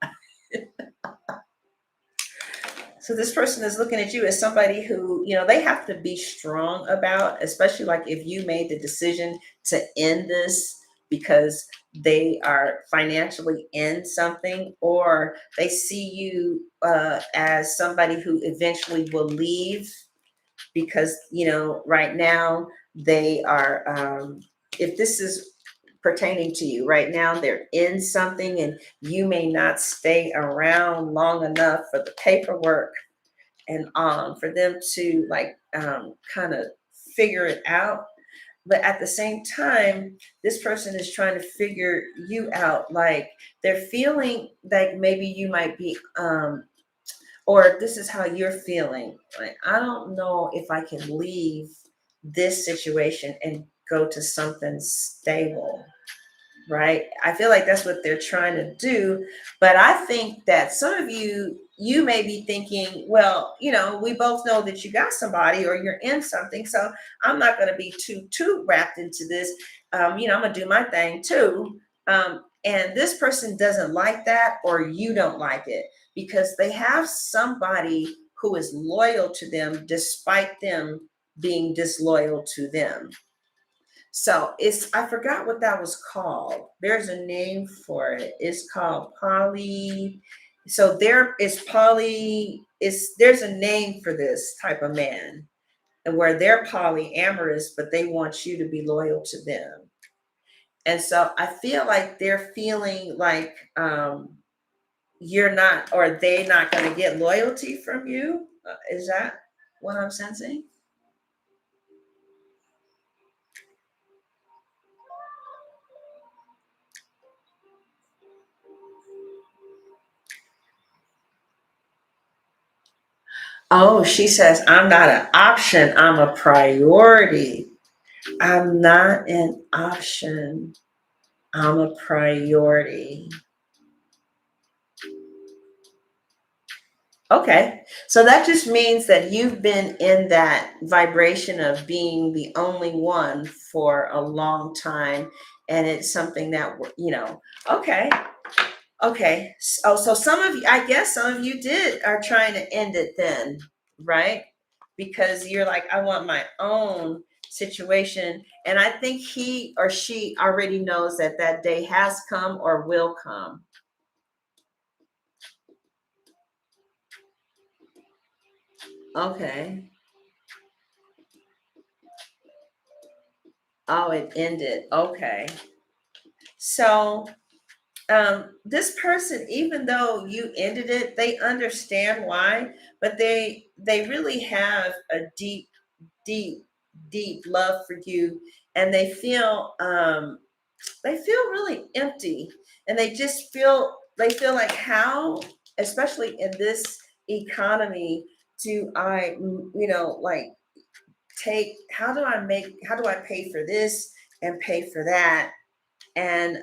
So this person is looking at you as somebody who, they have to be strong about, especially like if you made the decision to end this because they are financially in something, or they see you as somebody who eventually will leave because, right now they are, if this is pertaining to you right now, they're in something and you may not stay around long enough for the paperwork and for them to like kind of figure it out. But at the same time, this person is trying to figure you out. Like they're feeling like maybe you might be or this is how you're feeling. Like, I don't know if I can leave this situation and go to something stable, right? I feel like that's what they're trying to do. But I think that some of you may be thinking, well, we both know that you got somebody or you're in something. So I'm not going to be too wrapped into this. I'm going to do my thing too. And this person doesn't like that, or you don't like it, because they have somebody who is loyal to them despite them being disloyal to them. So I forgot what that was called. There's a name for it. It's called poly. So there's a name for this type of man, and where they're polyamorous, but they want you to be loyal to them. And so I feel like they're feeling like you're not, or they're not going to get loyalty from you. Is that what I'm sensing? Oh, she says, I'm not an option, I'm a priority. I'm not an option, I'm a priority. Okay. So that just means that you've been in that vibration of being the only one for a long time. And it's something that, okay. Okay. So some of you, I guess some of you are trying to end it then, right? Because you're like, I want my own situation. And I think he or she already knows that that day has come or will come. Okay. Oh, it ended. Okay. So this person, even though you ended it, they understand why, but they really have a deep, deep love for you, and they feel really empty, and they feel like, how, especially in this economy, do I, like, take, how do I pay for this and pay for that, and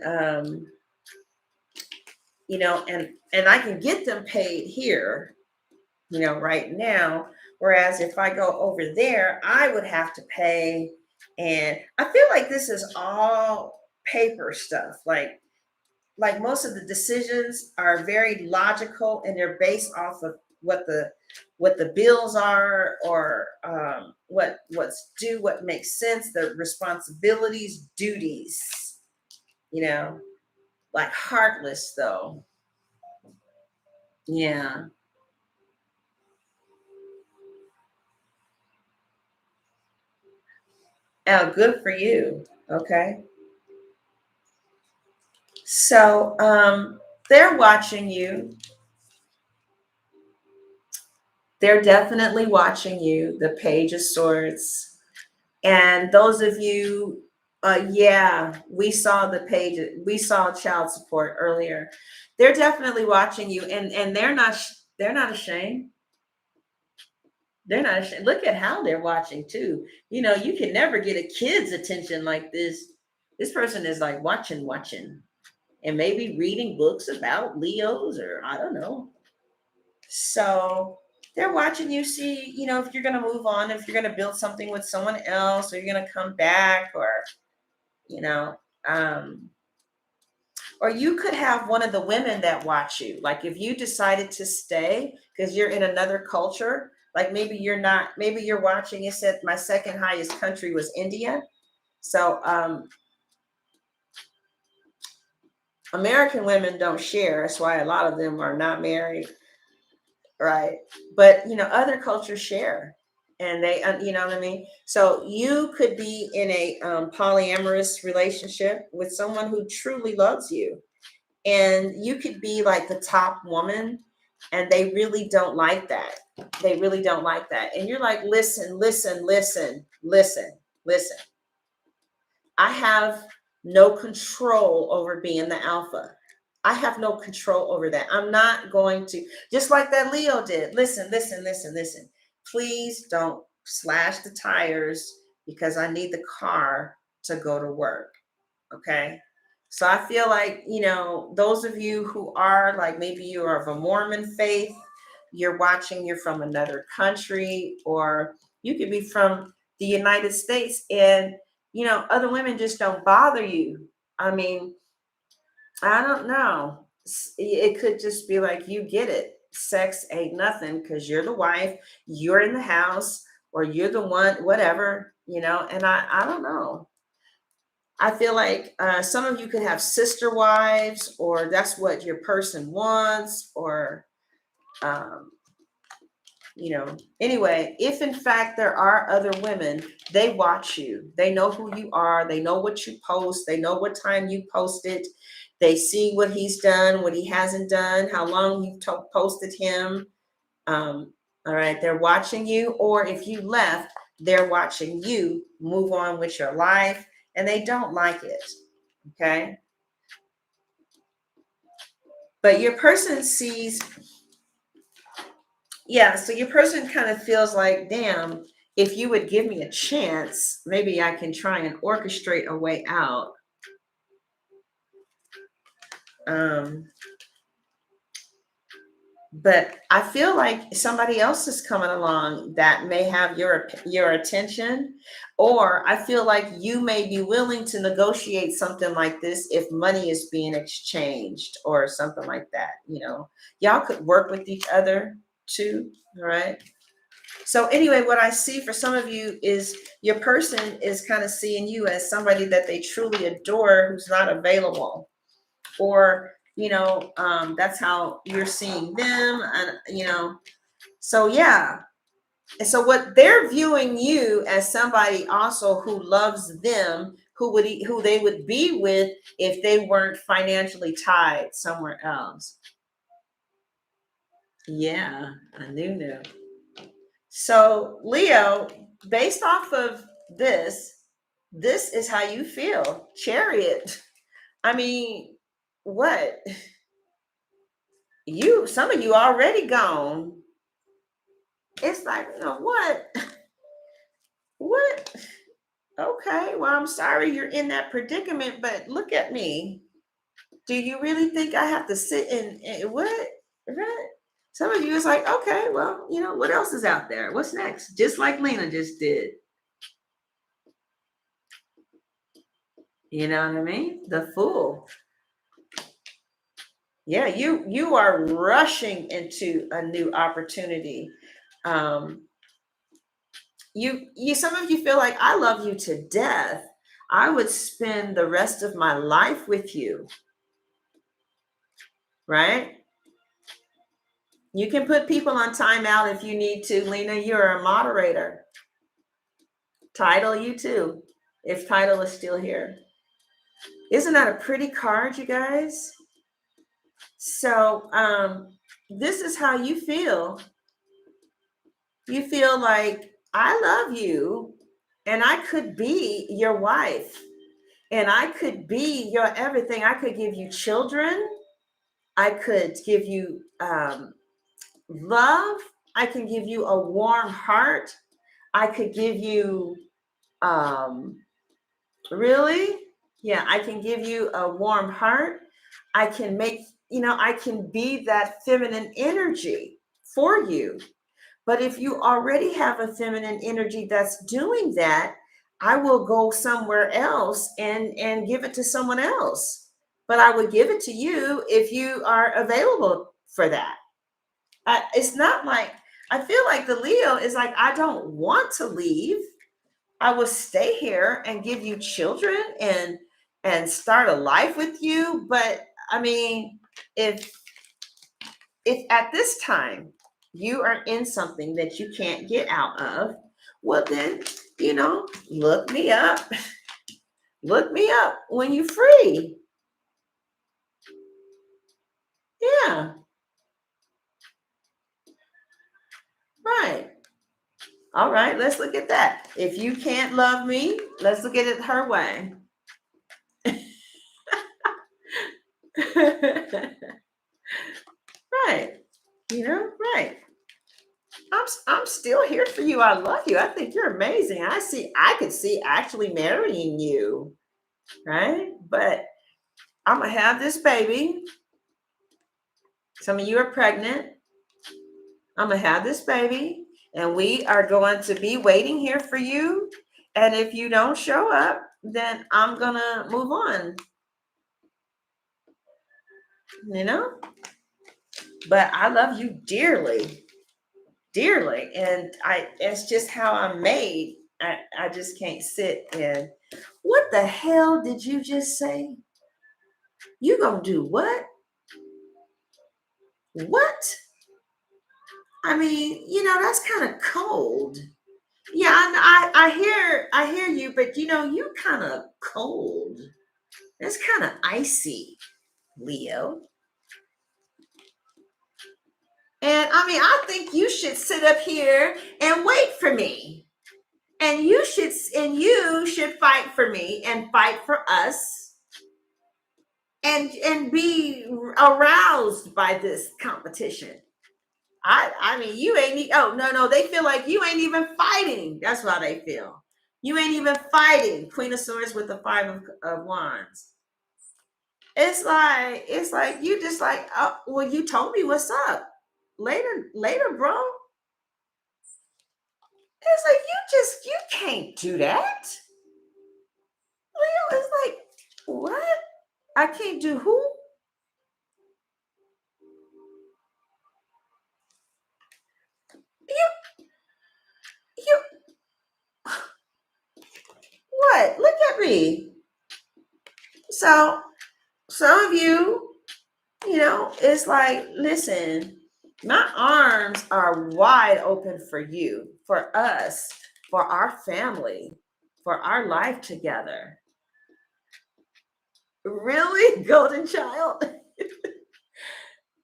and I can get them paid here, right now. Whereas if I go over there, I would have to pay. And I feel like this is all paper stuff. Like most of the decisions are very logical, and they're based off of what the bills are, or what's due, what makes sense, the responsibilities, duties, you know, like heartless though. Yeah. Oh, good for you. Okay. So they're watching you. They're definitely watching you, the Page of Swords. And those of you, yeah, we saw child support earlier. They're definitely watching you, and they're not ashamed. They're not ashamed. Look at how they're watching too. You can never get a kid's attention like this. This person is like watching, and maybe reading books about Leos, or I don't know. So they're watching you, see, if you're going to move on, if you're going to build something with someone else, or you're going to come back, you know, um, or you could have one of the women that watch you. Like if you decided to stay because you're in another culture, like maybe you're watching. It said my second highest country was India. So American women don't share. That's why a lot of them are not married, right? But other cultures share, and they, you know what I mean. So you could be in a polyamorous relationship with someone who truly loves you, and you could be like the top woman, and they really don't like that. They really don't like that, and you're like, listen, listen, listen, listen, listen. I have no control over being the alpha. I have no control over that. I'm not going to, just like that Leo did. Listen, listen, listen, listen. Please don't slash the tires because I need the car to go to work. Okay. So I feel like, those of you who are like, maybe you are of a Mormon faith, you're from another country, or you could be from the United States, and, other women just don't bother you. I mean, I don't know. It could just be like, you get it. Sex ain't nothing because you're the wife, you're in the house, or you're the one, whatever, and I don't know. I feel like some of you could have sister wives, or that's what your person wants, or um, anyway, if in fact there are other women, they watch you. They know who you are. They know what you post. They know what time you post it. They see what he's done, what he hasn't done, how long you've posted him. All right, they're watching you, or if you left, they're watching you move on with your life, and they don't like it. Okay. But your person sees, yeah, so your person kind of feels like, damn, if you would give me a chance, maybe I can try and orchestrate a way out. But I feel like somebody else is coming along that may have your attention, or I feel like you may be willing to negotiate something like this if money is being exchanged or something like that. Y'all could work with each other too. All right. So anyway, what I see for some of you is your person is kind of seeing you as somebody that they truly adore who's not available, or that's how you're seeing them, and so yeah. And so what they're viewing you as somebody also who loves them, who they would be with if they weren't financially tied somewhere else. Yeah, I knew. So Leo, based off of this is how you feel. Chariot. I mean, what? Some of you already gone. It's like, what? What? Okay, well, I'm sorry you're in that predicament, but look at me. Do you really think I have to sit in what? Right? Some of you is like, okay, well, what else is out there? What's next? Just like Lena just did. You know what I mean? The Fool. Yeah, you are rushing into a new opportunity. You some of you feel like, I love you to death. I would spend the rest of my life with you. Right? You can put people on timeout if you need to. Lena, you're a moderator. Title, you too, if Title is still here. Isn't that a pretty card, you guys? So this is how you feel. You feel like, I love you, and I could be your wife, and I could be your everything. I could give you children. I could give you love. I can give you a warm heart. I could give you, really? Yeah, I can give you a warm heart. I can make, I can be that feminine energy for you. But if you already have a feminine energy that's doing that, I will go somewhere else and give it to someone else. But I would give it to you if you are available for that. It's not like, I feel like the Leo is like, I don't want to leave. I will stay here and give you children and start a life with you. But I mean, if at this time you are in something that you can't get out of, well then, look me up. Look me up when you're free. Yeah. Right. All right, let's look at that. If you can't love me, let's look at it her way. Right. Right. I'm still here for you. I love you. I think you're amazing. I could see actually marrying you. Right? But I'm gonna have this baby. Some of you are pregnant. I'm gonna have this baby, and we are going to be waiting here for you. And if you don't show up, then I'm gonna move on. But I love you dearly, dearly, and it's just how I'm made. I just can't sit in. What the hell did you just say? You gonna do what? What? I mean, that's kind of cold. Yeah, I hear you, but you kind of cold. It's kind of icy, Leo. And I mean, I think you should sit up here and wait for me. And you should fight for me and fight for us and be aroused by this competition. I mean, you ain't. Oh no, they feel like you ain't even fighting. That's why they feel you ain't even fighting. Queen of Swords with the Five of Wands. It's like you just like, oh, well, you told me what's up. Later, bro. It's like you can't do that. Leo is like, what? I can't do who? You what? Look at me. So some of you, it's like, listen, my arms are wide open for you, for us, for our family, for our life together. Really, golden child?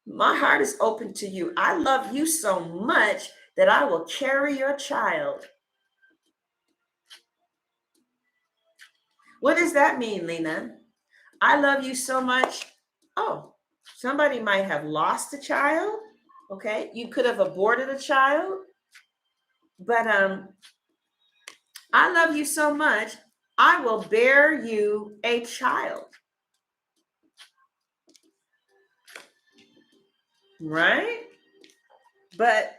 My heart is open to you. I love you so much that I will carry your child. What does that mean, Lena? I love you so much. Oh, somebody might have lost a child. Okay, you could have aborted a child, but I love you so much. I will bear you a child. Right? But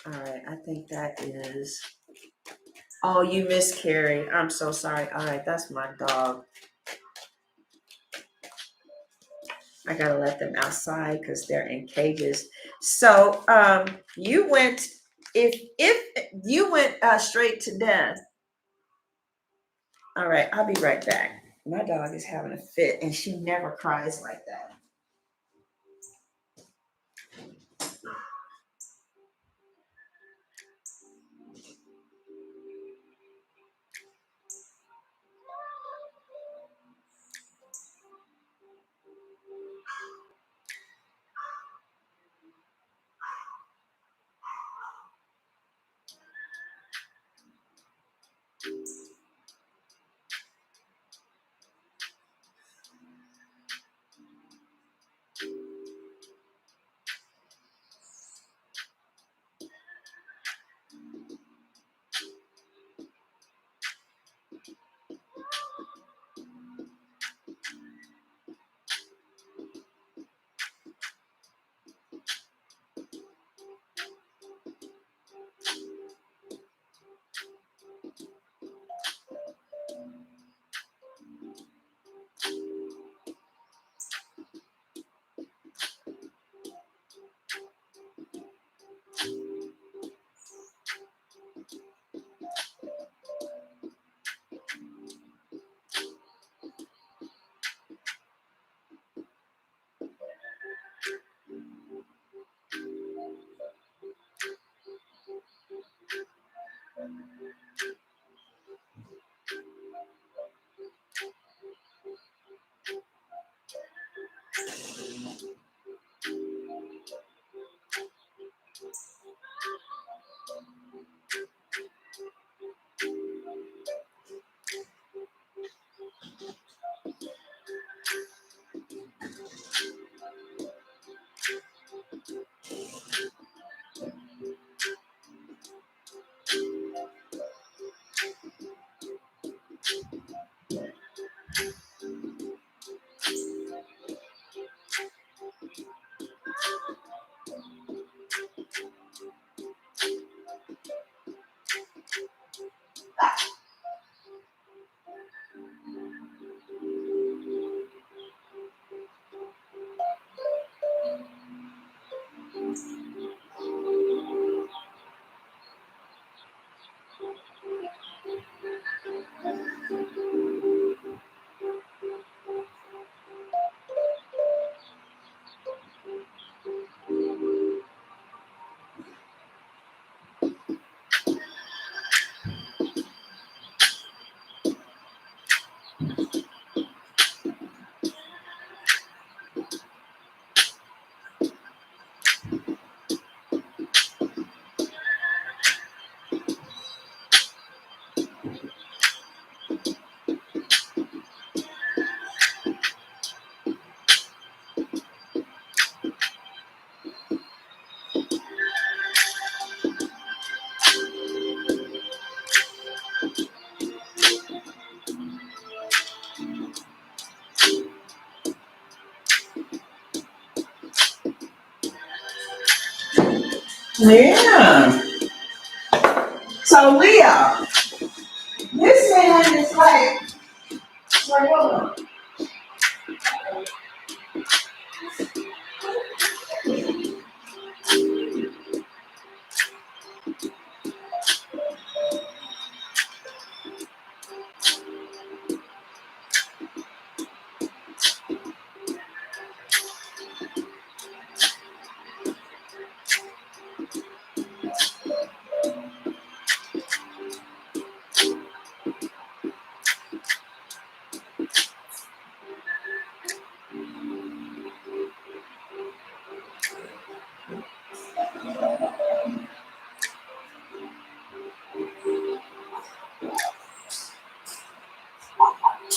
all right, I think that is. Oh, you miscarried. I'm so sorry. All right, that's my dog. I gotta let them outside because they're in cages. So you went, if you went straight to death. All right, I'll be right back. My dog is having a fit and she never cries like that. Yeah. So Leo, this man is like, hold on.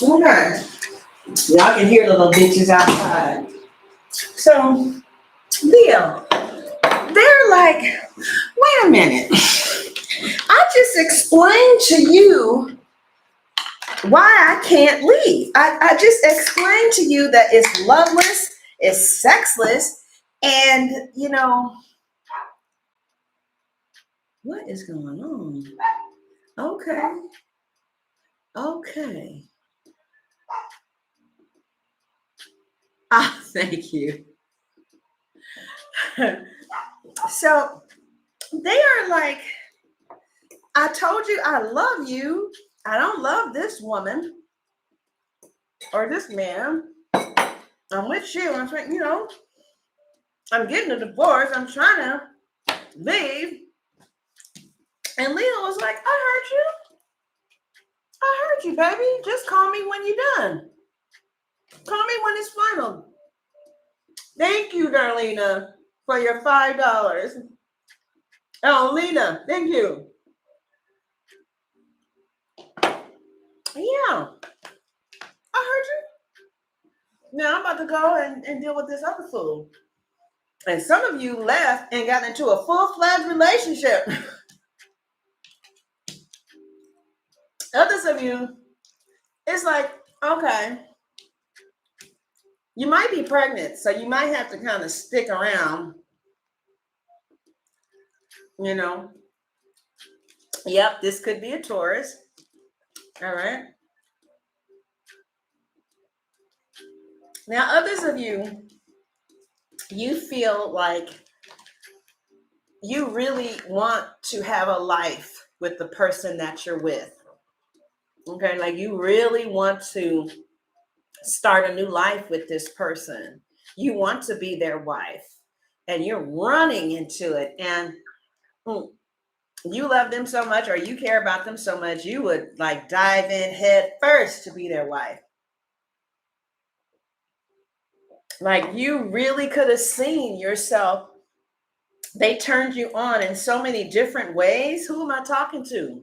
Okay. Y'all can hear the little bitches outside. So, Leo, they're like, wait a minute. I just explained to you why I can't leave. I just explained to you that it's loveless, it's sexless, and what is going on? Okay. Okay. Ah, thank you. So they are like, I told you I love you. I don't love this woman or this man. I'm with you. I'm saying, I'm getting a divorce. I'm trying to leave. And Leo was like, I heard you. I heard you, baby. Just call me when you're done. Call me when it's final. Thank you, Darlena, for your $5. Oh, Lena, thank you. Yeah, I heard you. Now I'm about to go and deal with this other fool. And some of you left and got into a full-fledged relationship. Others of you, it's like, okay, you might be pregnant, so you might have to kind of stick around, Yep, this could be a Taurus. All right. Now, others of you, you feel like you really want to have a life with the person that you're with. Okay, like you really want to start a new life with this person. You want to be their wife and you're running into it, and you love them so much, or you care about them so much, you would like dive in head first to be their wife. Like you really could have seen yourself. They turned you on in so many different ways. Who am I talking to?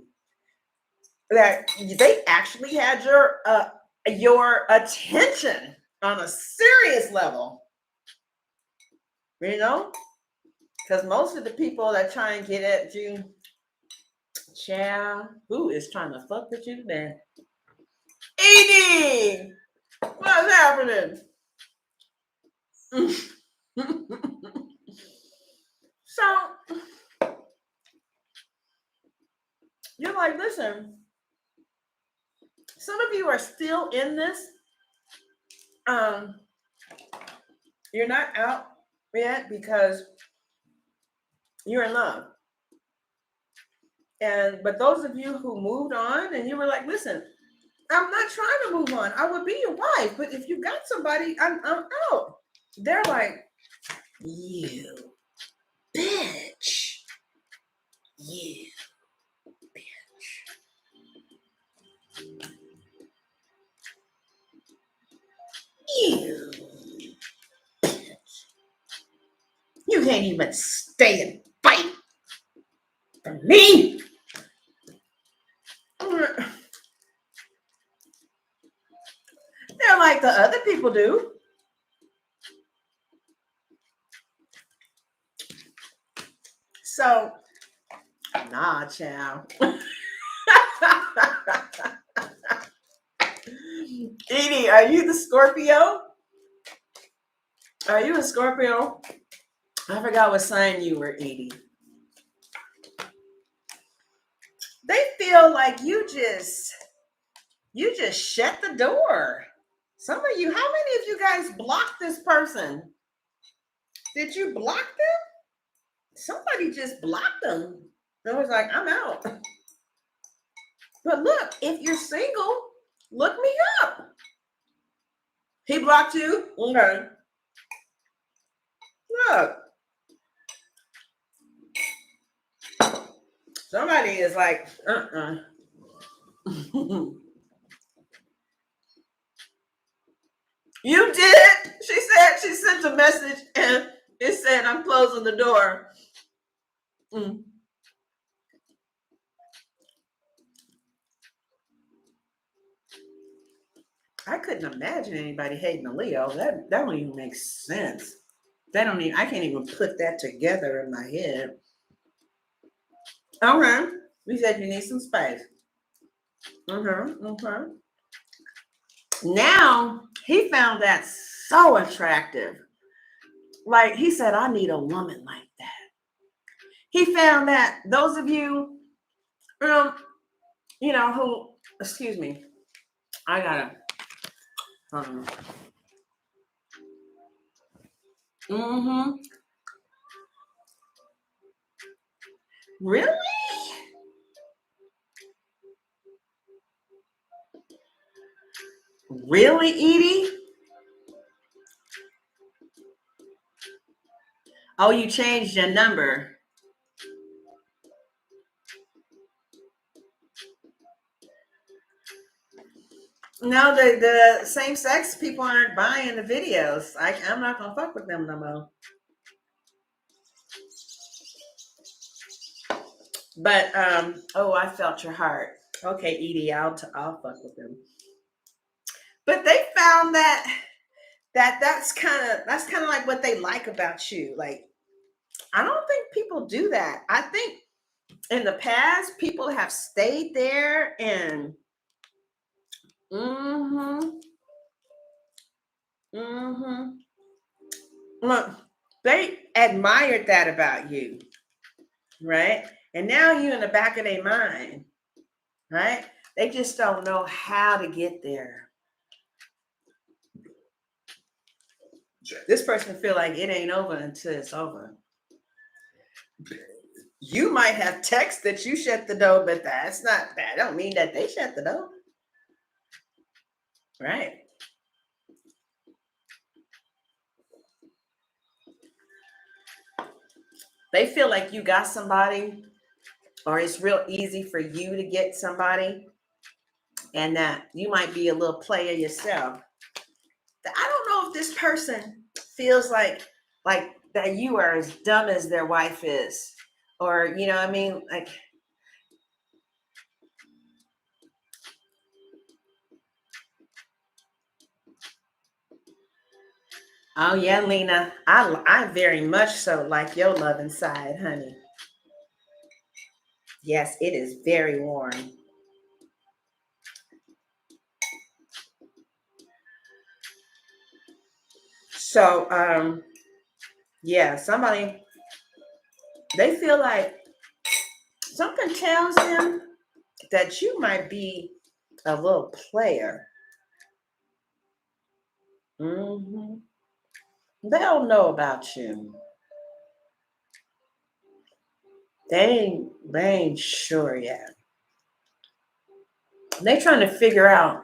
That they actually had your attention on a serious level. Because most of the people that try and get at you, child, who is trying to fuck with you today? Edie, what's happening? So you're like, listen, some of you are still in this. You're not out yet because you're in love. But those of you who moved on and you were like, listen, I'm not trying to move on. I would be your wife, but if you got somebody, I'm out. They're like, you bitch. You bitch. can't even stay and fight for me. They're like the other people do. So, nah, child. Edie, are you the Scorpio? Are you a Scorpio? I forgot what sign you were, Edie. They feel like you just shut the door. Some of you, how many of you guys blocked this person? Did you block them? Somebody just blocked them. I was like, I'm out. But look, if you're single, look me up. He blocked you? Okay. Look. Somebody is like, You did? She said she sent a message and it said, I'm closing the door. I couldn't imagine anybody hating a Leo. That don't even make sense. I can't even put that together in my head. Okay. We said you need some space. Okay. Now he found that so attractive. Like he said, I need a woman like that. He found that those of you, who, excuse me, I gotta. Really? Really, Edie? Oh, you changed your number. No, the same-sex people aren't buying the videos. I'm not gonna fuck with them no more. But I felt your heart. Okay, Edie, I'll fuck with them. But they found that's kind of like what they like about you. Like, I don't think people do that. I think in the past people have stayed there and look, they admired that about you, right? And now you're in the back of their mind, right? They just don't know how to get there. This person feel like it ain't over until it's over. You might have text that you shut the door, but that don't mean that they shut the door. Right. They feel like you got somebody, or it's real easy for you to get somebody, and that you might be a little player yourself. I don't know if this person feels like that you are as dumb as their wife is, or like. Oh yeah, Lena, I very much so like your love inside, honey. Yes, it is very warm. So, yeah, they feel like something tells them that you might be a little player. They don't know about you. They ain't sure yet. They trying to figure out,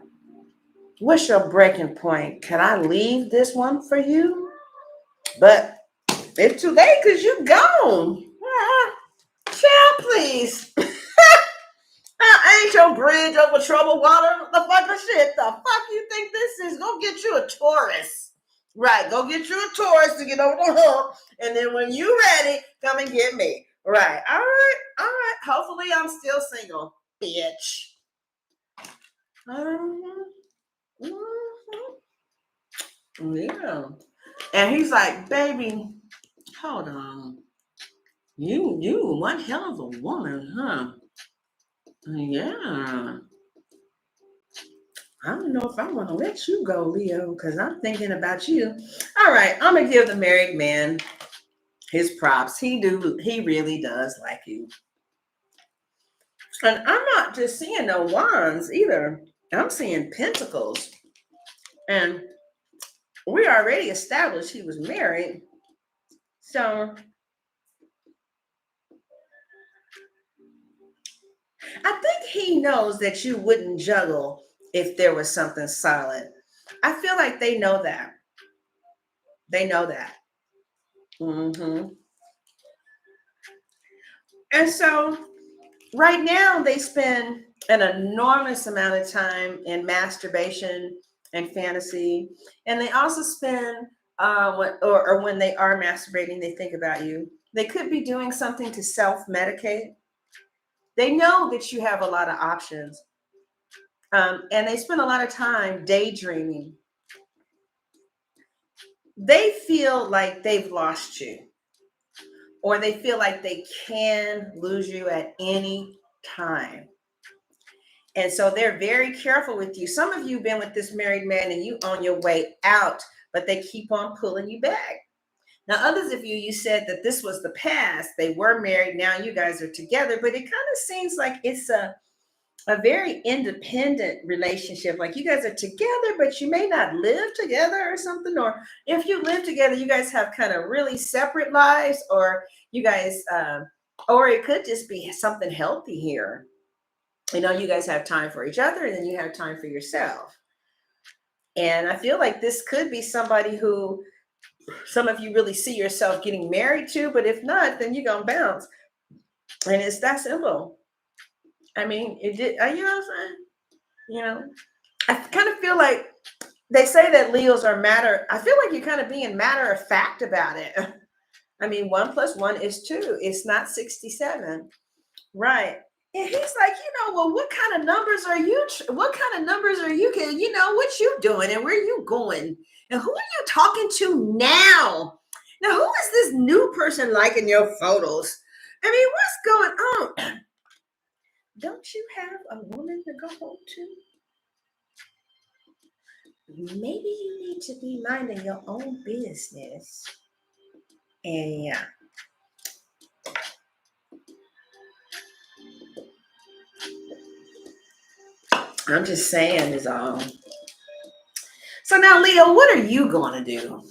what's your breaking point? Can I leave this one for you? But it's too late because you gone. Child, please. Ain't your bridge over troubled water? The fucking shit. The fuck you think this is? Go get you a Taurus. Right. Go get you a Taurus to get over the hump. And then when you ready, come and get me. Right. All right. All right. Hopefully I'm still single, bitch. Yeah. And he's like, baby, hold on. You one hell of a woman, huh? Yeah. I don't know if I want to let you go, Leo, because I'm thinking about you. All right, I'm gonna give the married man his props. He really does like you. And I'm not just seeing no wands either. I'm seeing pentacles. And we already established he was married. So I think he knows that you wouldn't juggle if there was something solid. I feel like they know that. They know that. Mm-hmm. And so right now they spend an enormous amount of time in masturbation and fantasy. And they also spend, when they are masturbating, they think about you. They could be doing something to self-medicate. They know that you have a lot of options. And they spend a lot of time daydreaming. They feel like they've lost you, or they feel like they can lose you at any time. And so they're very careful with you. Some of you have been with this married man and you on your way out, but they keep on pulling you back. Now, others of you said that this was the past. They were married. Now you guys are together, but it kind of seems like it's a very independent relationship. Like you guys are together, but you may not live together or something. Or if you live together, you guys have kind of really separate lives, or you guys, or it could just be something healthy here. You guys have time for each other, and then you have time for yourself. And I feel like this could be somebody who some of you really see yourself getting married to, but if not, then you're going to bounce. And it's that simple. I mean, it did, you know what I'm saying? I kind of feel like they say that Leos are I feel like you're kind of being matter of fact about it. I mean, 1 + 1 is 2. It's not 67. Right. And he's like, well, what kind of numbers are you? What kind of numbers are you? What you doing and where you going? And who are you talking to now? Now, who is this new person liking your photos? I mean, what's going on? Don't you have a woman to go home to? Maybe you need to be minding your own business. And yeah. I'm just saying is all. So now, Leo, what are you going to do?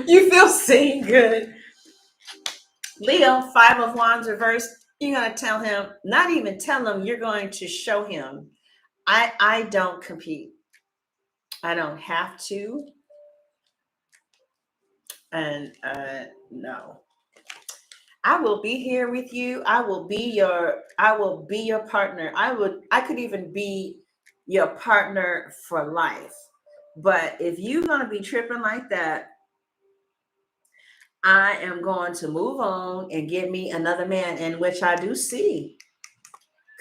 You feel seen good. Leo, 5 of Wands reversed. You're going to tell him, not even tell him, you're going to show him, I don't compete. I don't have to. And no. I will be here with you. I will be your partner. I could even be your partner for life. But if you're going to be tripping like that, I am going to move on and get me another man, in which I do see.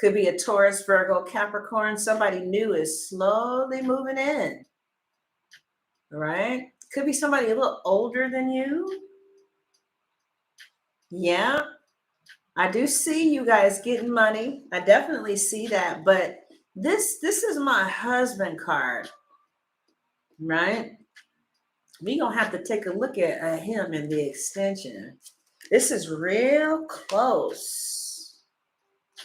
Could be a Taurus, Virgo, Capricorn. Somebody new is slowly moving in. Right? Could be somebody a little older than you. Yeah. I do see you guys getting money. I definitely see that. But this is my husband card. Right? We're going to have to take a look at him in the extension. This is real close.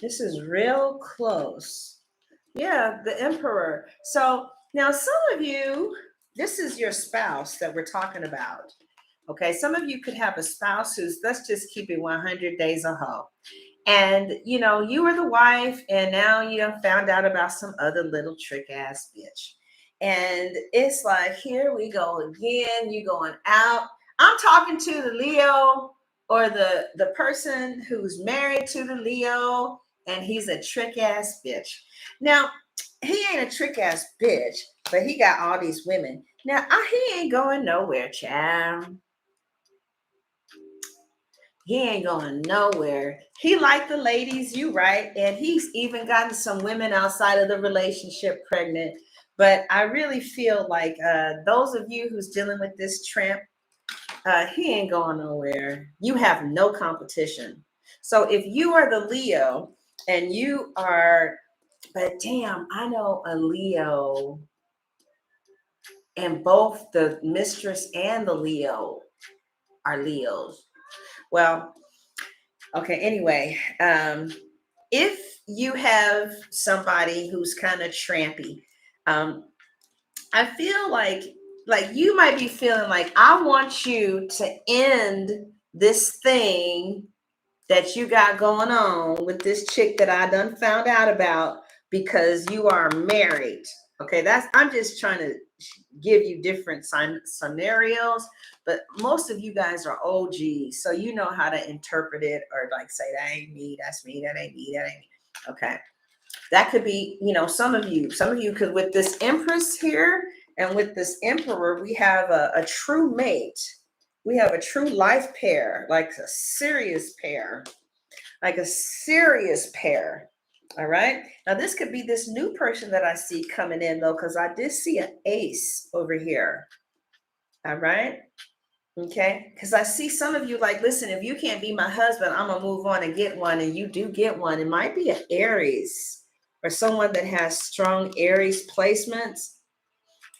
This is real close. Yeah, the Emperor. So now some of you, this is your spouse that we're talking about. Okay, some of you could have a spouse who's, let's just keep it 100 days a hoe. And, you were the wife, and now you found out about some other little trick ass bitch. And it's like, here we go again. You going out. I'm talking to the Leo or the person who's married to the Leo and he's a trick ass bitch. Now, he ain't a trick ass bitch, but he got all these women. Now, he ain't going nowhere, child. He ain't going nowhere. He like the ladies, you right, and he's even gotten some women outside of the relationship pregnant. But I really feel like those of you who's dealing with this tramp, he ain't going nowhere. You have no competition. So if you are the Leo and you are, but damn, I know a Leo, and both the mistress and the Leo are Leos. Well, okay, anyway, if you have somebody who's kind of trampy, I feel like you might be feeling like, I want you to end this thing that you got going on with this chick that I done found out about, because you are married. Okay, I'm just trying to give you different scenarios, but most of you guys are OGs, so you know how to interpret it, or like say, that ain't me, that's me, that ain't me, that ain't me. Okay, that could be, some of you could, with this Empress here and with this Emperor, we have a true mate. We have a true life pair, like a serious pair. Like a serious pair. All right. Now, this could be this new person that I see coming in, though, because I did see an ace over here. All right. Okay. Because I see some of you like, listen, if you can't be my husband, I'm going to move on and get one. And you do get one. It might be an Aries or someone that has strong Aries placements.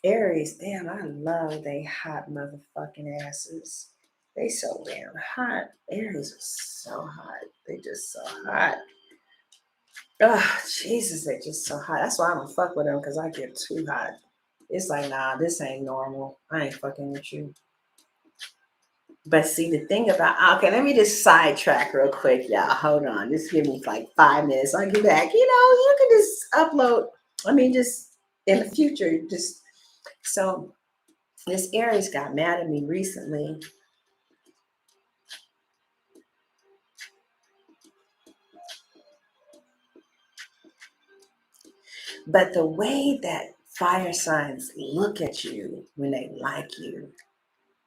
Aries, damn, I love they hot motherfucking asses. They so damn hot. Aries are so hot. They just so hot. Oh, Jesus, they're just so hot. That's why I don't fuck with them, because I get too hot. It's like, nah, this ain't normal. I ain't fucking with you. But see, the thing about, okay, let me just sidetrack real quick, y'all. Hold on. Just give me like 5 minutes. I'll get back. You can just upload. Just in the future, just so this Aries got mad at me recently. But the way that fire signs look at you when they like you,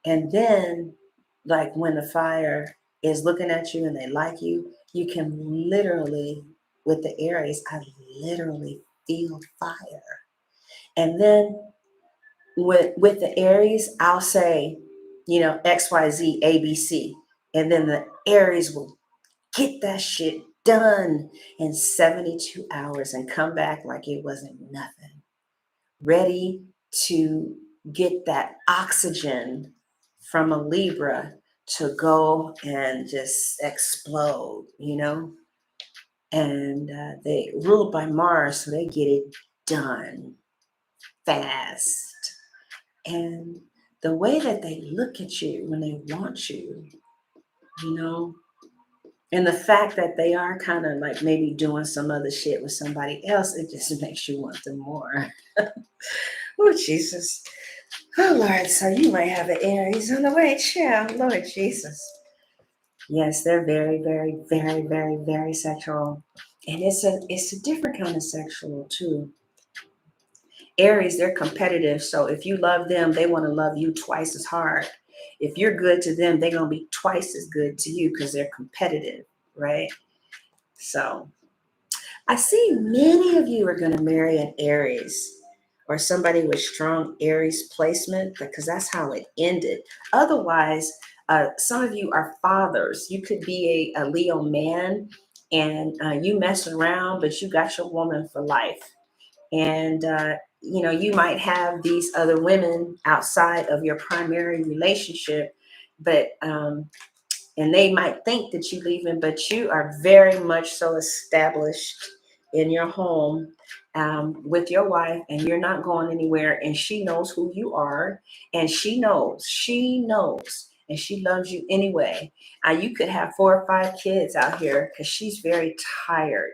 and then like when the fire is looking at you and they like you, you can literally, with the Aries, I literally feel fire. And then with the Aries, I'll say, X, Y, Z, A, B, C. And then the Aries will get that shit done in 72 hours and come back like it wasn't nothing. Ready to get that oxygen from a Libra to go and just explode, And they ruled by Mars, so they get it done fast. And the way that they look at you when they want you, and the fact that they are kind of like maybe doing some other shit with somebody else, it just makes you want them more. Oh, Jesus. Oh, Lord. So you might have an Aries on the way, child. Lord Jesus. Yes, they're very, very, very, very, very sexual. And it's a different kind of sexual, too. Aries, they're competitive. So if you love them, they want to love you twice as hard. If you're good to them, they're going to be twice as good to you because they're competitive, right? So I see many of you are going to marry an Aries or somebody with strong Aries placement, because that's how it ended. Otherwise, some of you are fathers. You could be a Leo man, and you mess around, but you got your woman for life. And, you might have these other women outside of your primary relationship, but and they might think that you're leaving, but you are very much so established in your home with your wife, and you're not going anywhere. And she knows who you are, and she knows, and she loves you anyway. You could have 4 or 5 kids out here because she's very tired.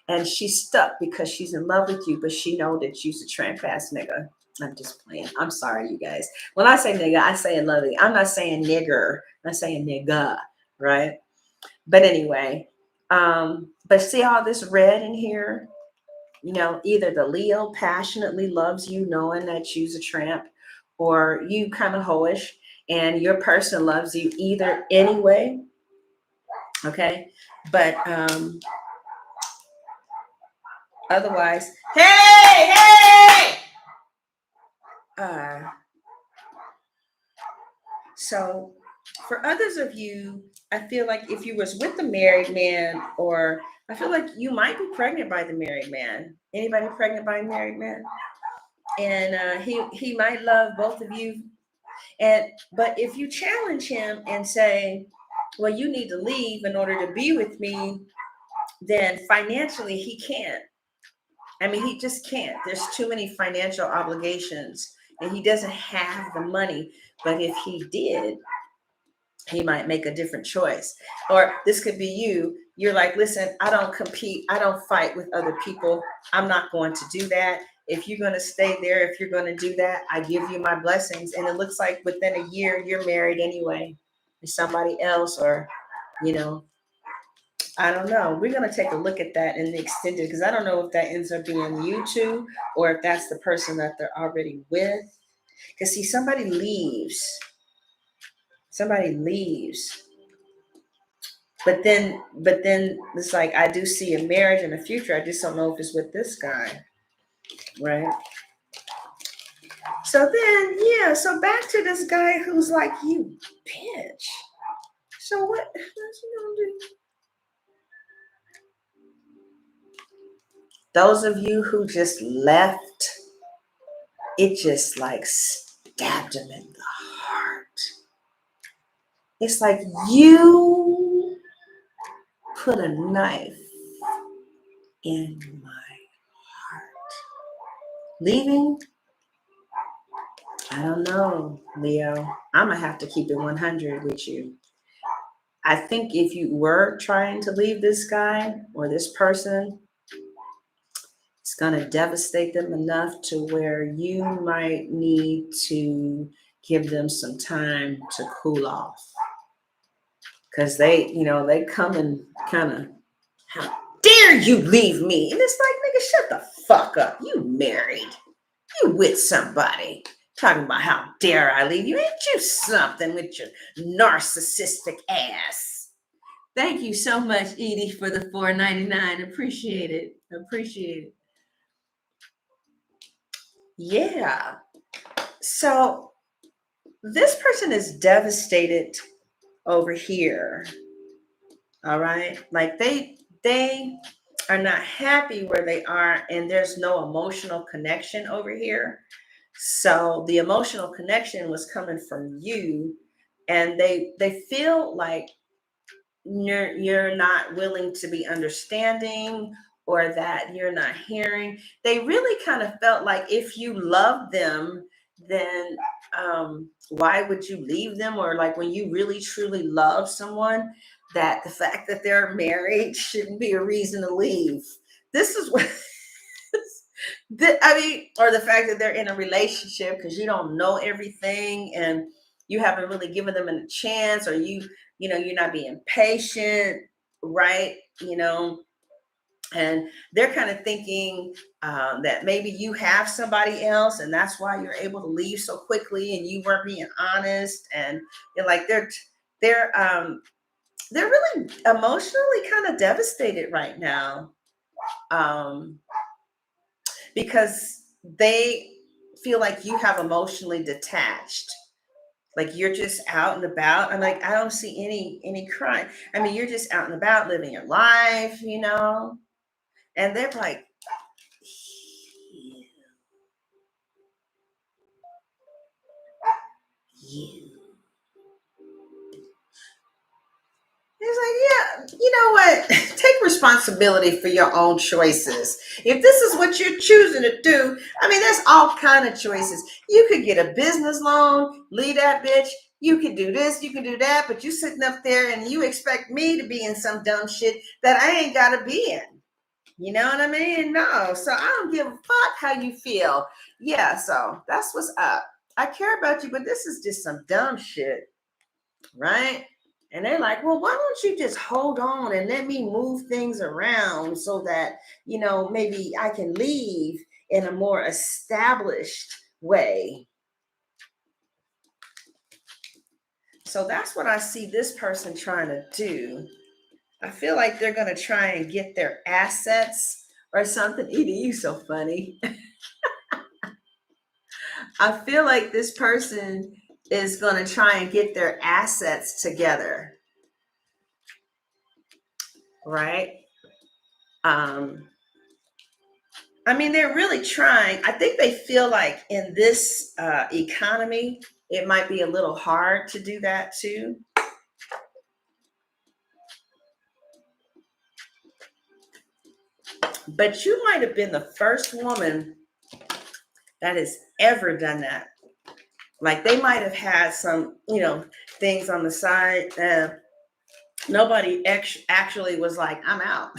And she's stuck because she's in love with you, but she know that you's a tramp ass nigga. I'm just playing. I'm sorry, you guys. When I say nigga, I say it lovely. I'm not saying nigger. I'm saying nigga. right? But anyway, but see all this red in here? You know, either the Leo passionately loves you knowing that you's a tramp, or you kind of hoish and your person loves you either anyway. Okay. But otherwise, hey, uh, so for others of you, I feel like if you was with a married man, or I feel like you might be pregnant by the married man. Anybody pregnant by a married man? And he might love both of you. And but if you challenge him and say, well, you need to leave in order to be with me, then financially he can't. I mean, he just can't. There's too many financial obligations and he doesn't have the money. But if he did, he might make a different choice. Or this could be you. You're like, listen, I don't compete. I don't fight with other people. I'm not going to do that. If you're going to stay there, if you're going to do that, I give you my blessings. And it looks like within a year, you're married anyway to somebody else, or, you know, I don't know. We're going to take a look at that in the extended, because I don't know if that ends up being you two, or if that's the person that they're already with. Because see, somebody leaves. But then it's like, I do see a marriage in the future. I just don't know if it's with this guy, right? So then, yeah, so back to this guy who's like, you bitch. So what's he gonna do? Those of you who just left, it just like stabbed him in the heart. It's like you put a knife in my heart. Leaving? I don't know, Leo. I'm going to have to keep it 100 with you. I think if you were trying to leave this guy or this person, it's going to devastate them enough to where you might need to give them some time to cool off. Because they come and kind of, how dare you leave me? And it's like, nigga, shut the fuck up. You married. You with somebody. Talking about how dare I leave you. Ain't you something with your narcissistic ass? Thank you so much, Edie, for the $4.99. Appreciate it. Yeah. So this person is devastated over here. All right. Like they are not happy where they are, and there's no emotional connection over here. So the emotional connection was coming from you, and they feel like you're not willing to be understanding, or that you're not hearing. They really kind of felt like if you love them, then why would you leave them? Or like when you really truly love someone, that the fact that they're married shouldn't be a reason to leave. This is what I mean, or the fact that they're in a relationship because you don't know everything and you haven't really given them a chance, or you're not being patient, right? And they're kind of thinking that maybe you have somebody else, and that's why you're able to leave so quickly, and you weren't being honest, and you're like they're really emotionally kind of devastated right now. Because they feel like you have emotionally detached, like you're just out and about. I'm like, I don't see any crime. I mean, you're just out and about living your life, and they're like, you. It's like, yeah, you know what? Take responsibility for your own choices. If this is what you're choosing to do, I mean, there's all kind of choices. You could get a business loan, leave that bitch. You could do this, you can do that, but you sitting up there and you expect me to be in some dumb shit that I ain't got to be in. You know what I mean? No. So I don't give a fuck how you feel. Yeah, so that's what's up. I care about you, but this is just some dumb shit, right? And they're like, well, why don't you just hold on and let me move things around so that, maybe I can leave in a more established way. So that's what I see this person trying to do. I feel like they're going to try and get their assets or something. Edie, you so funny. I feel like this person is going to try and get their assets together. Right? They're really trying. I think they feel like in this economy, it might be a little hard to do that too. But you might have been the first woman that has ever done that. Like they might have had some, things on the side. Nobody actually was like, I'm out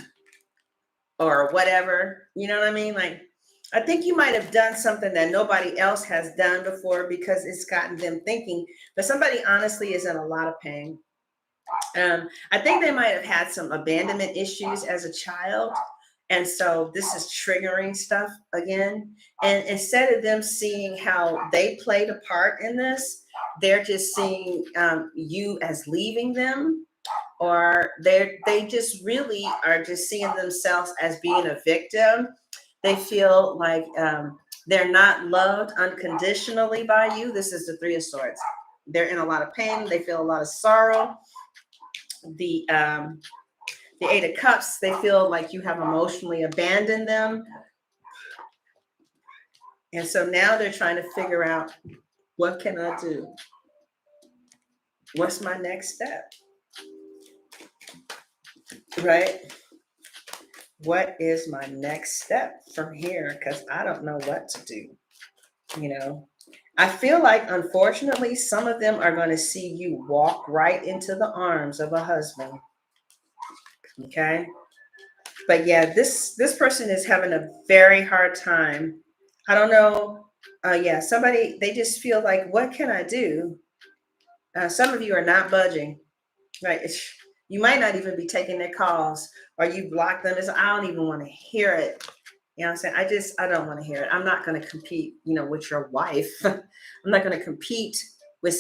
or whatever. You know what I mean? Like, I think you might have done something that nobody else has done before because it's gotten them thinking. But somebody honestly is in a lot of pain. I think they might have had some abandonment issues as a child. And so this is triggering stuff again. And instead of them seeing how they played a part in this, they're just seeing you as leaving them, or they just really are just seeing themselves as being a victim. They feel like they're not loved unconditionally by you. This is the Three of Swords. They're in a lot of pain. They feel a lot of sorrow. The Eight of Cups, they feel like you have emotionally abandoned them. And so now they're trying to figure out, what can I do? What's my next step? Right? What is my next step from here? Because I don't know what to do. I feel like, unfortunately, some of them are going to see you walk right into the arms of a husband. Okay? But yeah, this person is having a very hard time. I don't know. Somebody, they just feel like, what can I do? Some of you are not budging, right? You might not even be taking their calls, or you block them. I don't even want to hear it. You know what I'm saying? I don't want to hear it. I'm not going to compete, with your wife. I'm not going to compete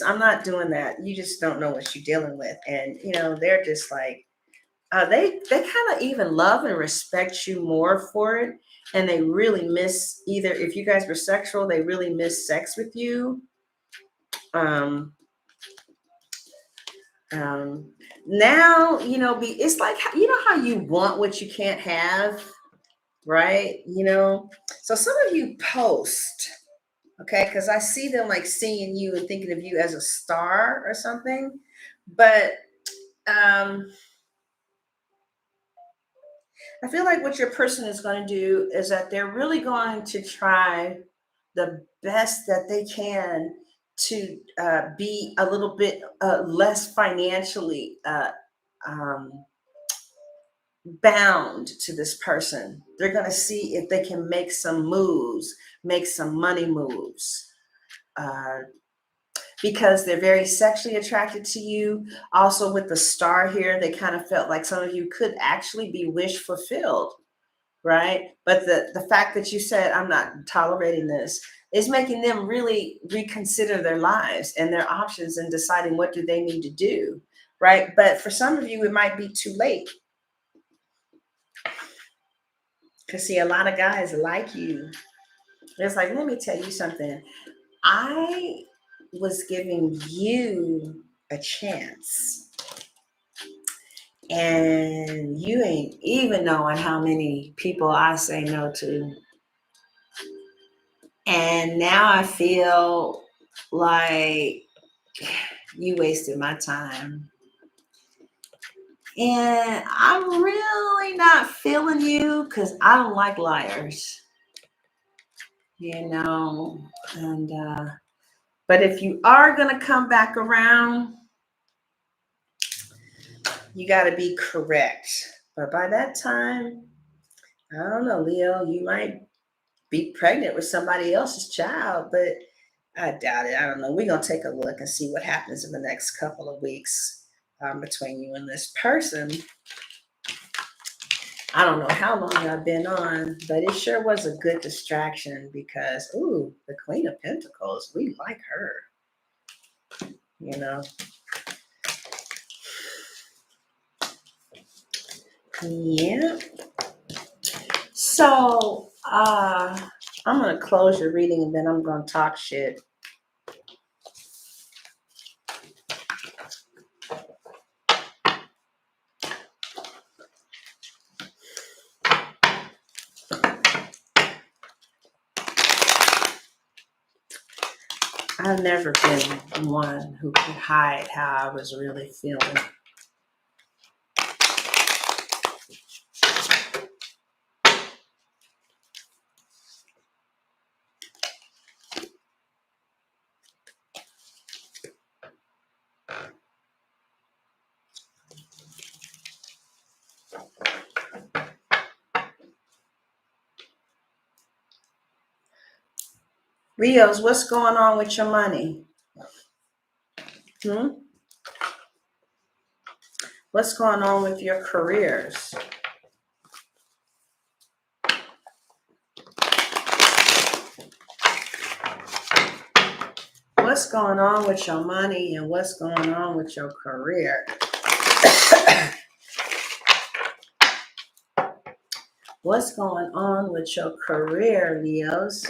I'm not doing that. You just don't know what you're dealing with. And, they're just like, they kind of even love and respect you more for it. And they really miss, either if you guys were sexual, they really miss sex with you. Now, it's like, how you want what you can't have, right? So some of you post, okay, because I see them like seeing you and thinking of you as a star or something. But I feel like what your person is going to do is that they're really going to try the best that they can to be a little bit less financially bound to this person. They're going to see if they can make some moves, make some money moves. Because they're very sexually attracted to you. Also, with the star here, they kind of felt like some of you could actually be wish fulfilled, right? But the fact that you said, I'm not tolerating this, is making them really reconsider their lives and their options and deciding what do they need to do, right? But for some of you, it might be too late. Because see, a lot of guys like you. It's like, let me tell you something. I was giving you a chance. And you ain't even knowing how many people I say no to. And now I feel like you wasted my time. And I'm really not feeling you because I don't like liars. And but if you are going to come back around, you got to be correct. But by that time, I don't know, Leo, you might be pregnant with somebody else's child, but I doubt it. I don't know. We're going to take a look and see what happens in the next couple of weeks. between you and this person. I don't know how long I've been on, but it sure was a good distraction because, ooh, the Queen of Pentacles, we like her, you know. Yeah. So, I'm going to close your reading and then I'm going to talk shit. I've never been one who could hide how I was really feeling. Leos, what's going on with your money? What's going on with your careers? What's going on with your money and what's going on with your career? What's going on with your career, Leos?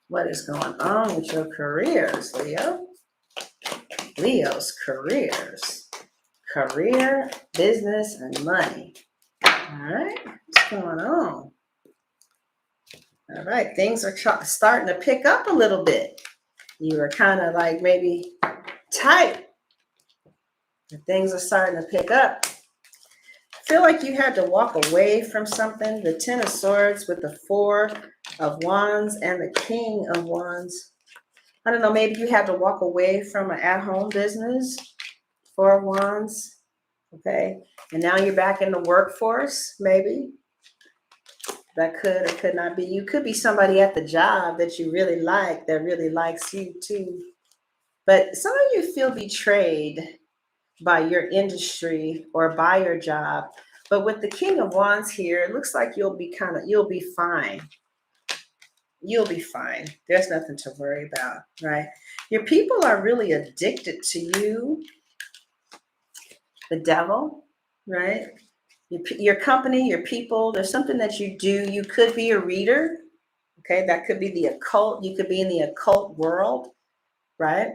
What is going on with your careers, Leo? Leo's careers. Career, business, and money. All right, what's going on? All right, things are starting to pick up a little bit. You were kind of like maybe tight. Things are starting to pick up. I feel like you had to walk away from something. The Ten of Swords with the Four of Wands and the King of Wands. I don't know, maybe you had to walk away from an at-home business. Four of Wands. Okay. And now you're back in the workforce, maybe. That could or could not be. You could be somebody at the job that you really like, that really likes you too. But some of you feel betrayed by your industry or by your job. But with the King of Wands here, it looks like you'll be fine. You'll be fine. There's nothing to worry about, right? Your people are really addicted to you. The Devil, right? Your company, your people, there's something that you do. You could be a reader, okay? That could be the occult. You could be in the occult world, right?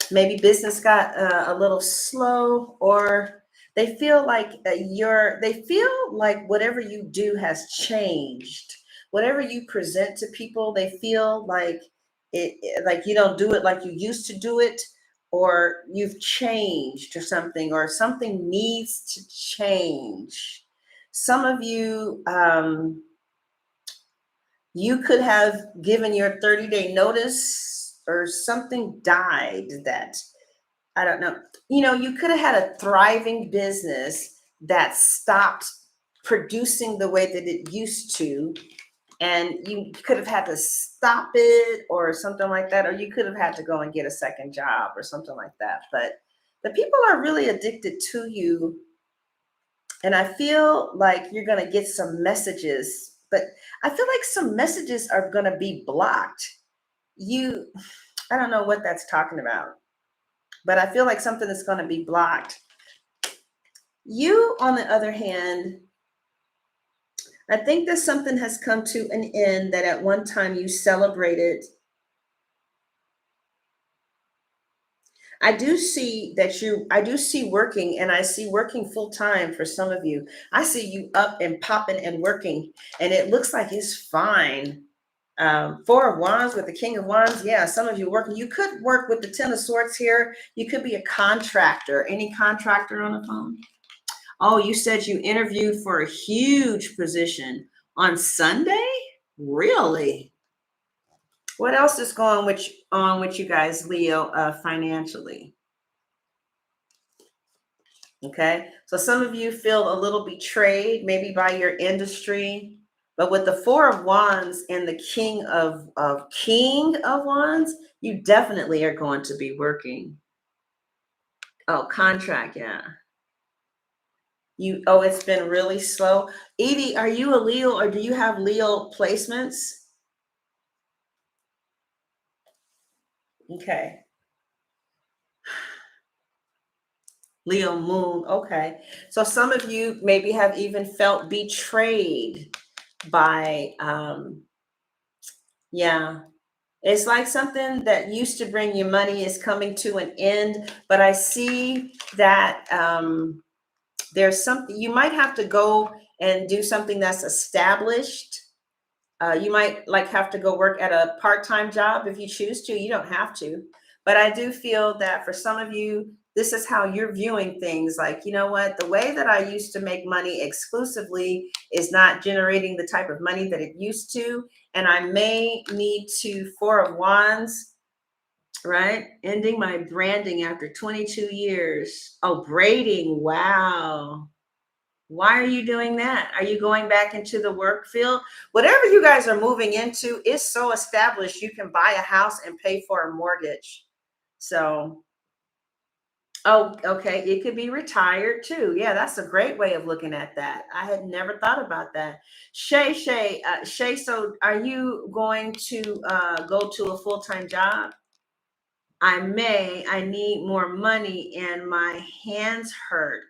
Maybe business got a little slow, or they feel like whatever you do has changed. Whatever you present to people, they feel like like you don't do it like you used to do it, or you've changed or something needs to change. Some of you, you could have given your 30-day notice or something died that, I don't know. You know, you could have had a thriving business that stopped producing the way that it used to, and you could have had to stop it or something like that, or you could have had to go and get a second job or something like that. But the people are really addicted to you, and I feel like you're going to get some messages, but I feel like some messages are going to be blocked. I don't know what that's talking about, but I feel like something is going to be blocked. You, on the other hand, I think that something has come to an end that at one time you celebrated. I do see working, and I see working full time for some of you. I see you up and popping and working, and it looks like it's fine. Four of Wands with the King of Wands. Yeah, some of you working. You could work with the Ten of Swords here. You could be a contractor. Any contractor on the phone? Oh, you said you interviewed for a huge position on Sunday? Really? What else is going on with you guys, Leo, financially? Okay, so some of you feel a little betrayed, maybe by your industry, But with the Four of Wands and the King of Wands, you definitely are going to be working. Oh, contract, yeah. It's been really slow. Edie, are you a Leo or do you have Leo placements? Okay. Leo moon. Okay. So some of you maybe have even felt betrayed by, yeah. It's like something that used to bring you money is coming to an end, but I see that there's something you might have to go and do something that's established. You might like have to go work at a part-time job if you choose to. You don't have to, but I do feel that for some of you, this is how you're viewing things. Like, you know what, the way that I used to make money exclusively is not generating the type of money that it used to. And I may need to, Four of Wands, right? Ending my branding after 22 years. Oh, braiding. Wow. Why are you doing that? Are you going back into the work field? Whatever you guys are moving into is so established, you can buy a house and pay for a mortgage. So, oh, okay. It could be retired too. Yeah, that's a great way of looking at that. I had never thought about that. Shay, so are you going to go to a full-time job? I need more money and my hands hurt.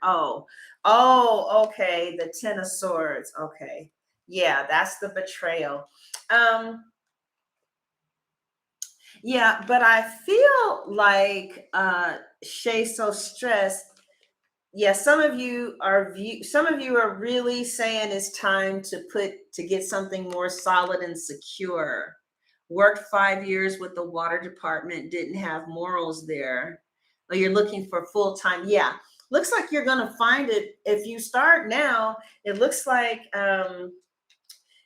Okay. The Ten of Swords. Okay. Yeah, that's the betrayal. Yeah, but I feel like Shay's so stressed. Yeah, some of you are really saying it's time to get something more solid and secure. Worked 5 years with the water department, didn't have morals there. Or you're looking for full-time. Yeah, looks like you're gonna find it if you start now. It looks like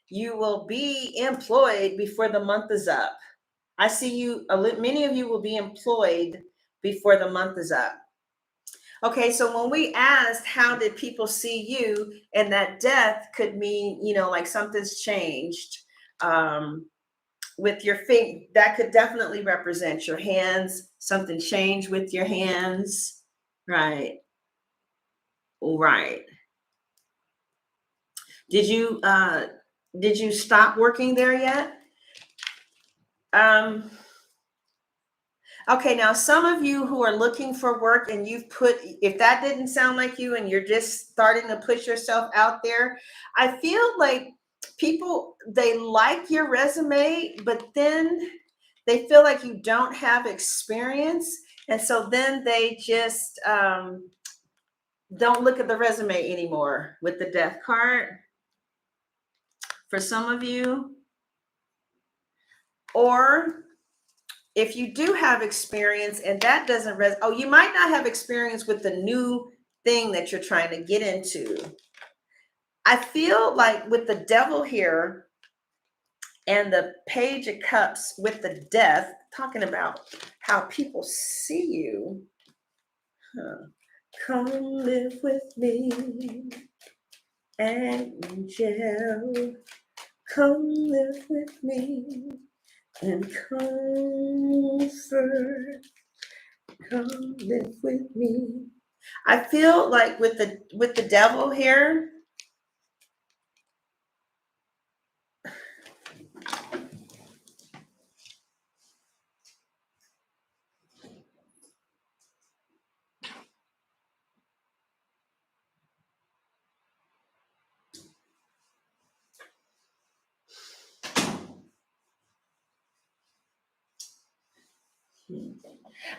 you will be employed before the month is up. I see you. Many of you will be employed before the month is up. Okay, so when we asked how did people see you, and that death could mean, like something's changed. With your feet, that could definitely represent your hands. Something changed with your hands. Right. Right. Did you stop working there yet? Okay, now some of you who are looking for work and if that didn't sound like you and you're just starting to push yourself out there, I feel like people, they like your resume, but then they feel like you don't have experience. And so then they just don't look at the resume anymore with the death card for some of you. Or if you do have experience and that doesn't you might not have experience with the new thing that you're trying to get into. I feel like with the Devil here and the Page of Cups with the Death, talking about how people see you. Come live with me, angel. Come live with me and comfort. Come live with me. I feel like with the Devil here,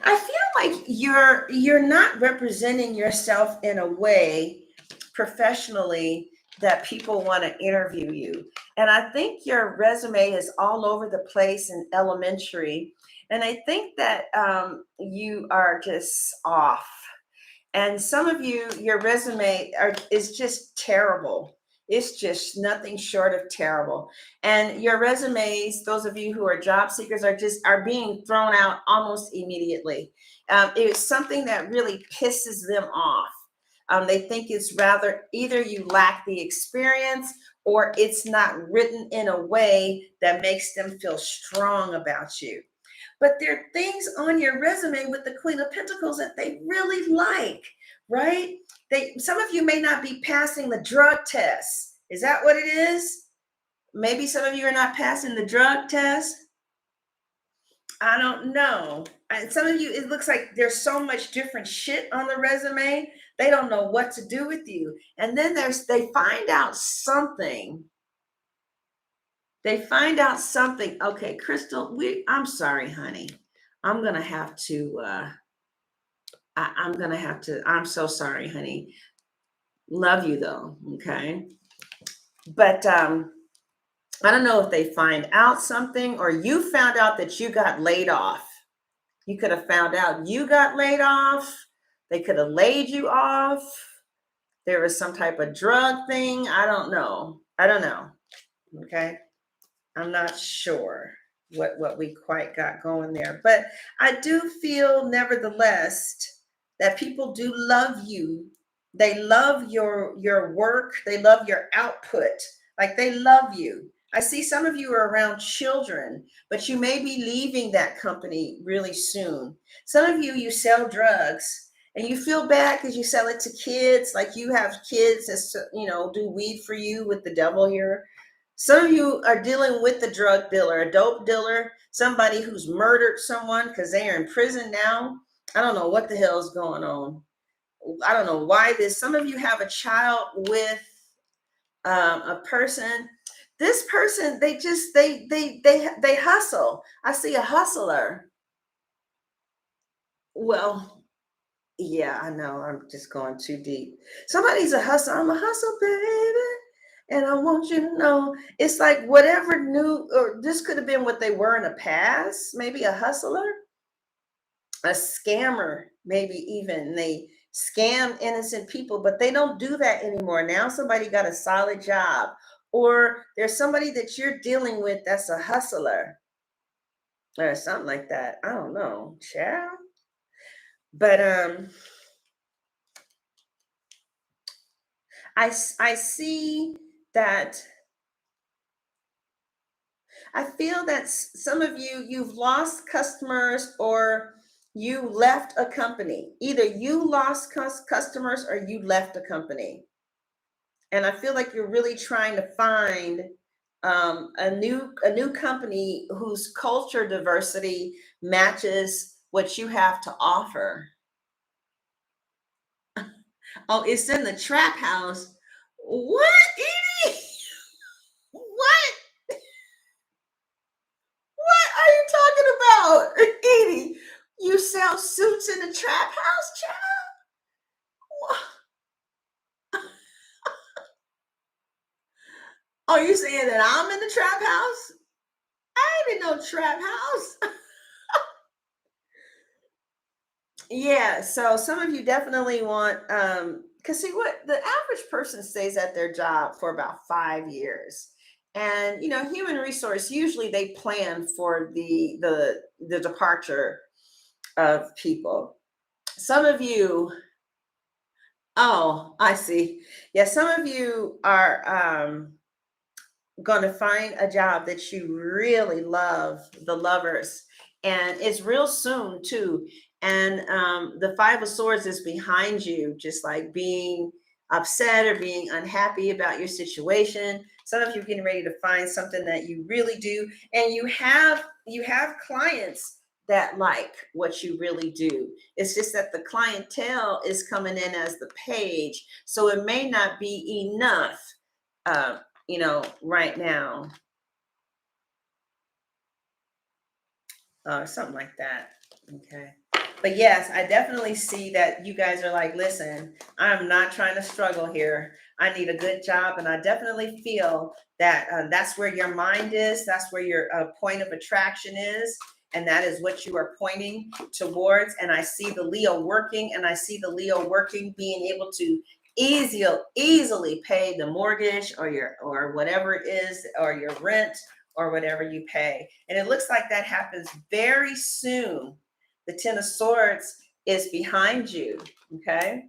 I feel like you're not representing yourself in a way professionally that people want to interview you. And I think your resume is all over the place in elementary. And I think that you are just off. And some of you, your resume is just terrible. It's just nothing short of terrible. And your resumes, those of you who are job seekers, are being thrown out almost immediately. It's something that really pisses them off. They think it's rather either you lack the experience or it's not written in a way that makes them feel strong about you. But there are things on your resume with the Queen of Pentacles that they really like, right? Some of you may not be passing the drug test. Is that what it is? Maybe some of you are not passing the drug test. I don't know. And some of you, it looks like there's so much different shit on the resume. They don't know what to do with you. And then they find out something. They find out something. Okay, Crystal, I'm sorry, honey. I'm going to have to, I'm so sorry, honey. Love you though. Okay. But, I don't know if they find out something or you found out that you got laid off. You could have found out you got laid off. They could have laid you off. There was some type of drug thing. I don't know. Okay. I'm not sure what we quite got going there. But I do feel, nevertheless, that people do love you. They love your work. They love your output. Like they love you. I see some of you are around children, but you may be leaving that company really soon. Some of you sell drugs and you feel bad because you sell it to kids. Like you have kids that, do weed for you with the devil here. Some of you are dealing with the drug dealer, a dope dealer, somebody who's murdered someone because they are in prison now. I don't know what the hell is going on. I don't know why this. Some of you have a child with a person. This person, they hustle. I see a hustler. Well, yeah, I know. I'm just going too deep. Somebody's a hustler. I'm a hustle, baby. And I want you to know, it's like whatever new, or this could have been what they were in the past, maybe a hustler, a scammer, maybe even. They scam innocent people, but they don't do that anymore. Now somebody got a solid job, or there's somebody that you're dealing with that's a hustler, or something like that. I don't know, child. But I see that. I feel that some of you've lost customers or you left a company. Either you lost customers or you left a company. And I feel like you're really trying to find a new company whose culture diversity matches what you have to offer. Oh, it's in the trap house. What, Edie? What? What are you talking about, Edie? You sell suits in the trap house, child? Are you saying that I'm in the trap house? I ain't in no trap house. Yeah, so some of you definitely want, because see what the average person stays at their job for about 5 years. And human resource, usually they plan for the departure of people. Some of you, oh, I see. Yeah, some of you are going to find a job that you really love, the lovers, and it's real soon too. And the Five of Swords is behind you, just like being upset or being unhappy about your situation. Some of you getting ready to find something that you really do, and you have clients that like what you really do. It's just that the clientele is coming in as the page, so it may not be enough right now, something like that. Okay. But yes, I definitely see that you guys are like, listen, I'm not trying to struggle here. I need a good job. And I definitely feel that that's where your mind is. That's where your point of attraction is. And that is what you are pointing towards. And I see the Leo working, and I see the Leo working, being able to easily pay the mortgage or whatever it is, or your rent or whatever you pay. And it looks like that happens very soon. The Ten of Swords is behind you. Okay.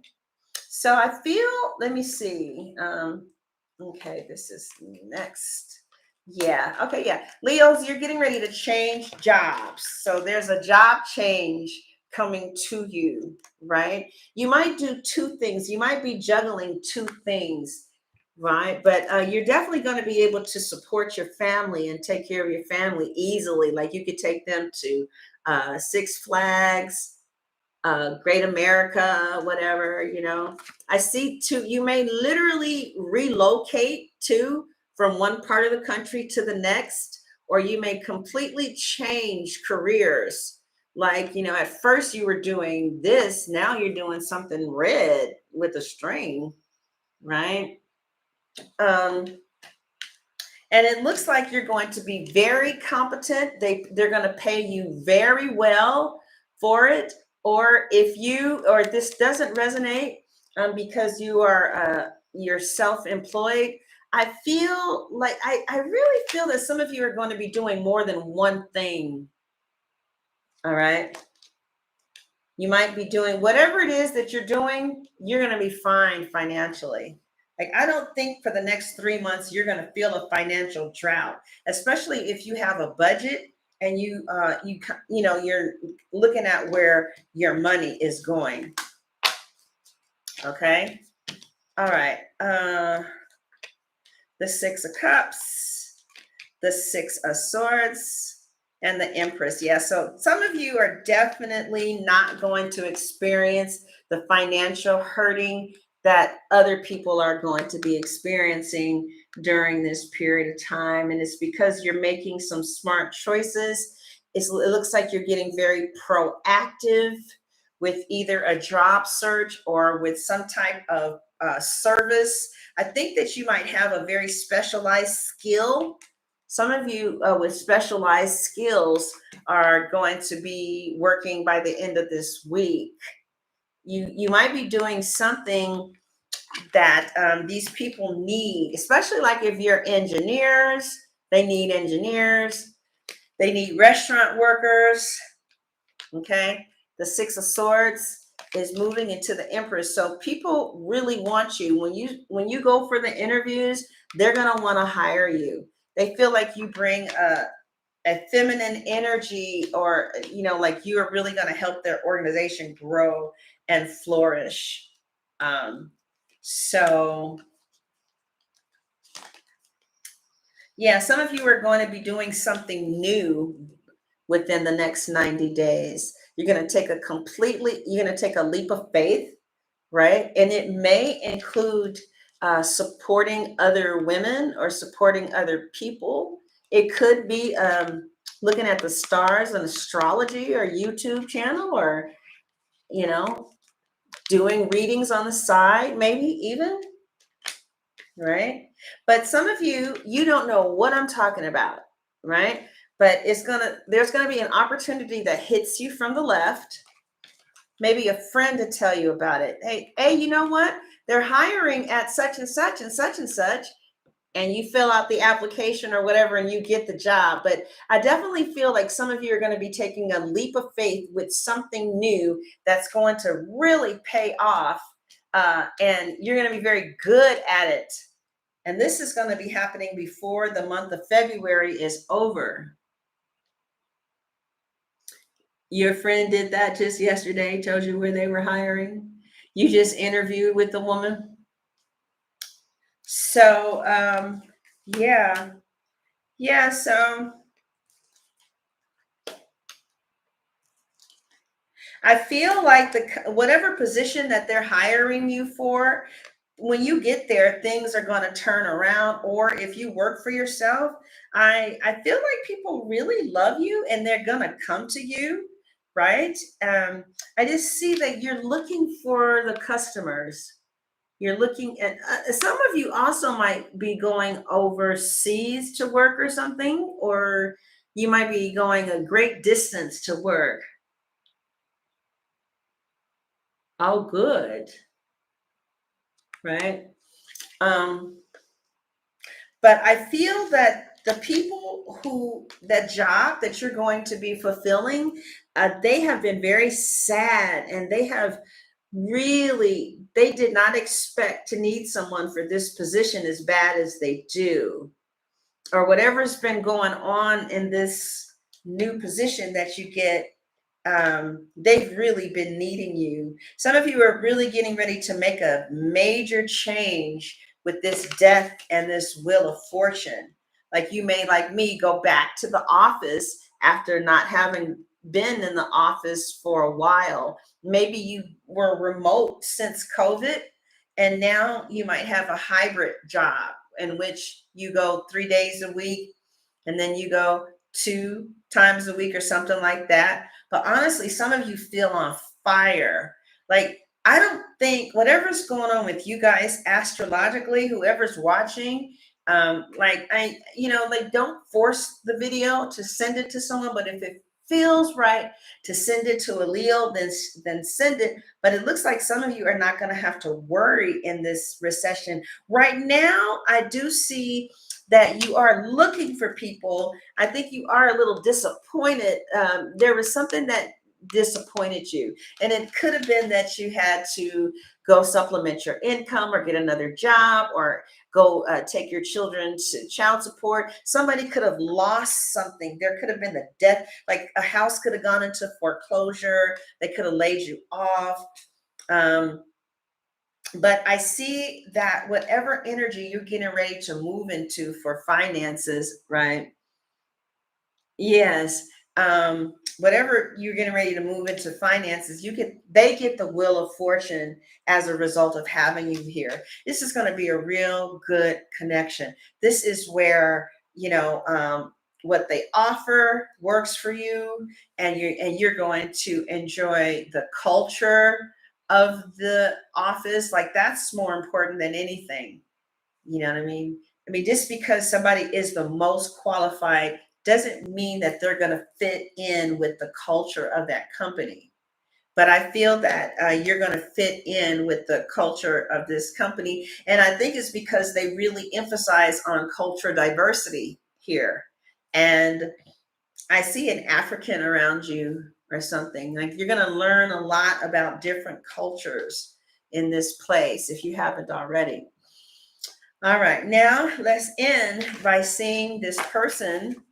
So I feel, let me see. Okay, this is next. Yeah, okay, yeah. Leos, you're getting ready to change jobs. So there's a job change coming to you, right? You might do two things. You might be juggling two things, right? But you're definitely going to be able to support your family and take care of your family easily. Like you could take them to Six Flags, Great America, whatever, you know. I see too, you may literally relocate too from one part of the country to the next, or you may completely change careers. Like, you know, at first you were doing this, now you're doing something red with a string, right? Um, and it looks like you're going to be very competent. They're going to pay you very well for it. Or if you or this doesn't resonate because you're self-employed, I feel like I really feel that some of you are going to be doing more than one thing. All right. You might be doing whatever it is that you're doing, you're going to be fine financially. Like, I don't think for the next 3 months you're going to feel a financial drought, especially if you have a budget and you're looking at where your money is going. Okay. All right. The Six of Cups, the Six of Swords, and the Empress. Yeah, so some of you are definitely not going to experience the financial hurting that other people are going to be experiencing during this period of time. And it's because you're making some smart choices. It looks like you're getting very proactive with either a job search or with some type of service. I think that you might have a very specialized skill. Some of you with specialized skills are going to be working by the end of this week. You might be doing something that these people need, especially like if you're engineers, they need engineers, they need restaurant workers. Okay, the Six of Swords is moving into the Empress, so people really want you. When you go for the interviews, they're going to want to hire you. They feel like you bring a feminine energy, or like you are really going to help their organization grow and flourish. So yeah, some of you are going to be doing something new within the next 90 days. You're going to take a leap of faith, right? And it may include supporting other women or supporting other people. It could be looking at the stars and astrology or YouTube channel, or, doing readings on the side, maybe even, right? But some of you don't know what I'm talking about, right? But there's gonna be an opportunity that hits you from the left, maybe a friend to tell you about it. Hey, you know what? They're hiring at such and such and such and such, and you fill out the application or whatever and you get the job. But I definitely feel like some of you are going to be taking a leap of faith with something new that's going to really pay off, and you're going to be very good at it. And this is going to be happening before the month of February is over. Your friend did that just yesterday, told you where they were hiring. You just interviewed with the woman. So, yeah. So I feel like whatever position that they're hiring you for, when you get there, things are going to turn around. Or if you work for yourself, I feel like people really love you and they're going to come to you, right? I just see that you're looking for the customers. You're looking at some of you also might be going overseas to work or something, or you might be going a great distance to work. Oh, good. Right. But I feel that the people that job that you're going to be fulfilling, they have been very sad and they have really they did not expect to need someone for this position as bad as they do, or whatever's been going on in this new position that you get. They've really been needing you. Some of you are really getting ready to make a major change with this death and this wheel of fortune. Like you may, like me, go back to the office after not having been in the office for a while. Maybe you were remote since COVID, and now you might have a hybrid job in which you go 3 days a week and then you go 2 times a week or something like that. But honestly, some of you feel on fire. Like, I don't think whatever's going on with you guys astrologically, whoever's watching, like, don't force the video to send it to someone, but if it feels right to send it to a Leo, then send it. But it looks like some of you are not going to have to worry in this recession. Right now, I do see that you are looking for people. I think you are a little disappointed. There was something that disappointed you, and it could have been that you had to go supplement your income or get another job or go take your children to child support. Somebody could have lost something. There could have been the death, like a house could have gone into foreclosure. They could have laid you off. But I see that whatever energy you're getting ready to move into for finances, right? Yes. Whatever you're getting ready to move into finances, they get the wheel of fortune as a result of having you here. This is going to be a real good connection. This is where, what they offer works for you, and you're going to enjoy the culture of the office. Like, that's more important than anything. You know what I mean? I mean, just because somebody is the most qualified doesn't mean that they're going to fit in with the culture of that company. But I feel that you're going to fit in with the culture of this company. And I think it's because they really emphasize on culture diversity here. And I see an African around you or something. Like, you're going to learn a lot about different cultures in this place if you haven't already. All right, now let's end by seeing this person.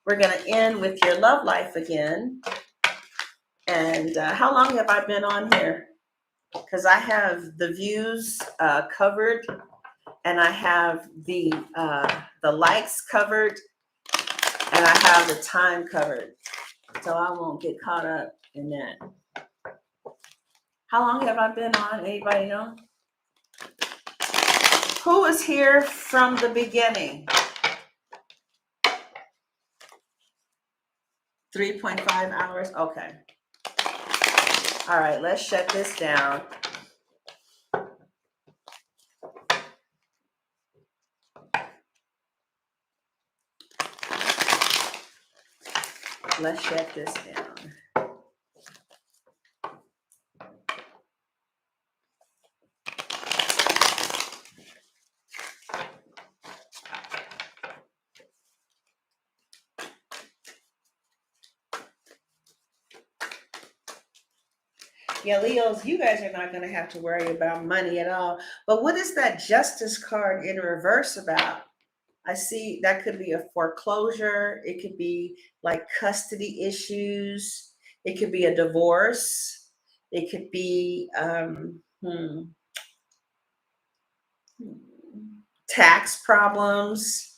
We're going to end with your love life again. And how long have I been on here? Because I have the views covered, and I have the likes covered, and I have the time covered. So I won't get caught up in that. How long have I been on? Anybody know? Who was here from the beginning? 3.5 hours? Okay. All right, let's shut this down. Let's shut this down. Yeah, Leos, you guys are not going to have to worry about money at all. But what is that Justice card in reverse about? I see that could be a foreclosure. It could be like custody issues. It could be a divorce. It could be tax problems.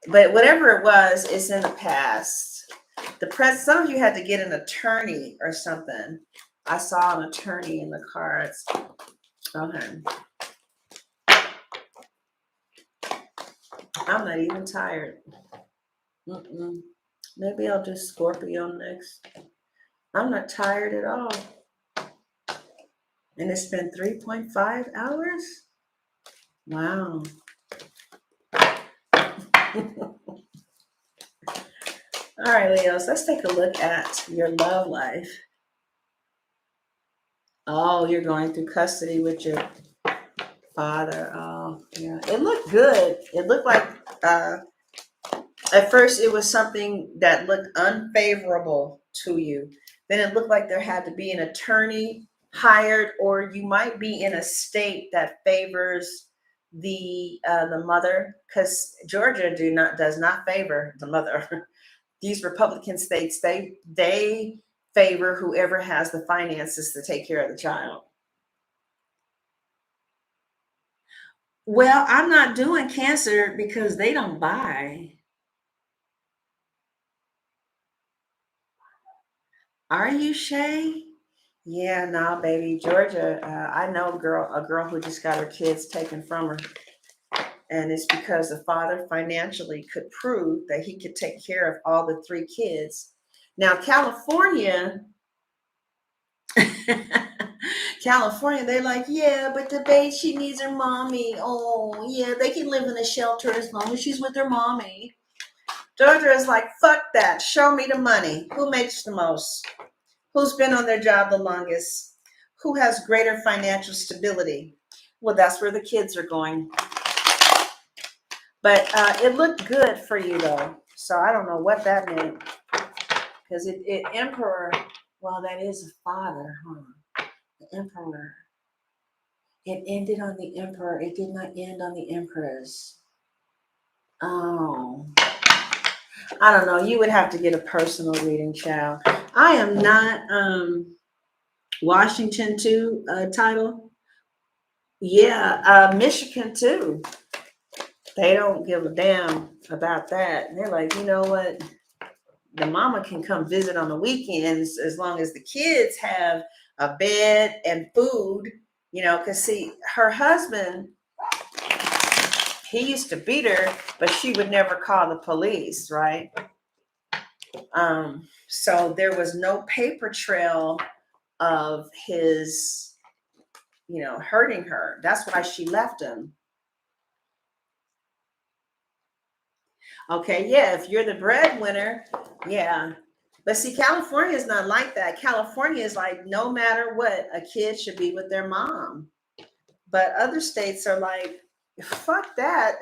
But whatever it was, it's in the past. Some of you had to get an attorney or something. I saw an attorney in the cards. Okay. I'm not even tired. Maybe I'll do Scorpio next. I'm not tired at all. And it's been 3.5 hours? Wow. All right, Leos, let's take a look at your love life. Oh, you're going through custody with your father. Oh, yeah. It looked good. It looked like, at first it was something that looked unfavorable to you. Then it looked like there had to be an attorney hired, or you might be in a state that favors the mother, because Georgia does not favor the mother. These Republican states, they favor whoever has the finances to take care of the child. Well, I'm not doing cancer because they don't buy. Are you, Shay? Yeah, no, baby. Georgia, I know a girl who just got her kids taken from her. And it's because the father financially could prove that he could take care of all the three kids. Now, California, California, they're like, yeah, but the baby, she needs her mommy. Oh, yeah, they can live in a shelter as long as she's with her mommy. Georgia is like, fuck that. Show me the money. Who makes the most? Who's been on their job the longest? Who has greater financial stability? Well, that's where the kids are going. But it looked good for you, though. So I don't know what that meant. Because it emperor, well, that is a father, huh? The emperor. It ended on the emperor. It did not end on the empress. Oh. I don't know. You would have to get a personal reading, child. I am not Washington too title. Yeah, Michigan too. They don't give a damn about that. They're like, you know what? The mama can come visit on the weekends as long as the kids have a bed and food, you know, because see, her husband, he used to beat her, but she would never call the police, right? So there was no paper trail of his, you know, hurting her. That's why she left him. Okay, yeah, if you're the breadwinner, yeah. But see, California is not like that. California is like, no matter what, a kid should be with their mom. But other states are like, fuck that.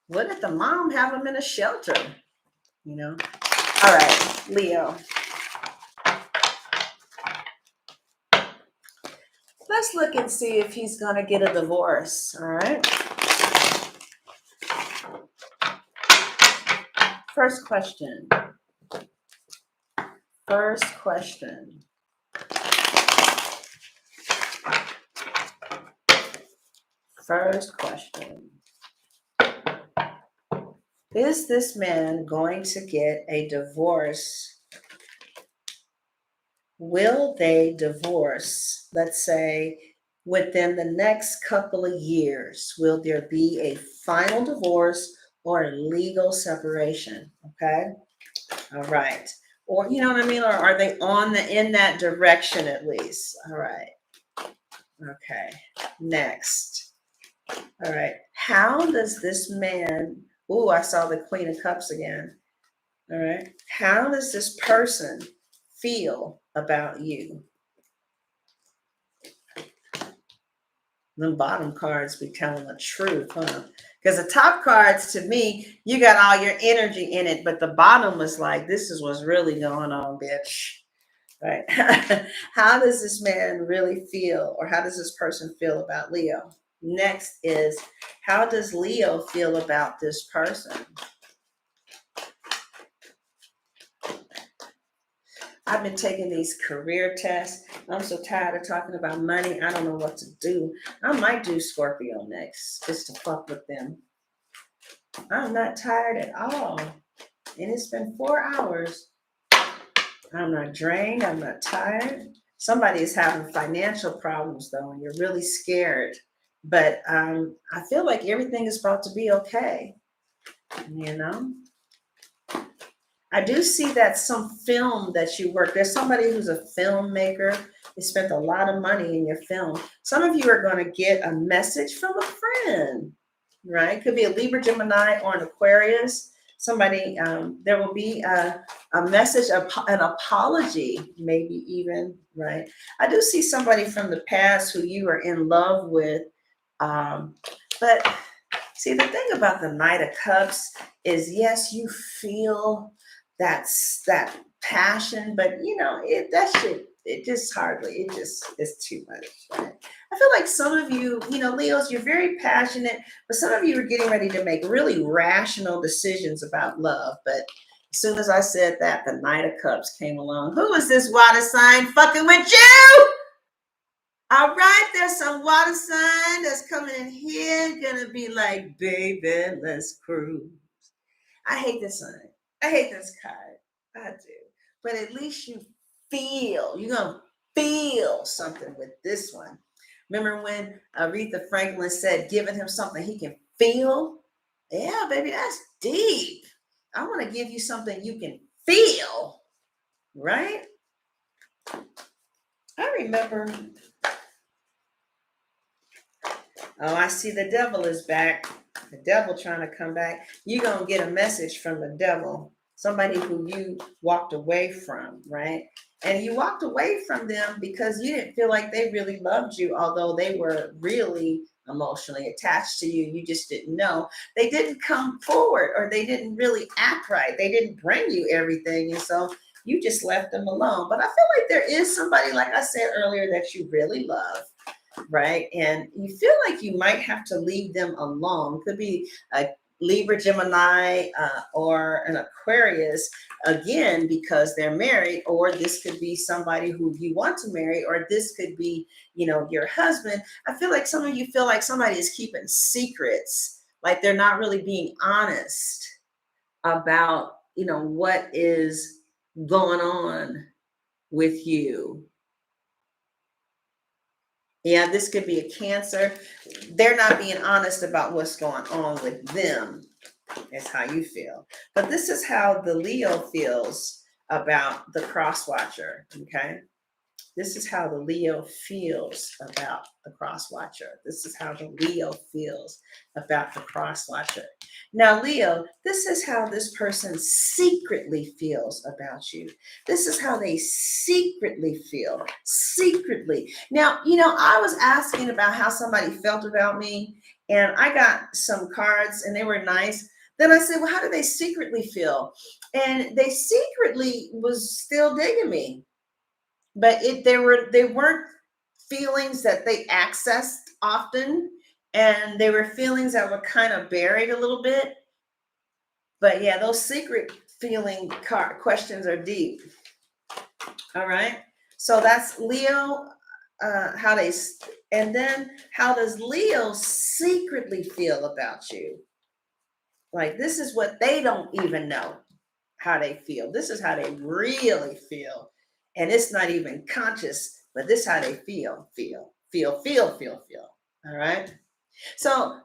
What if the mom have them in a shelter? You know? All right, Leo. Let's look and see if he's going to get a divorce. All right. First question. First question. First question. Is this man going to get a divorce? Will they divorce, let's say, within the next couple of years? Will there be a final divorce or a legal separation? Okay. All right. Or, you know what I mean? Or are they in that direction at least? All right. Okay. Next. All right. How does this man, ooh, I saw the Queen of Cups again. All right. How does this person feel about you? The bottom cards be telling the truth, huh? Because the top cards, to me, you got all your energy in it, but the bottom was like, this is what's really going on, bitch. Right? How does this man really feel, or how does this person feel about Leo? Next is, how does Leo feel about this person? I've been taking these career tests. I'm so tired of talking about money. I don't know what to do. I might do Scorpio next, just to fuck with them. I'm not tired at all. And it's been 4 hours. I'm not drained. I'm not tired. Somebody is having financial problems, though, and you're really scared. But I feel like everything is about to be okay. You know? I do see that some film that you work, there's somebody who's a filmmaker. They spent a lot of money in your film. Some of you are going to get a message from a friend, right? Could be a Libra, Gemini, or an Aquarius. Somebody, there will be a message, an apology, maybe even, right? I do see somebody from the past who you are in love with. But see, the thing about the Knight of Cups is, yes, you feel that passion, but you know, that shit, it's too much, right? I feel like some of you, Leos, you're very passionate, but some of you are getting ready to make really rational decisions about love. But as soon as I said that, the Knight of Cups came along. Who is this water sign fucking with you? All right, there's some water sign that's coming in here, gonna be like, baby, let's cruise. I hate this sign. I hate this card. I do. But at least you're gonna feel something with this one. Remember when Aretha Franklin said, giving him something he can feel? Yeah, baby, that's deep. I want to give you something you can feel, right? I remember. Oh, I see the devil is back. The devil trying to come back. You're going to get a message from the devil, somebody who you walked away from, right? And you walked away from them because you didn't feel like they really loved you, although they were really emotionally attached to you. You just didn't know. They didn't come forward, or they didn't really act right. They didn't bring you everything. And so you just left them alone. But I feel like there is somebody, like I said earlier, that you really love. Right. And you feel like you might have to leave them alone. Could be a Libra, Gemini, or an Aquarius, again, because they're married, or this could be somebody who you want to marry, or this could be, your husband. I feel like some of you feel like somebody is keeping secrets, like they're not really being honest about, what is going on with you. Yeah, this could be a Cancer. They're not being honest about what's going on with them. Is how you feel. But this is how the Leo feels about the cross watcher. Okay. This is how the Leo feels about the cross watcher. This is how the Leo feels about the cross watcher. Now, Leo, this is how this person secretly feels about you. This is how they secretly feel. Secretly. Now, I was asking about how somebody felt about me, and I got some cards, and they were nice. Then I said, well, how do they secretly feel? And they secretly was still digging me. But they weren't feelings that they accessed often, and they were feelings that were kind of buried a little bit. But yeah, those secret feeling questions are deep. All right, so that's Leo. And then how does Leo secretly feel about you? Like, this is what they don't even know how they feel. This is how they really feel. And it's not even conscious, but this is how they feel. All right. So,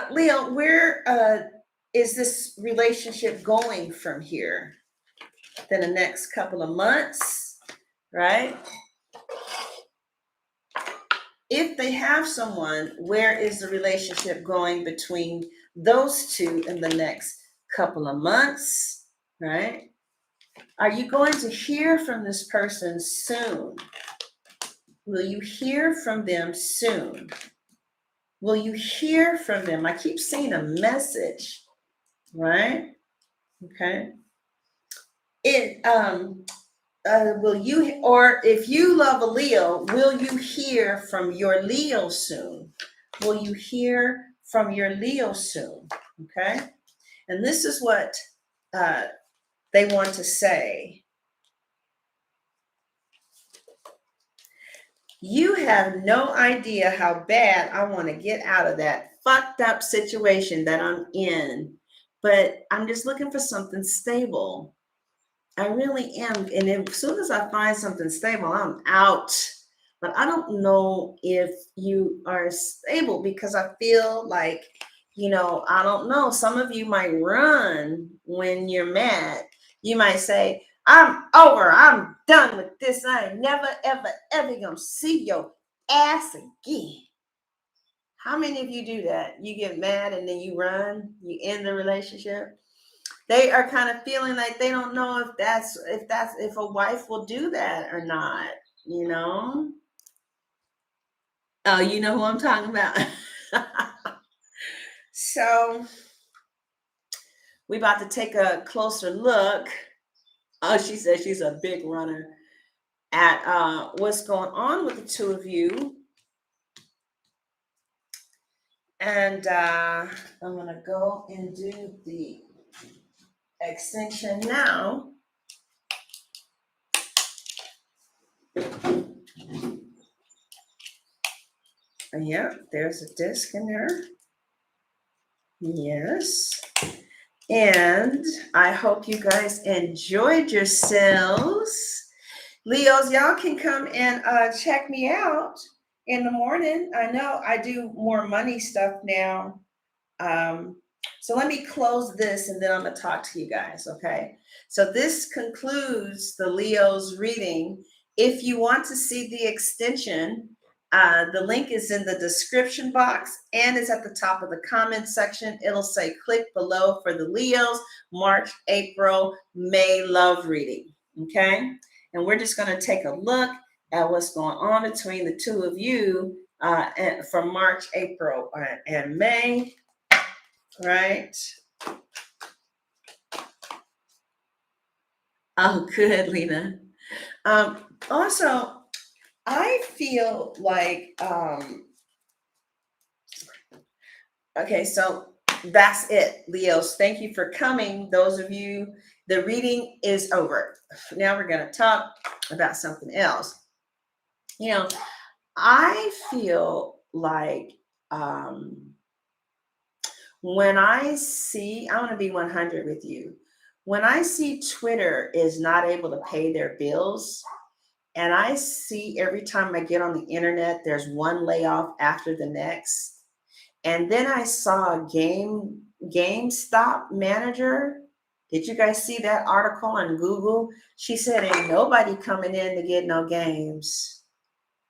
Leo, where is this relationship going from here? Then the next couple of months, right? If they have someone, where is the relationship going between those two in the next couple of months, right? Are you going to hear from this person soon? Will you hear from them soon? Will you hear from them? I keep seeing a message, right? Okay. Will you, or if you love a Leo, will you hear from your Leo soon? Will you hear from your Leo soon? Okay. And this is what they want to say. You have no idea how bad I want to get out of that fucked up situation that I'm in, but I'm just looking for something stable. I really am. And as soon as I find something stable, I'm out. But I don't know if you are stable, because I feel like, I don't know. Some of you might run when you're mad. You might say, I'm over. I'm done with this. I ain't never, ever, ever gonna see your ass again. How many of you do that? You get mad and then you run, you end the relationship. They are kind of feeling like they don't know if a wife will do that or not, Oh, you know who I'm talking about. So we about to take a closer look. Oh, she says she's a big runner. at what's going on with the two of you. And I'm going to go and do the extension now. Yeah, there's a disc in there. Yes. And I hope you guys enjoyed yourselves. Leos, y'all can come and check me out in the morning. I know I do more money stuff now. So let me close this and then I'm going to talk to you guys, okay? So this concludes the Leo's reading. If you want to see the extension, the link is in the description box and it's at the top of the comment section. It'll say click below for the Leo's March, April, May love reading, okay? And we're just going to take a look at what's going on between the two of you for March, April, and May. Right. Oh, good, Lena. Also, I feel like, okay, so that's it, Leos. Thank you for coming. Those of you, the reading is over. Now we're going to talk about something else. You know, I feel like, when I see, I want to be 100 with you. When I see Twitter is not able to pay their bills, and I see every time I get on the internet, there's one layoff after the next. And then I saw a GameStop manager. Did you guys see that article on Google? She said, ain't nobody coming in to get no games,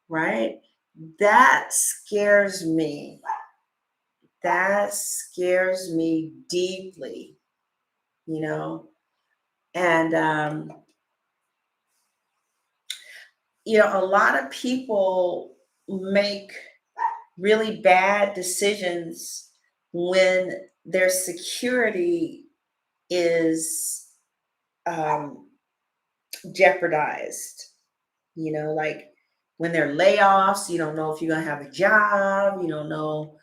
right? That scares me. That scares me deeply, you know. And, you know, a lot of people make really bad decisions when their security is jeopardized. You know, like when there are layoffs, you don't know if you're going to have a job, you don't know,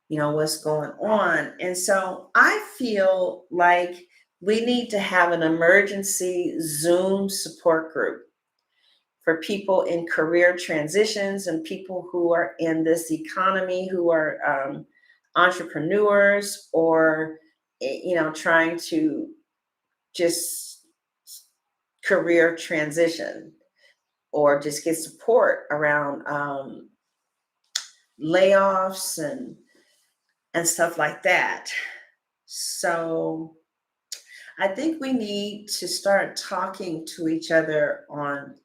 you know, what's going on. And so I feel like we need to have an emergency Zoom support group for people in career transitions and people who are in this economy, who are entrepreneurs or, you know, trying to just career transition or just get support around layoffs and stuff like that. So I think we need to start talking to each other on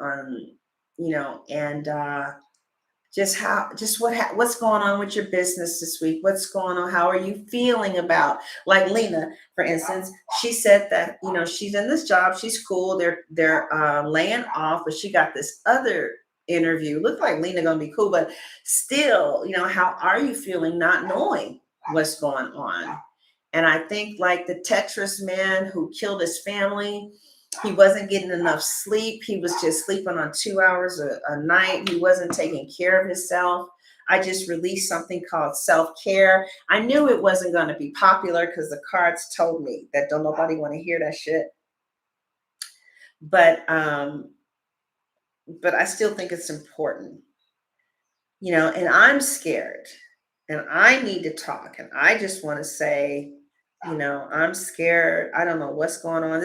you know, and what's going on with your business this week? What's going on? How are you feeling about, like Lena, for instance? She said that, you know, she's in this job, she's cool. They're laying off, but she got this other interview. Looks like Lena gonna be cool, but still, you know, how are you feeling not knowing what's going on? And I think like the Tetris man who killed his family, he wasn't getting enough sleep. He was just sleeping on 2 hours a night. He wasn't taking care of himself. I just released something called self-care. I knew it wasn't going to be popular because the cards told me that don't nobody want to hear that shit. But I still think it's important, you know, and I'm scared and I need to talk. And I just want to say, you know, I'm scared. I don't know what's going on.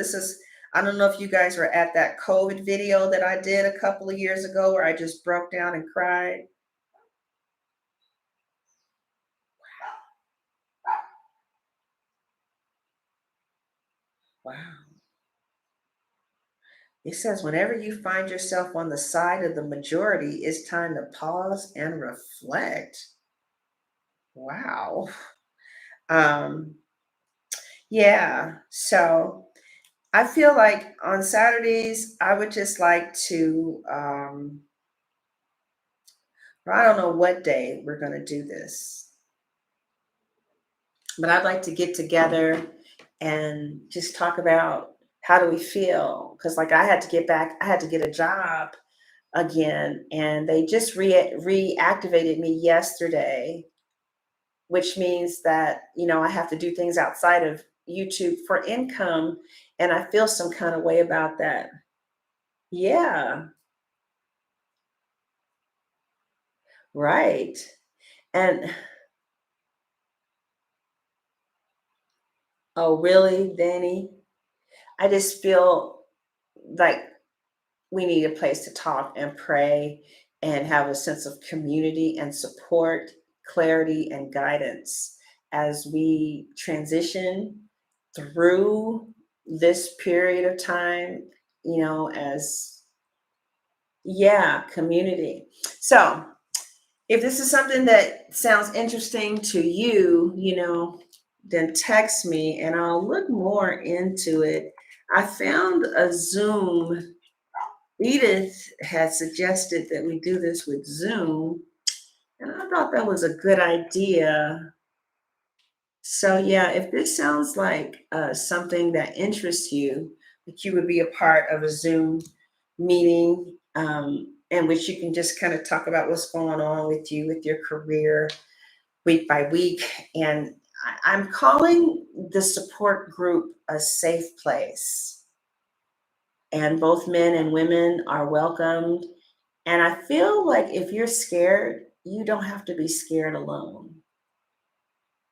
I don't know if you guys were at that COVID video that I did a couple of years ago where I just broke down and cried. Wow. It says, whenever you find yourself on the side of the majority, it's time to pause and reflect. Wow. Yeah. So I feel like on Saturdays, I would just like to, I don't know what day we're going to do this, but I'd like to get together and just talk about how do we feel? Because like I had to get a job again, and they just reactivated me yesterday, which means that, I have to do things outside of YouTube for income, and I feel some kind of way about that. Yeah, right. And oh, really, Danny? I just feel like we need a place to talk and pray and have a sense of community and support, clarity, and guidance as we transition through this period of time, as, yeah, community. So, if this is something that sounds interesting to you, then text me and I'll look more into it. I found a Zoom. Edith had suggested that we do this with Zoom, and I thought that was a good idea. So, yeah, if this sounds like something that interests you, that you would be a part of a Zoom meeting, in which you can just kind of talk about what's going on with you, with your career, week by week. And I'm calling the support group a safe place. And both men and women are welcomed. And I feel like if you're scared, you don't have to be scared alone.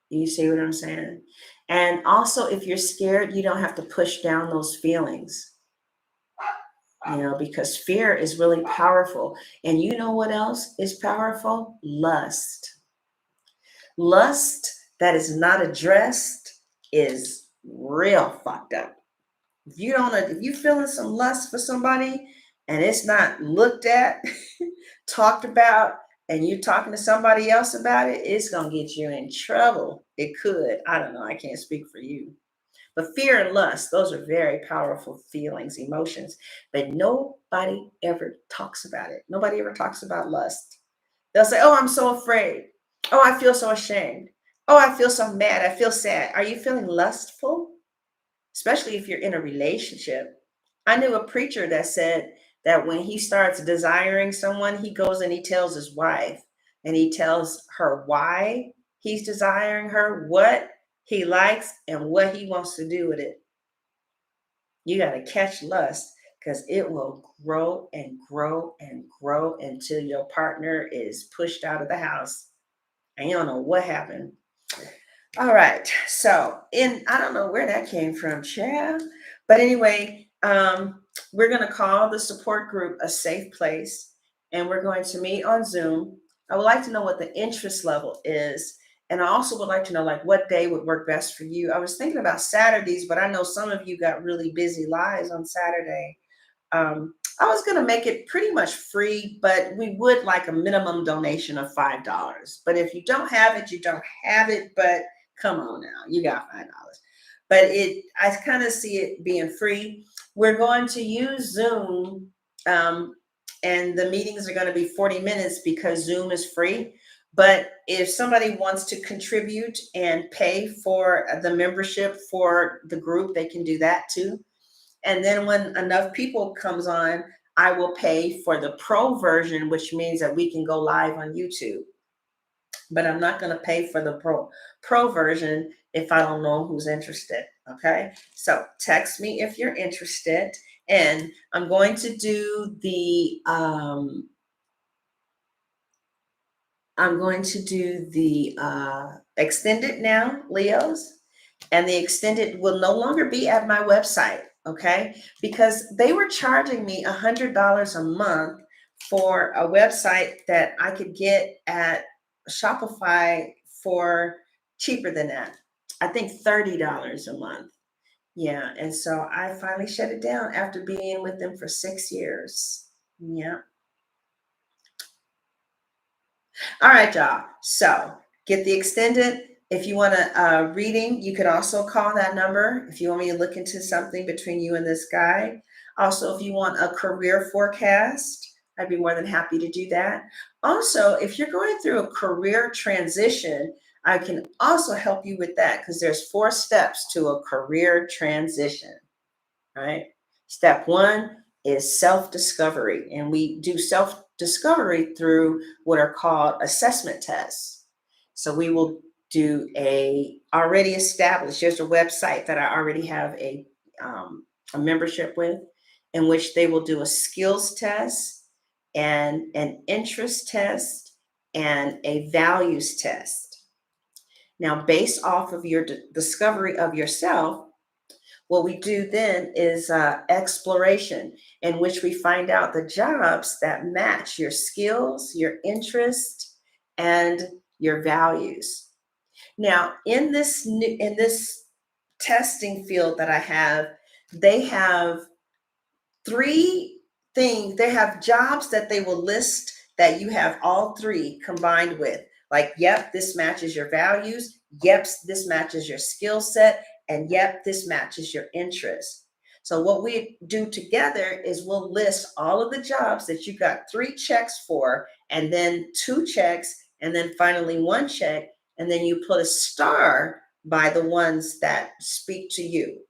You see what I'm saying? And also, if you're scared, you don't have to push down those feelings, because fear is really powerful. And you know what else is powerful? Lust. Lust that is not addressed is real fucked up. If you feeling some lust for somebody and it's not looked at, talked about, and you're talking to somebody else about it, it's gonna get you in trouble. It could. I don't know. I can't speak for you. But fear and lust, those are very powerful feelings, emotions, but nobody ever talks about it. Nobody ever talks about lust. They'll say, "Oh, I'm so afraid. Oh, I feel so ashamed. Oh, I feel so mad. I feel sad." Are you feeling lustful? Especially if you're in a relationship. I knew a preacher that said that when he starts desiring someone, he goes and he tells his wife and he tells her why he's desiring her, what he likes, and what he wants to do with it. You got to catch lust because it will grow and grow and grow until your partner is pushed out of the house and you don't know what happened. All right. So, I don't know where that came from, Chad. But anyway, we're going to call the support group a safe place, and we're going to meet on Zoom. I would like to know what the interest level is, and I also would like to know like what day would work best for you. I was thinking about Saturdays, but I know some of you got really busy lives on Saturday. I was going to make it pretty much free, but we would like a minimum donation of $5. But if you don't have it, you don't have it. But come on now, you got $5. But I kind of see it being free. We're going to use Zoom, and the meetings are going to be 40 minutes because Zoom is free. But if somebody wants to contribute and pay for the membership for the group, they can do that too. And then when enough people comes on, I will pay for the pro version, which means that we can go live on YouTube. But I'm not going to pay for the pro version if I don't know who's interested. Okay. So text me if you're interested. And I'm going to do the extended now, Leos. And the extended will no longer be at my website, okay? Because they were charging me $100 a month for a website that I could get at Shopify for cheaper than that. I think $30 a month. Yeah, and so I finally shut it down after being with them for 6 years. Yeah. All right, y'all. So get the extended. If you want a reading, you could also call that number if you want me to look into something between you and this guy. Also, if you want a career forecast, I'd be more than happy to do that. Also, if you're going through a career transition, I can also help you with that because there's 4 steps to a career transition, right? Step 1, is self-discovery. And we do self-discovery through what are called assessment tests. So we will do a already established, there's a website that I already have a membership with, in which they will do a skills test and an interest test and a values test. Now, based off of your discovery of yourself, what we do then is exploration, in which we find out the jobs that match your skills, your interest, and your values. Now, in this testing field that I have, they have three things. They have jobs that they will list that you have all three combined with. Like, yep, this matches your values. Yep, this matches your skill set. And yep, this matches your interest. So what we do together is we'll list all of the jobs that you got 3 checks for, and then 2 checks, and then finally 1 check. And then you put a star by the ones that speak to you.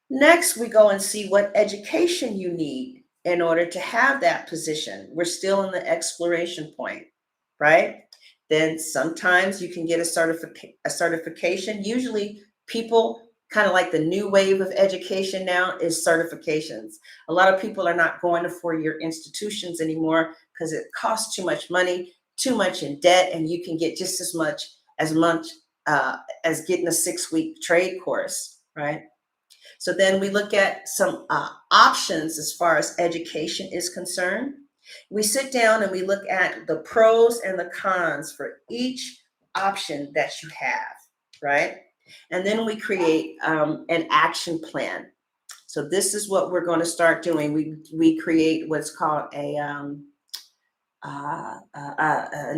Next, we go and see what education you need in order to have that position. We're still in the exploration point, right? Then sometimes you can get a certification. Usually people kind of like the new wave of education now is certifications. A lot of people are not going to 4-year institutions anymore because it costs too much money, too much in debt, and you can get just as much as getting a 6-week trade course, right? So then we look at some options as far as education is concerned. We sit down and we look at the pros and the cons for each option that you have, right? And then we create an action plan. So this is what we're going to start doing. We create what's called an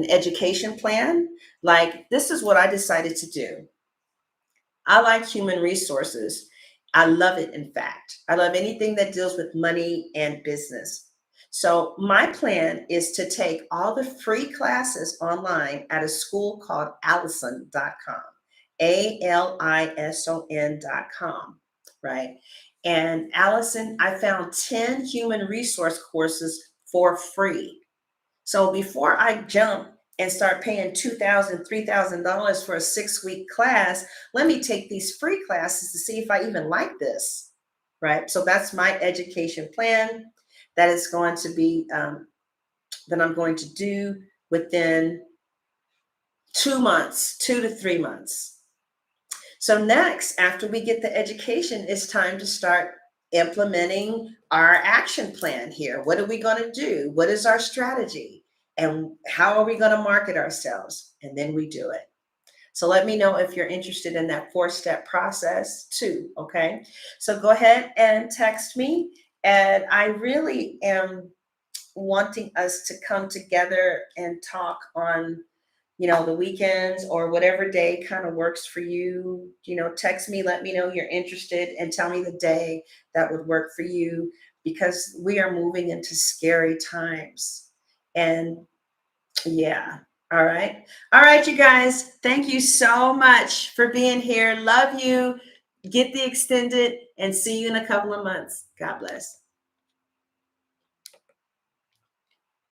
education plan. Like, this is what I decided to do. I like human resources. I love it, in fact. I love anything that deals with money and business. So my plan is to take all the free classes online at a school called Allison.com, ALISON.com, right? And Allison, I found 10 human resource courses for free. So before I jump and start paying $2,000, $3,000 for a 6-week class, let me take these free classes to see if I even like this, right? So that's my education plan that is going to be, that I'm going to do within 2 months, 2 to 3 months. So next, after we get the education, it's time to start implementing our action plan here. What are we going to do? What is our strategy? And how are we going to market ourselves? And then we do it. So let me know if you're interested in that 4-step process too, okay? So go ahead and text me. And I really am wanting us to come together and talk on, the weekends or whatever day kind of works for you. Text me, let me know you're interested, and tell me the day that would work for you, because we are moving into scary times. And yeah. All right. All right, you guys. Thank you so much for being here. Love you. Get the extended, and see you in a couple of months. God bless.